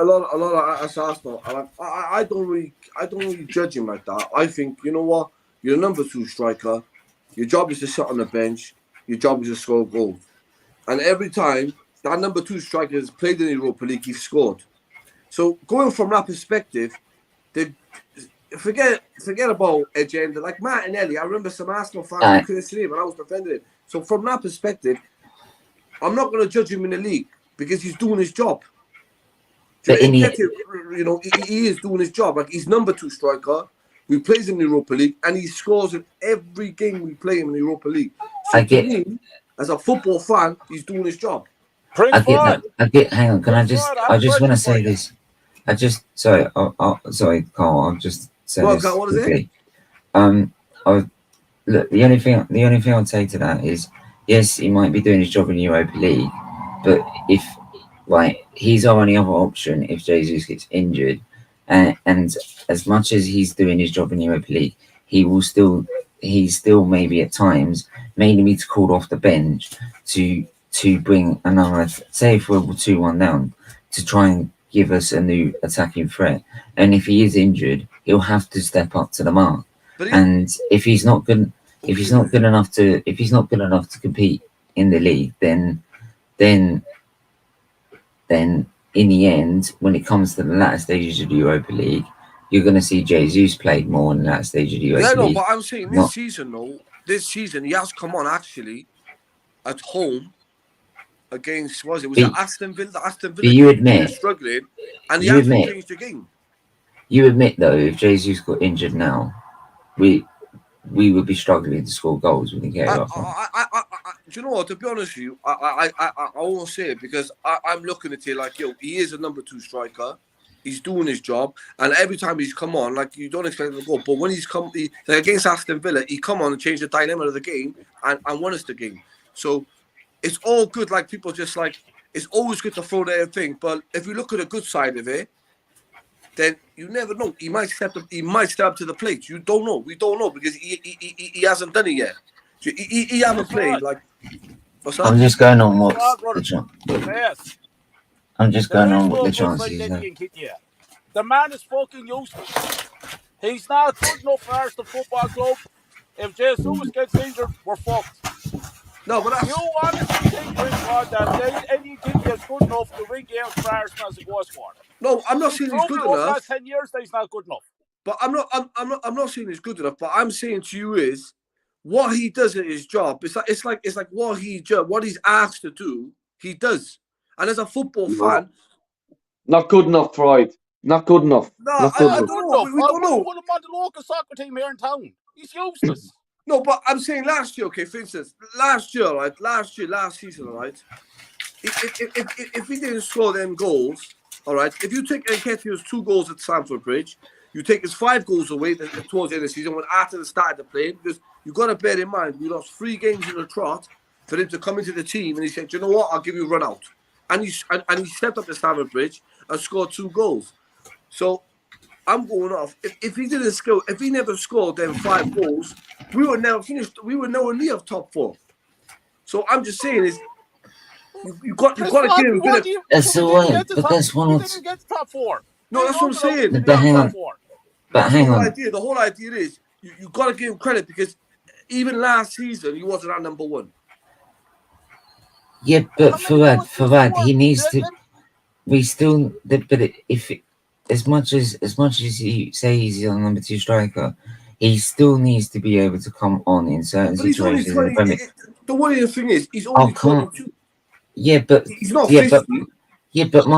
lot of us Arsenal? I don't really judge him like that. I think, you know what, you're a number 2 striker. Your job is to sit on the bench. Your job is to score goals. And every time that number 2 striker has played in the Europa League, he's scored. So going from that perspective, forget about agenda. Like Martinelli, I remember some Arsenal fans who couldn't see him, and I was defending him. So from that perspective, I'm not going to judge him in the league because he's doing his job. He is doing his job. Like, he's number 2 striker. We plays in the Europa League, and he scores in every game we play him in the Europa League. So to me, as a football fan, he's doing his job. I get. Hang on. Can I just want to say this. Sorry, sorry, Carl. I'll just say this. What is it? Look, the only thing I'd say to that is yes, he might be doing his job in Europa League, but if he's our only other option if Jesus gets injured, and as much as he's doing his job in Europa League, he's still maybe at times may need to call off the bench to bring another, say if we're 2-1 down, to try and give us a new attacking threat. And if he is injured, he'll have to step up to the mark. And if he's not good enough to compete in the league, then in the end, when it comes to the latter stages of the Europa League, you're going to see Jesus played more in the latter stage of the Europa League. But I'm saying this season, he has come on actually at home against, Aston Villa? Aston Villa you admit, struggling, and he hasn't changed the game. You admit, though, if Jesus got injured now, we would be struggling to score goals. We can get it off. Do you know what? To be honest with you, I won't say it because I'm looking at it like, he is a number 2 striker. He's doing his job, and every time he's come on, like, you don't expect him to go. But when he's come against Aston Villa, he come on and changed the dynamic of the game and won us the game. So it's all good. Like, people just like, it's always good to throw their thing. But if you look at the good side of it, then you never know. He might step up. He might step up to the plate. You don't know. We don't know because he hasn't done it yet. He hasn't played like. I'm just going on what I'm just going on what the chances. The man is fucking useless. He's not good enough for Arsenal Football Club. If Jesus gets injured, we're fucked. No, but you honestly think, Ringwald, that anything is good enough to ring games for Arsenal as it was for? No, I'm not saying he's good enough. Last 10 years, that he's not good enough. But I'm not saying he's good enough. But I'm saying to you is what he does in his job. It's like what he's asked to do. He does. And as a football fan, not good enough, Freud. Not good enough. No, not good I enough. don't know. We don't know. Put him on the local soccer team here in town. He's useless. No, but I'm saying last year, okay, for instance, last season, right? If he didn't score them goals, all right, if you take Nketiah's 2 goals at Stamford Bridge, you take his 5 goals away towards the end of the season when Arteta started to play, because you've got to bear in mind, we lost 3 games in a trot for him to come into the team, and he said, you know what, I'll give you a run out. And he stepped up to Stamford Bridge and scored 2 goals. So I'm going off. If he didn't score, if he never scored them 5 goals, we would never finish. We would nowhere near top 4. So I'm just saying is you got to give him a bit of. That's the way. But that's one of. Didn't get top 4. No, that's what I'm saying. But hang on. But hang on. The whole idea is you got to give him credit because even last season he wasn't at number 1. Yeah, but for that, he needs to. We still, but if as much as you say he's a number 2 striker, he still needs to be able to come on in certain situations. The worrying thing is he's only 22. Yeah, but he's not 50. But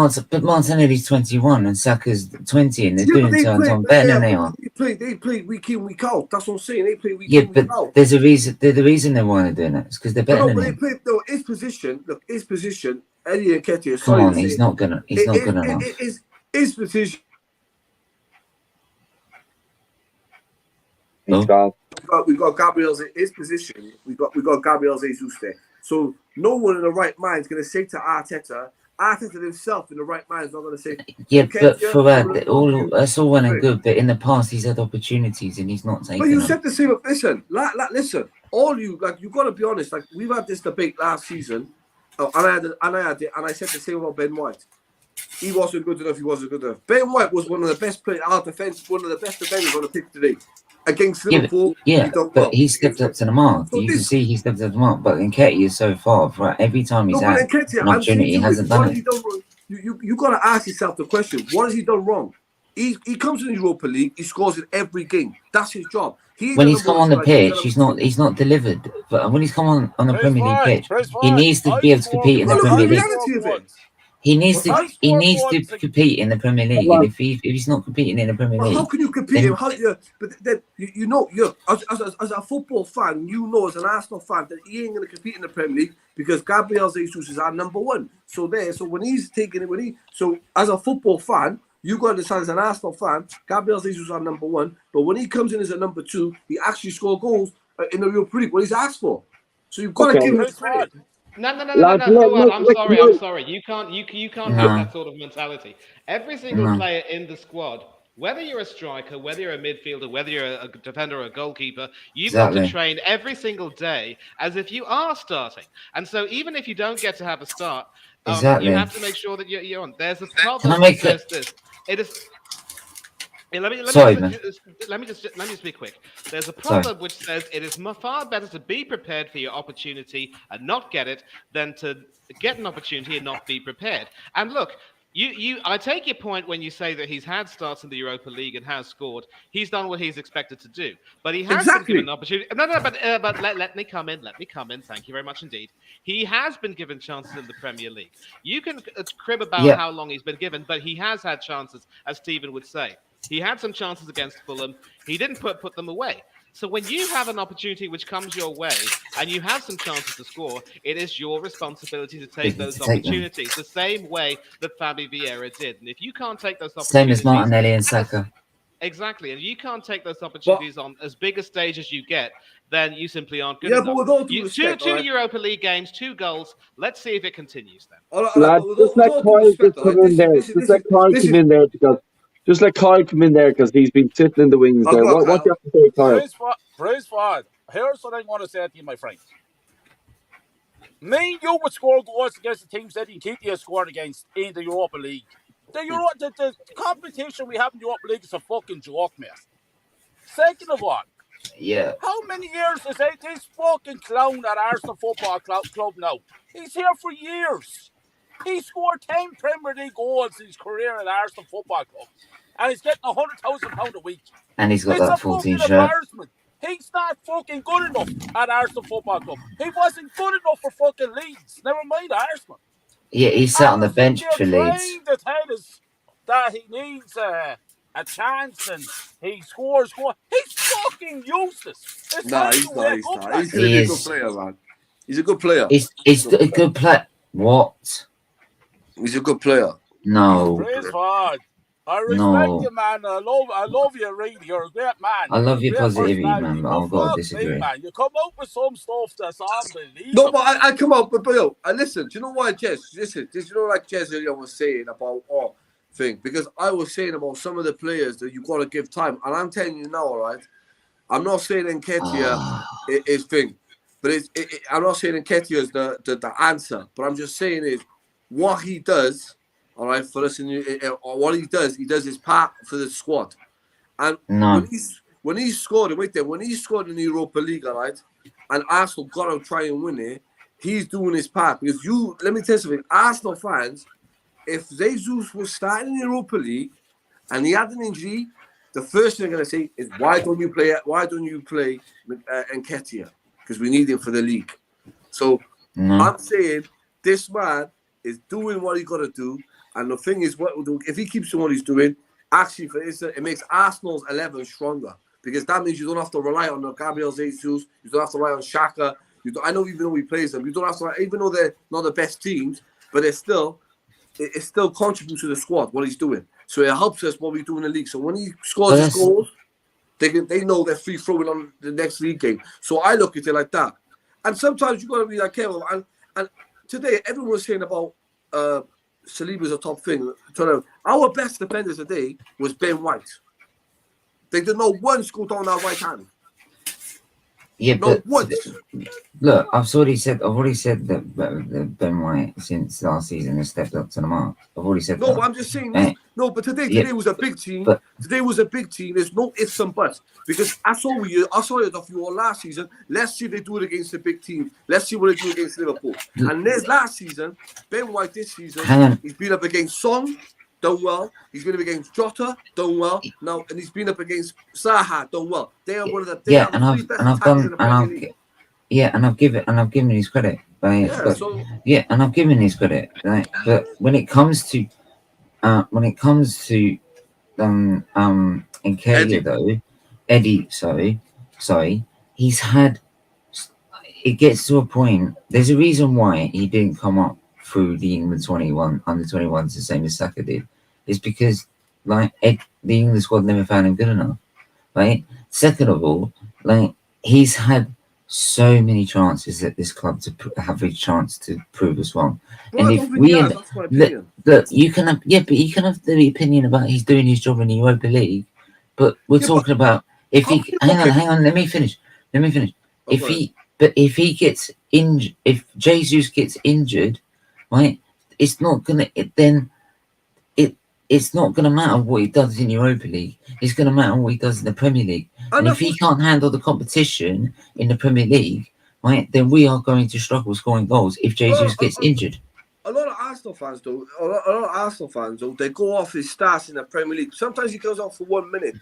Martinelli's 21 and Saka's 20, and they're doing turns on better than they are. They play week in, week out. That's what I'm saying. They play week in, week out. But there's a reason. The reason they want to do that is because they're better than him. They play, his position. Eddie Nketiah. Come on, he's not good enough. His position. He's gone. We got Gabriel's his position. We got Gabriel Jesus there. So no one in the right mind is going to say to Arteta himself in the right mind is not going to say. Yeah, but for that, that's all well and good. But in the past, he's had opportunities and he's not taking. But you said the same. Listen, listen. All you got to be honest. Like we've had this debate last season, and I said the same about Ben White. He wasn't good enough. He wasn't good enough. Ben White was one of the best players. Our defense, one of the best defenders on the pitch today. Against Liverpool, but he stepped up to the mark. So you can see he stepped up to the mark. But Nketiah is so far. For every time he's had an opportunity, he hasn't done it. You got to ask yourself the question: what has he done wrong? He comes in the Europa League. He scores in every game. That's his job. When he's come on the pitch, he's not delivered. But when he's come on the Premier League pitch, he needs to be able to compete in the Premier League. He needs to compete in the Premier League. And if he's not competing in the Premier League, how can you compete? But then you as a football fan, as an Arsenal fan, that he ain't going to compete in the Premier League because Gabriel Jesus is our number 1. So when he's taking it, so as a football fan, you got to understand as an Arsenal fan, Gabriel Jesus is our number 1. But when he comes in as a number 2, he actually scores goals in the Europa League. What he's asked for. So you've got to Okay. give him Chris credit. Watt. No. Lads, Go on. I'm look, sorry. I'm sorry. You can't have No. that sort of mentality. Every single No. player in the squad, whether you're a striker, whether you're a midfielder, whether you're a defender or a goalkeeper, you've got to Exactly. train every single day as if you are starting. And so even if you don't get to have a start, Exactly. you have to make sure that you're on. There's a Can I proverb that make it? says this. It is. Yeah, Sorry, man. let me just be quick. There's a Sorry. proverb which says it is far better to be prepared for your opportunity and not get it than to get an opportunity and not be prepared. And look, I take your point when you say that he's had starts in the Europa League and has scored. He's done what he's expected to do, but he has been given an opportunity. No, but let me come in. Let me come in. Thank you very much indeed. He has been given chances in the Premier League. You can crib about how long he's been given, but he has had chances, as Stephen would say. He had some chances against Fulham. He didn't put them away. So when you have an opportunity which comes your way and you have some chances to score, it is your responsibility to take those opportunities the same way that Fabi Vieira did. And if you can't take those opportunities... Same as Martinelli and Saka. Exactly. And you can't take those opportunities on as big a stage as you get, then you simply aren't good enough. But with all due respect, two Europa League games, 2 goals. Let's see if it continues then. Lads, just let Kyle just come in there. Just let Kyle come in there because... Just let Kyle come in there because he's been sitting in the wings there. What do you have to say, Kyle? Praise God. Here's what I want to say to you, my friend. Me, you would score goals against the teams that you keep you scored against in the Europa League. The competition we have in the Europa League is a fucking joke, mate. Second of all, how many years is this fucking clown at Arsenal Football Club now? He's here for years. He scored 10 Premier League goals in his career at Arsenal Football Club. And he's getting £100,000 a week. And he's got that 14 shirt. Embarrassment. He's not fucking good enough at Arsenal Football Club. He wasn't good enough for fucking Leeds. Never mind Arsenal. Yeah, he sat on the bench for Leeds. Trying to tell us that he needs a chance and he scores. He's fucking useless. It's Nah, he's not. He's a good player, man. He's a good player. He's a good player. What? He's a good player. No. Praise God. I respect you, man. I love you, Reed. You're a great man. I love your positivity, man, but I've got to disagree. Man. You come out with some stuff that's unbelievable. No, but I come out, but yo, listen, do you know why, Jez? Listen, you know, like Jez earlier was saying about thing, because I was saying about some of the players that you got to give time, and I'm telling you now, all right, I'm not saying Nketiah is thing, but I'm not saying Nketiah is the answer, but I'm just saying is what he does, all right, for us, what he does his part for the squad, and when he scored, when he scored in the Europa League, all right, and Arsenal got to try and win it, he's doing his part, because let me tell you something, Arsenal fans, if Jesus was starting in the Europa League and he had an injury, the first thing they're going to say is, why don't you play Nketiah? Because we need him for the league. So I'm saying this man is doing what he got to do. And the thing is, if he keeps doing what he's doing, actually, it makes Arsenal's 11 stronger. Because that means you don't have to rely on Gabriel Jesus. You don't have to rely on Xhaka. I know even though he plays them, you don't have to, even though they're not the best teams, but it still contributes to the squad, what he's doing. So it helps us what we do in the league. So when he scores his goals, they know they're free throwing on the next league game. So I look at it like that. And sometimes you got to be like careful. And today, everyone was saying about Saliba's a top thing. Our best defender today was Ben White. They did not once go down that right hand. Yeah, not once. Look, I've already said that Ben White since last season has stepped up to the mark. I've already said that. No, I'm just saying. But today was a big team. Today was a big team. There's no ifs and buts, because I saw it off you all last season. Let's see if they do it against the big team. Let's see what they do against Liverpool. And there's last season, Ben White this season, he's been up against Son, done well. He's been up against Jota, done well. Now, and he's been up against Zaha, done well. They are one of the I've given his credit. Right? And I've given his credit. Right? But when it comes to Nketiah though, Eddie, sorry, he's had. It gets to a point. There's a reason why he didn't come up through the England under 21s the same as Saka did. It's because the England squad never found him good enough, right? Second of all, he's had so many chances at this club to have a chance to prove us wrong. Well, And I if don't think we he has. end, That's my opinion. look, you can have, but you can have the opinion about he's doing his job in the Europa League, but we're talking about if he hang on, let me finish. If he gets injured, if Jesus gets injured, right, it's not gonna it's not gonna matter what he does in Europa League. It's gonna matter what he does in the Premier League. And if he can't handle the competition in the Premier League, right, then we are going to struggle scoring goals if Jesus gets injured. A lot of Arsenal fans, though, they go off his stats in the Premier League. Sometimes he goes off for 1 minute.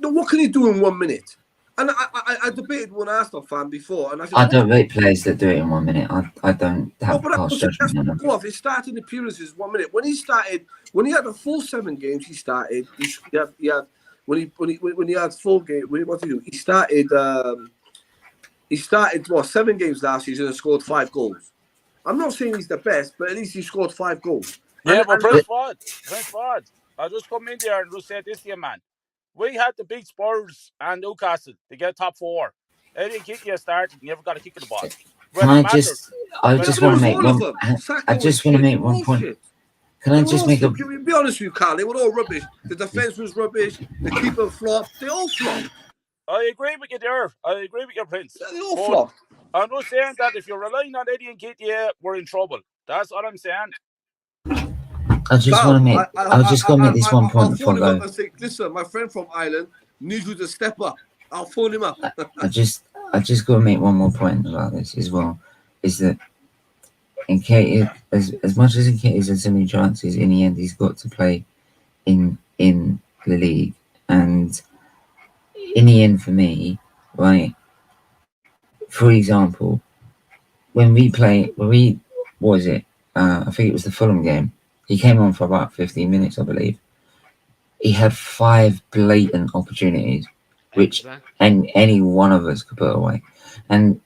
What can he do in 1 minute? And I debated one Arsenal fan before, and I said, I don't rate players that do it in 1 minute. I don't have past judgment on them. Go off. His starting appearances 1 minute. When he had the full 7 games, he started. When he had full game. What did he do? He started 7 games last season and scored 5 goals. I'm not saying he's the best, but at least he scored 5 goals. Yeah, but Prince Ford, I'll just come in there and just say this to you, man. We had to beat Spurs and Newcastle to get top 4. Eddie Nketiah started, you never got a kick in the ball. I just want to make one point. Can I just make a... Be honest with you, Carl. They were all rubbish. The defence was rubbish. The keeper flopped. They all flopped. I agree with you there. I agree with you, Prince. They all flopped. I'm not saying that if you're relying on Eddie Nketiah, we're in trouble. That's all I'm saying. I just want to make... I'll just go make this one point before I go. Listen, my friend from Ireland needs you to step up. I'll phone him up. I just got to make one more point about this as well. Is that Nketiah, as much as Nketiah had so many chances, in the end he's got to play in the league. And in the end, for me, right, for example, what was it? I think it was the Fulham game. He came on for about 15 minutes, I believe. He had 5 blatant opportunities, which any one of us could put away. And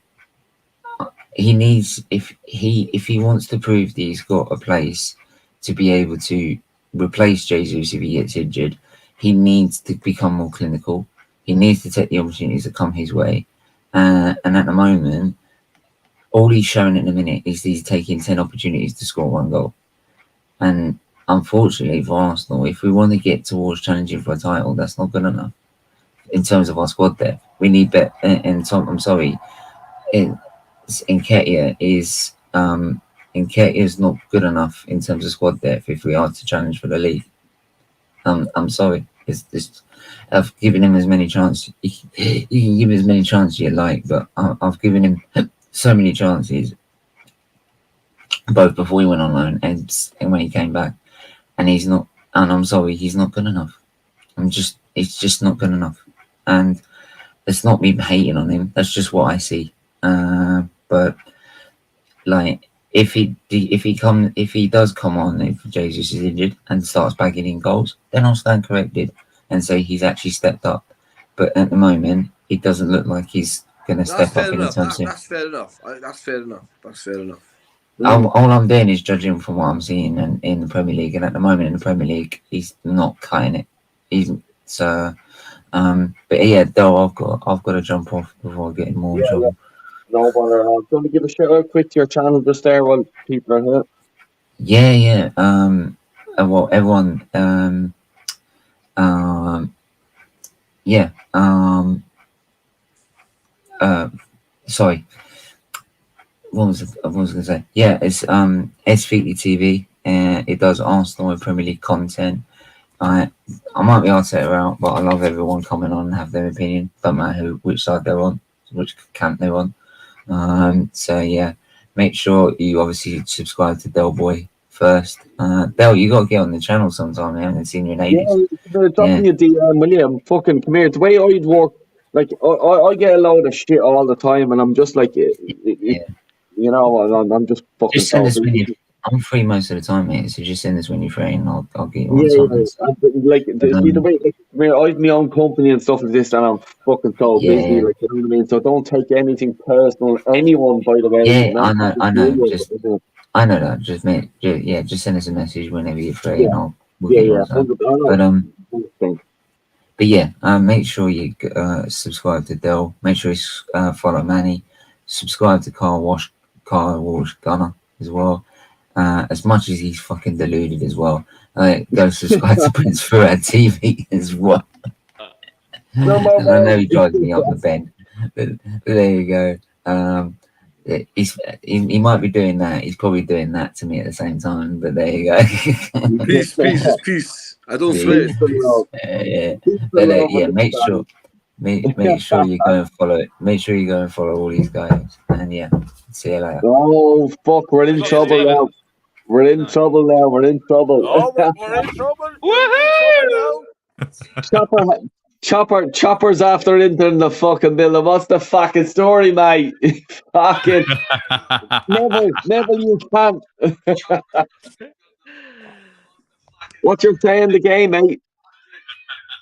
he needs, if he wants to prove that he's got a place to be able to replace Jesus if he gets injured, he needs to become more clinical. He needs to take the opportunities that come his way. And at the moment, all he's showing at the minute is he's taking 10 opportunities to score 1 goal. And unfortunately for Arsenal, if we want to get towards challenging for a title, that's not good enough in terms of our squad depth. We need better. And so, I'm sorry, Nketiah is not good enough in terms of squad depth if we are to challenge for the league. I'm sorry. I've given him as many chances. You can give him as many chances you like, but I've given him so many chances, both before he went on loan and when he came back, and he's not. And I'm sorry, he's not good enough. It's just not good enough. And it's not me hating on him. That's just what I see. But like, if he does come on, if Jesus is injured and starts bagging in goals, then I'll stand corrected and say he's actually stepped up. But at the moment, it doesn't look like he's going to step up anytime soon. That's fair enough. That's fair enough. All I'm doing is judging from what I'm seeing in the Premier League, and at the moment in the Premier League, he's not cutting it. But yeah, though I've got to jump off before I get in more trouble. No bother at all. Do you want to give a shout out quick to your channel just there while people are here? Yeah. Well, everyone. Sorry. What was I going to say? Yeah, it's S-Feetly TV. It does Arsenal and Premier League content. I might be Arteta out, but I love everyone coming on and have their opinion. Don't matter which side they're on, which camp they're on. So yeah, make sure you obviously subscribe to Del Boy first. Del, you got to get on the channel sometime. I haven't seen you in ages. Yeah, drop me a DM, will you? Fucking come here. The way I'd work, like I get a load of shit all the time, and I'm just like, you know, I'm just fucking. Just send us when you. I'm free most of the time, mate. So just send us when you're free, and I'll get you on something. Like the way, I have my own company and stuff like this, and I'm fucking so busy. Like, you know what I mean. So don't take anything personal. Anyone, by the way. Yeah, I know. I know that. Just just send us a message whenever you're free, and we'll get you on. But yeah, make sure you subscribe to Del. Make sure you follow Manny. subscribe to Kyle Walsh Gunner as well. As much as he's fucking deluded as well. Go subscribe to Prince Fuad TV as well. And I know he drives me up the bend, but there you go. He might be doing that. He's probably doing that to me at the same time. But there you go. Peace. I don't swear. Yeah. Make sure you go and follow. Make sure you go and follow all these guys. And yeah, see you later. Oh fuck, we're in trouble now. We're in trouble now. We're in trouble. Oh, we're in trouble. Woohoo! Chopper's after entering the fucking building. What's the fucking story, mate? Fucking never you can't. What you're playing the game, mate?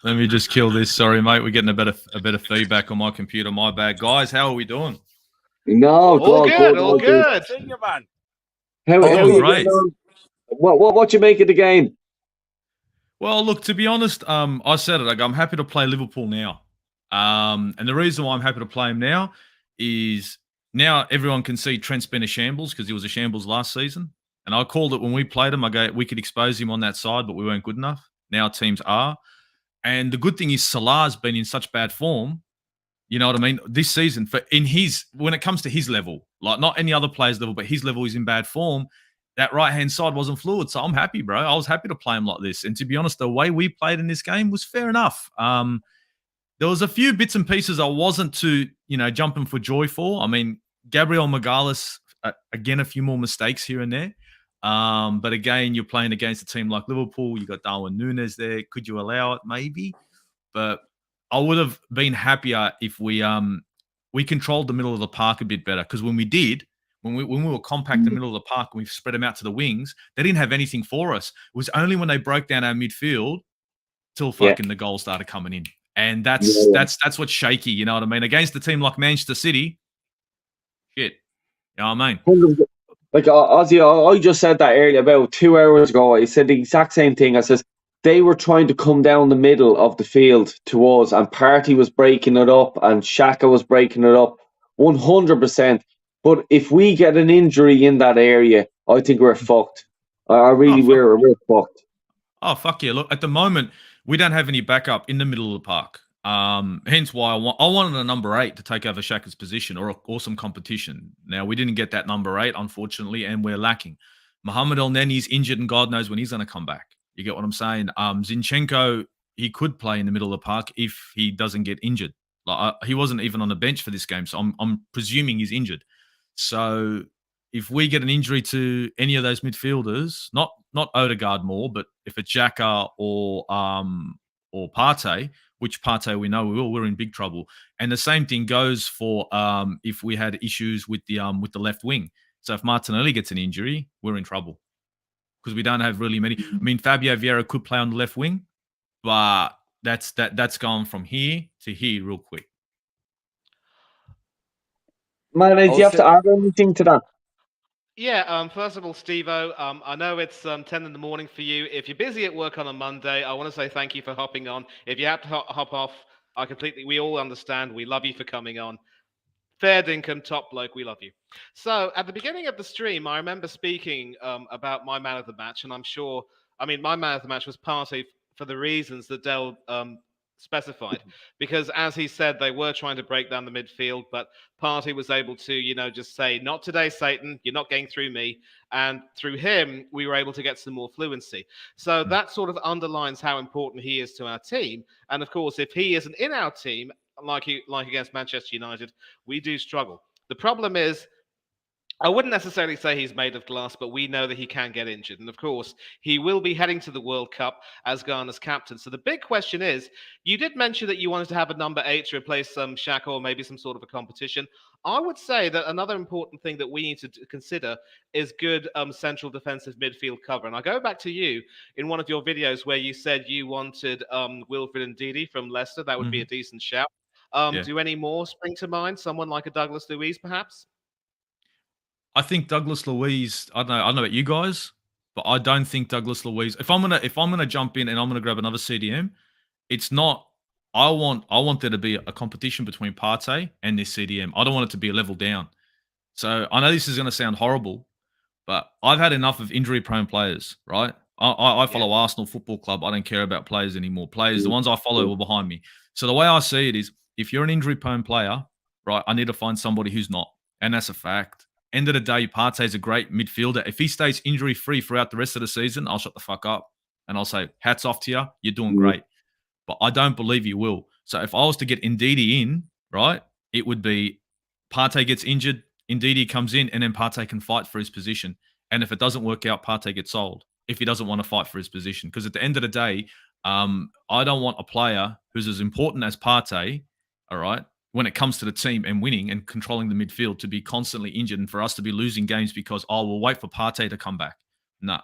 Let me just kill this. Sorry, mate. We're getting a bit of feedback on my computer. My bad, guys. How are we doing? No, all good. Senior man. How right. What you make of the game? Well, look, to be honest, I said it. I'm happy to play Liverpool now. And the reason why I'm happy to play him now is now everyone can see Trent's been a shambles because he was a shambles last season. And I called it when we played him. I go, we could expose him on that side, but we weren't good enough. Now teams are. And the good thing is Salah's been in such bad form. You know what I mean? This season, when it comes to his level, like not any other player's level, but his level is in bad form. That right-hand side wasn't fluid. So I'm happy, bro. I was happy to play him like this. And to be honest, the way we played in this game was fair enough. There was a few bits and pieces I wasn't too, jumping for joy for. I mean, Gabriel Magalhaes, again, a few more mistakes here and there. But again, you're playing against a team like Liverpool. You got Darwin Núñez there. Could you allow it? Maybe. But I would have been happier if we controlled the middle of the park a bit better. Because when we did, when we were compact in the middle of the park and we spread them out to the wings, they didn't have anything for us. It was only when they broke down our midfield till fucking the goals started coming in. And that's what's shaky, you know what I mean? Against a team like Manchester City, shit. You know what I mean? Like Ozzy, I just said that earlier about 2 hours ago. I said the exact same thing. I says they were trying to come down the middle of the field to us, and Partey was breaking it up, and Xhaka was breaking it up, 100%. But if we get an injury in that area, I think we're fucked. We're fucked. Oh fuck yeah! Look, at the moment we don't have any backup in the middle of the park. Hence why I wanted a number 8 to take over Xhaka's position or some competition. Now we didn't get that number 8, unfortunately, and we're lacking. Mohamed El Neni's injured, and God knows when he's going to come back. You get what I'm saying? Zinchenko, he could play in the middle of the park if he doesn't get injured. Like he wasn't even on the bench for this game, so I'm presuming he's injured. So if we get an injury to any of those midfielders, not Odegaard more, but if it's Xhaka or Partey, which Partey we know we will, we're in big trouble. And the same thing goes for if we had issues with the left wing. So if Martinelli gets an injury, we're in trouble because we don't have really many. I mean, Fabio Vieira could play on the left wing, but that's gone from here to here real quick. Man, do you have to add anything to that? Yeah, first of all, Steve-O, I know it's 10 in the morning for you. If you're busy at work on a Monday, I want to say thank you for hopping on. If you have to hop off, we all understand. We love you for coming on. Fair dinkum, top bloke, we love you. So at the beginning of the stream, I remember speaking about my man of the match, and my man of the match was Partey for the reasons that Dell specified, because as he said, they were trying to break down the midfield, but Partey was able to, just say, not today, Satan, you're not getting through me. And through him, we were able to get some more fluency. So that sort of underlines how important he is to our team. And of course, if he isn't in our team, like against Manchester United, we do struggle. The problem is, I wouldn't necessarily say he's made of glass, but we know that he can get injured. And of course, he will be heading to the World Cup as Ghana's captain. So the big question is, you did mention that you wanted to have a number 8 to replace some Xhaka or maybe some sort of a competition. I would say that another important thing that we need to consider is good central defensive midfield cover. And I go back to you in one of your videos where you said you wanted Wilfred Ndidi from Leicester. That would be a decent shout. Do any more spring to mind? Someone like a Douglas Luiz, perhaps? I think Douglas Luiz. I don't know about you guys, but I don't think Douglas Luiz. If I'm gonna jump in and I'm gonna grab another CDM, it's not. I want there to be a competition between Partey and this CDM. I don't want it to be a level down. So I know this is going to sound horrible, but I've had enough of injury-prone players, right? I follow Arsenal Football Club. I don't care about players anymore. Players, the ones I follow are behind me. So the way I see it is, if you're an injury-prone player, right, I need to find somebody who's not. And that's a fact. End of the day, Partey's a great midfielder. If he stays injury-free throughout the rest of the season, I'll shut the fuck up. And I'll say, hats off to you. You're doing great. But I don't believe you will. So if I was to get Ndidi in, right, it would be Partey gets injured, Ndidi comes in, and then Partey can fight for his position. And if it doesn't work out, Partey gets sold if he doesn't want to fight for his position. Because at the end of the day, I don't want a player who's as important as Partey, all right, when it comes to the team and winning and controlling the midfield, to be constantly injured and for us to be losing games because, we'll wait for Partey to come back. No.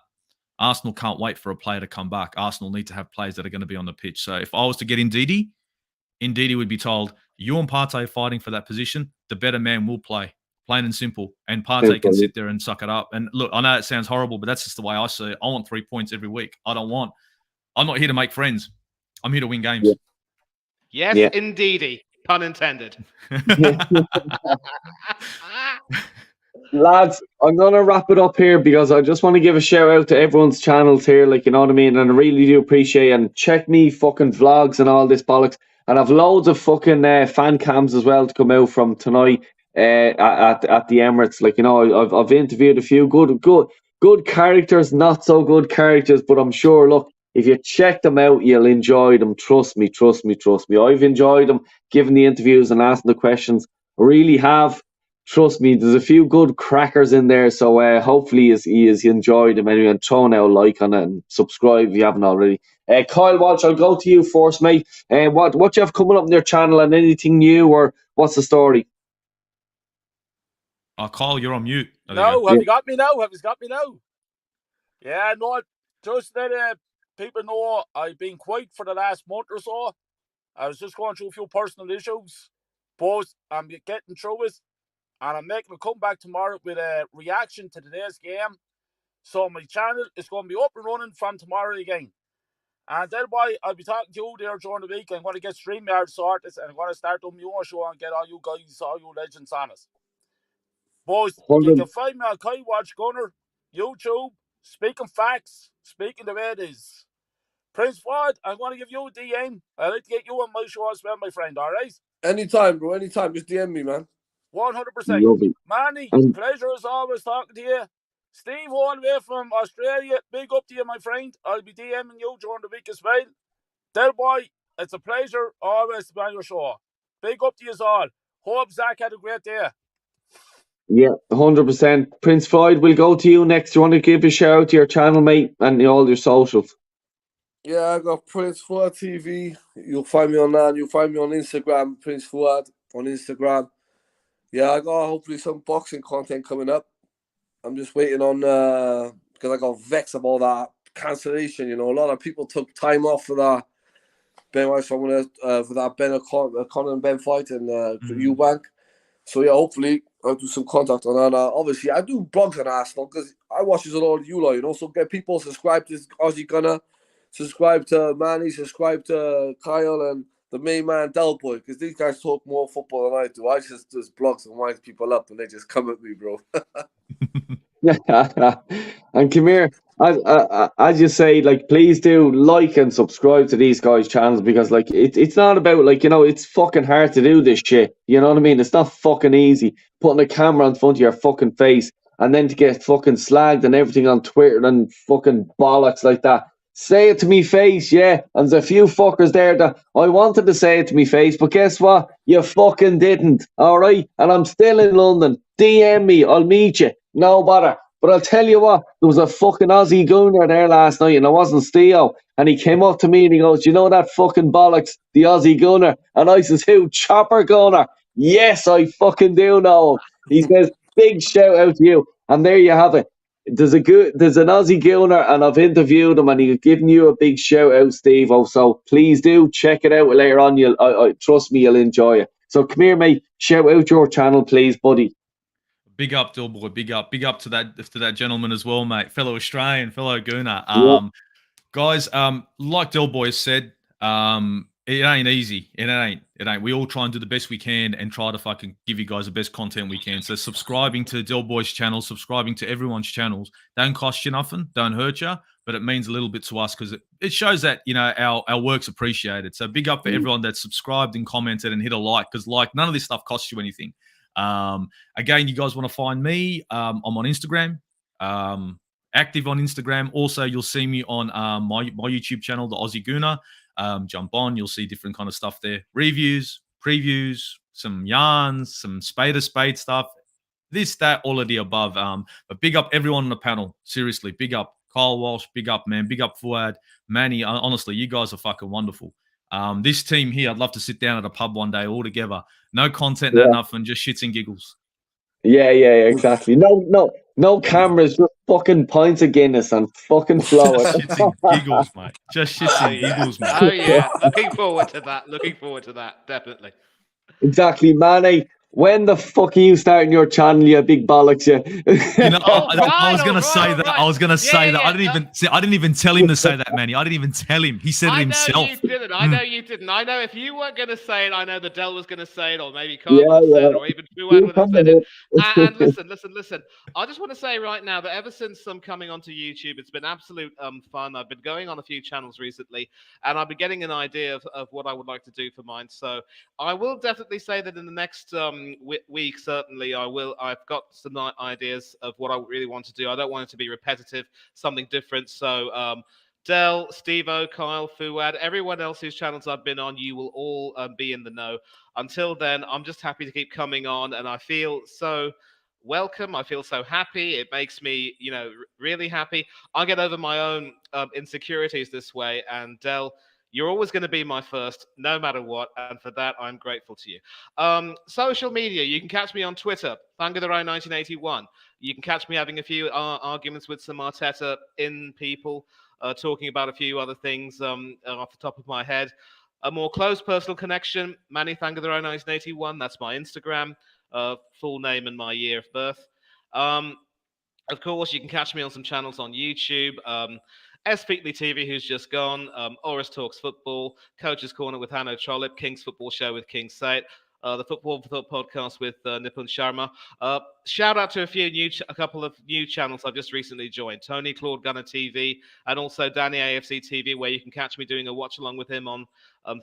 Arsenal can't wait for a player to come back. Arsenal need to have players that are going to be on the pitch. So if I was to get Ndidi would be told, you and Partey fighting for that position, the better man will play. Plain and simple. And Partey can sit there and suck it up. And look, I know it sounds horrible, but that's just the way I see it. I want 3 points every week. I'm not here to make friends. I'm here to win games. Yes, indeedy. Pun intended. Lads, I'm going to wrap it up here because I just want to give a shout out to everyone's channels here, like, you know what I mean? And I really do appreciate it. And check me fucking vlogs and all this bollocks. And I've loads of fucking fan cams as well to come out from tonight at the Emirates. Like, you know, I've interviewed a few good characters, not so good characters, but I'm sure, look, if you check them out, you'll enjoy them. Trust me. I've enjoyed them, giving the interviews and asking the questions. I really have. Trust me, there's a few good crackers in there, so hopefully you enjoyed them anyway, and throw now a like on it and subscribe if you haven't already. Kyle Walsh, I'll go to you first, mate. What do you have coming up on your channel, and anything new, or what's the story? Kyle, you're on mute. No, have you got me now? Yeah, no, just that people know I've been quiet for the last month or so. I was just going through a few personal issues, but I'm getting through it. And I'm making a comeback tomorrow with a reaction to today's game. So my channel is going to be up and running from tomorrow again. And then I'll be talking to you there during the week. I'm going to get StreamYard sorted, and I'm going to start doing my own show and get all you guys, all you legends on us. Boys, you can find me on COYG Gunner, YouTube, speaking facts, speaking the way it is. Prince Fuad, I'm going to give you a DM. I'd like to get you on my show as well, my friend, all right? Anytime, bro, anytime. Just DM me, man. 100%. Manny, pleasure as always talking to you. Steve, all the way from Australia, big up to you, my friend. I'll be DMing you during the week as well. Del boy, it's a pleasure always to be on your show. Big up to you all. Hope Zach had a great day. Yeah, 100%. Prince Floyd, we'll go to you next. Do you want to give a shout out to your channel, mate, and all your socials? Yeah, I got Prince Fuad TV. You'll find me on that. You'll find me on Instagram, Prince Fuad on Instagram. Yeah, I got hopefully some boxing content coming up. I'm just waiting on because I got vexed about that cancellation. You know, a lot of people took time off for that Ben White for that Ben O'Connor and Ben fight in Eubank. So yeah, hopefully I'll do some contact on that. Obviously, I do blogs on Arsenal because I watch this a lot of you lot. You know, so get people subscribe to Aussie Gunner, subscribe to Manny, subscribe to Kyle and the main man Del Boy, because these guys talk more football than I do. I just blogs and wind people up and they just come at me, bro. And come here, as you say, like, please do like and subscribe to these guys' channels, because like it's not about, like, you know, it's fucking hard to do this shit. You know what I mean? It's not fucking easy putting a camera in front of your fucking face and then to get fucking slagged and everything on Twitter and fucking bollocks like that. Say it to me face, yeah. And there's a few fuckers there that I wanted to say it to me face, but guess what? You fucking didn't, all right? And I'm still in London. DM me, I'll meet you. No bother. But I'll tell you what, there was a fucking Aussie gooner there last night, and it wasn't Steo. And he came up to me and he goes, you know that fucking bollocks, the Aussie gunner? And I says, who? Chopper Gunner. Yes, I fucking do know him. He says, big shout out to you. And there you have it. There's an Aussie gunner, and I've interviewed him, and he's giving you a big shout out, Steve. So please do check it out later on. I trust me, you'll enjoy it. So come here, mate. Shout out your channel, please, buddy. Big up, Dill Boy. Big up to that gentleman as well, mate. Fellow Australian, fellow Gooner. Guys, like Dill Boy said, It ain't easy. It ain't. We all try and do the best we can and try to fucking give you guys the best content we can. So subscribing to Del Boy's channel, subscribing to everyone's channels, don't cost you nothing, don't hurt you, but it means a little bit to us because it shows that, you know, our work's appreciated. So big up for everyone that subscribed and commented and hit a like, because none of this stuff costs you anything. Again, you guys want to find me, I'm on Instagram, active on Instagram. Also, you'll see me on my YouTube channel, the Aussie Gooner. Jump on, you'll see different kind of stuff there. Reviews, previews, some yarns, some spade stuff. This, that, all of the above. But big up everyone on the panel. Seriously, big up Kyle Walsh, big up, man. Big up Fuad, Manny. Honestly, you guys are fucking wonderful. This team here, I'd love to sit down at a pub one day all together. No content, no nothing, just shits and giggles. Yeah, exactly. No cameras, just fucking pints of Guinness and fucking flow. Just shits and giggles, mate. Just shits and giggles, mate. Oh yeah, looking forward to that. Definitely. Exactly, Manny. When the fuck are you starting your channel, you big bollocks, you? You know, I was gonna say that. I was gonna say that. Yeah. I didn't even tell him to say that, Manny. I didn't even tell him. He said it himself. I know you didn't. I know if you weren't going to say it, I know that Del was going to say it, or maybe Carl would have said it, or even Fuad would have said it. And listen. I just want to say right now that ever since I'm coming onto YouTube, it's been absolute fun. I've been going on a few channels recently, and I've been getting an idea of what I would like to do for mine. So I will definitely say that in the next week, certainly, I've got some ideas of what I really want to do. I don't want it to be repetitive, something different. So Del, Steve-O, Kyle, Fuad, everyone else whose channels I've been on, you will all be in the know. Until then, I'm just happy to keep coming on, and I feel so welcome. I feel so happy. It makes me, really happy. I get over my own insecurities this way, and Del, you're always going to be my first, no matter what, and for that, I'm grateful to you. Social media, you can catch me on Twitter, Fangatherai1981. You can catch me having a few arguments with some Arteta people, talking about a few other things off the top of my head. A more close personal connection, Manny Fangatherai1981, that's my Instagram, full name and my year of birth. Of course, you can catch me on some channels on YouTube. S. Featley TV, who's just gone, Oris Talks Football, Coach's Corner with Hanno Trollope, King's Football Show with King Sait, the Football for Thought podcast with Nipun Sharma. Shout out to a couple of new channels I've just recently joined, Tony Claude Gunner TV and also Danny AFC TV, where you can catch me doing a watch along with him on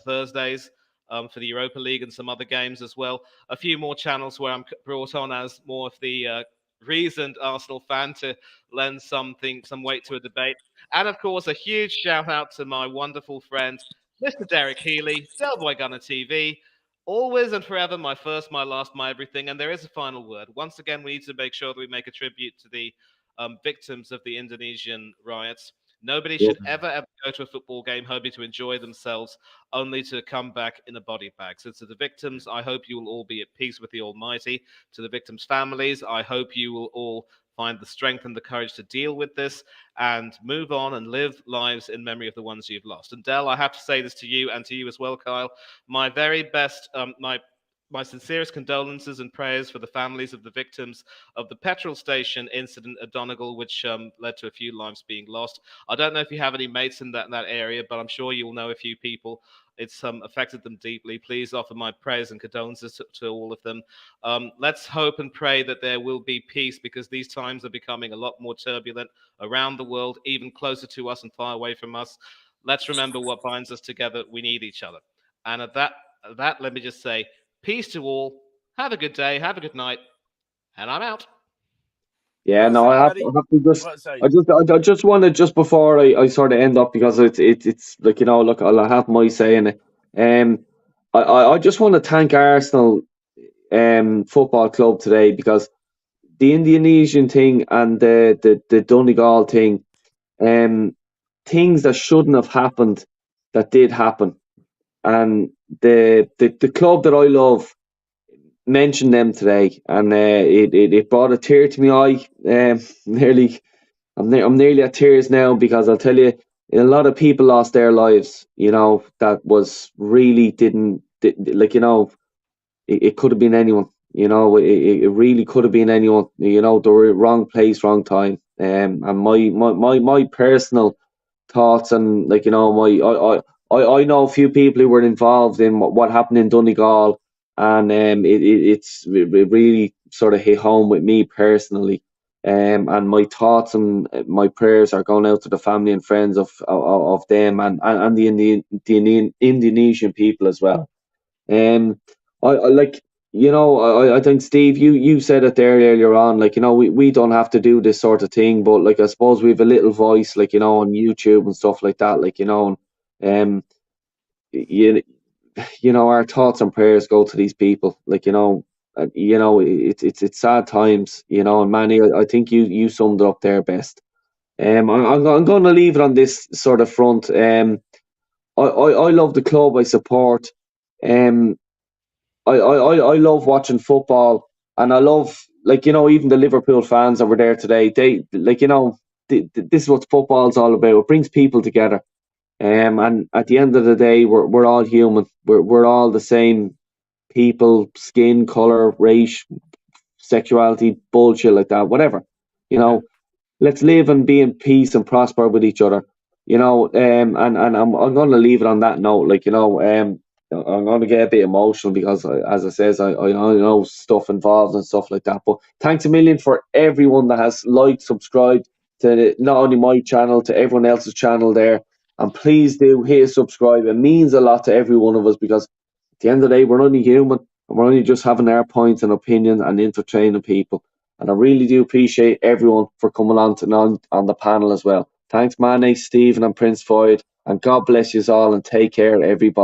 Thursdays for the Europa League and some other games as well. A few more channels where I'm brought on as more of the reasoned Arsenal fan to lend some weight to a debate. And of course, a huge shout out to my wonderful friend, Mr. Derek Healy, Del Boy Gunner TV. Always and forever, my first, my last, my everything. And there is a final word. Once again, we need to make sure that we make a tribute to the victims of the Indonesian riots. Nobody should ever go to a football game hoping to enjoy themselves, only to come back in a body bag. So to the victims, I hope you will all be at peace with the Almighty. To the victims' families, I hope you will all find the strength and the courage to deal with this and move on and live lives in memory of the ones you've lost. And Del, I have to say this to you and to you as well, Kyle. My very best, my sincerest condolences and prayers for the families of the victims of the petrol station incident at Donegal, which led to a few lives being lost. I don't know if you have any mates in that area, but I'm sure you'll know a few people. It's affected them deeply. Please offer my prayers and condolences to all of them. Let's hope and pray that there will be peace, because these times are becoming a lot more turbulent around the world, even closer to us and far away from us. Let's remember what binds us together. We need each other. And at that, let me just say, peace to all. Have a good day. Have a good night. And I'm out. Yeah, no, I have to just want to, just before I sort of end up, because it's like, look, I'll have my say in it. I just want to thank Arsenal Football Club today, because the Indonesian thing and the Donegal thing, things that shouldn't have happened, that did happen. And the club that I love mentioned them today, and it brought a tear to my eye. I'm nearly at tears now, because I'll tell you, a lot of people lost their lives. That was really it could have been anyone. It really could have been anyone. They were wrong place, wrong time. And my personal thoughts, and I know a few people who were involved in what happened in Donegal, and it really sort of hit home with me personally. And my thoughts and my prayers are going out to the family and friends of them and the Indonesian people as well. I like, I think, Steve, you said it there earlier on, like, we don't have to do this sort of thing, but like, I suppose we have a little voice, like, on YouTube and stuff like that, like, and you, our thoughts and prayers go to these people, like, it's sad times, and Manny, I think you summed it up there best. I'm going to leave it on this sort of front. I love the club I support. Um, I love watching football, and I love, like, even the Liverpool fans that were there today. They, like, this is what football's all about. It brings people together. And at the end of the day, we're all human. We're all the same people, skin color, race, sexuality, bullshit like that, whatever. Let's live and be in peace and prosper with each other. And I'm going to leave it on that note. Like, I'm going to get a bit emotional because, as I says, I know stuff involved and stuff like that. But thanks a million for everyone that has liked, subscribed to not only my channel, to everyone else's channel there. And please do hit subscribe. It means a lot to every one of us, because at the end of the day, we're only human, and we're only just having our points and opinions and entertaining people. And I really do appreciate everyone for coming on the panel as well. Thanks, Manny, Stephen, and Prince Floyd. And God bless you all, and take care, everybody.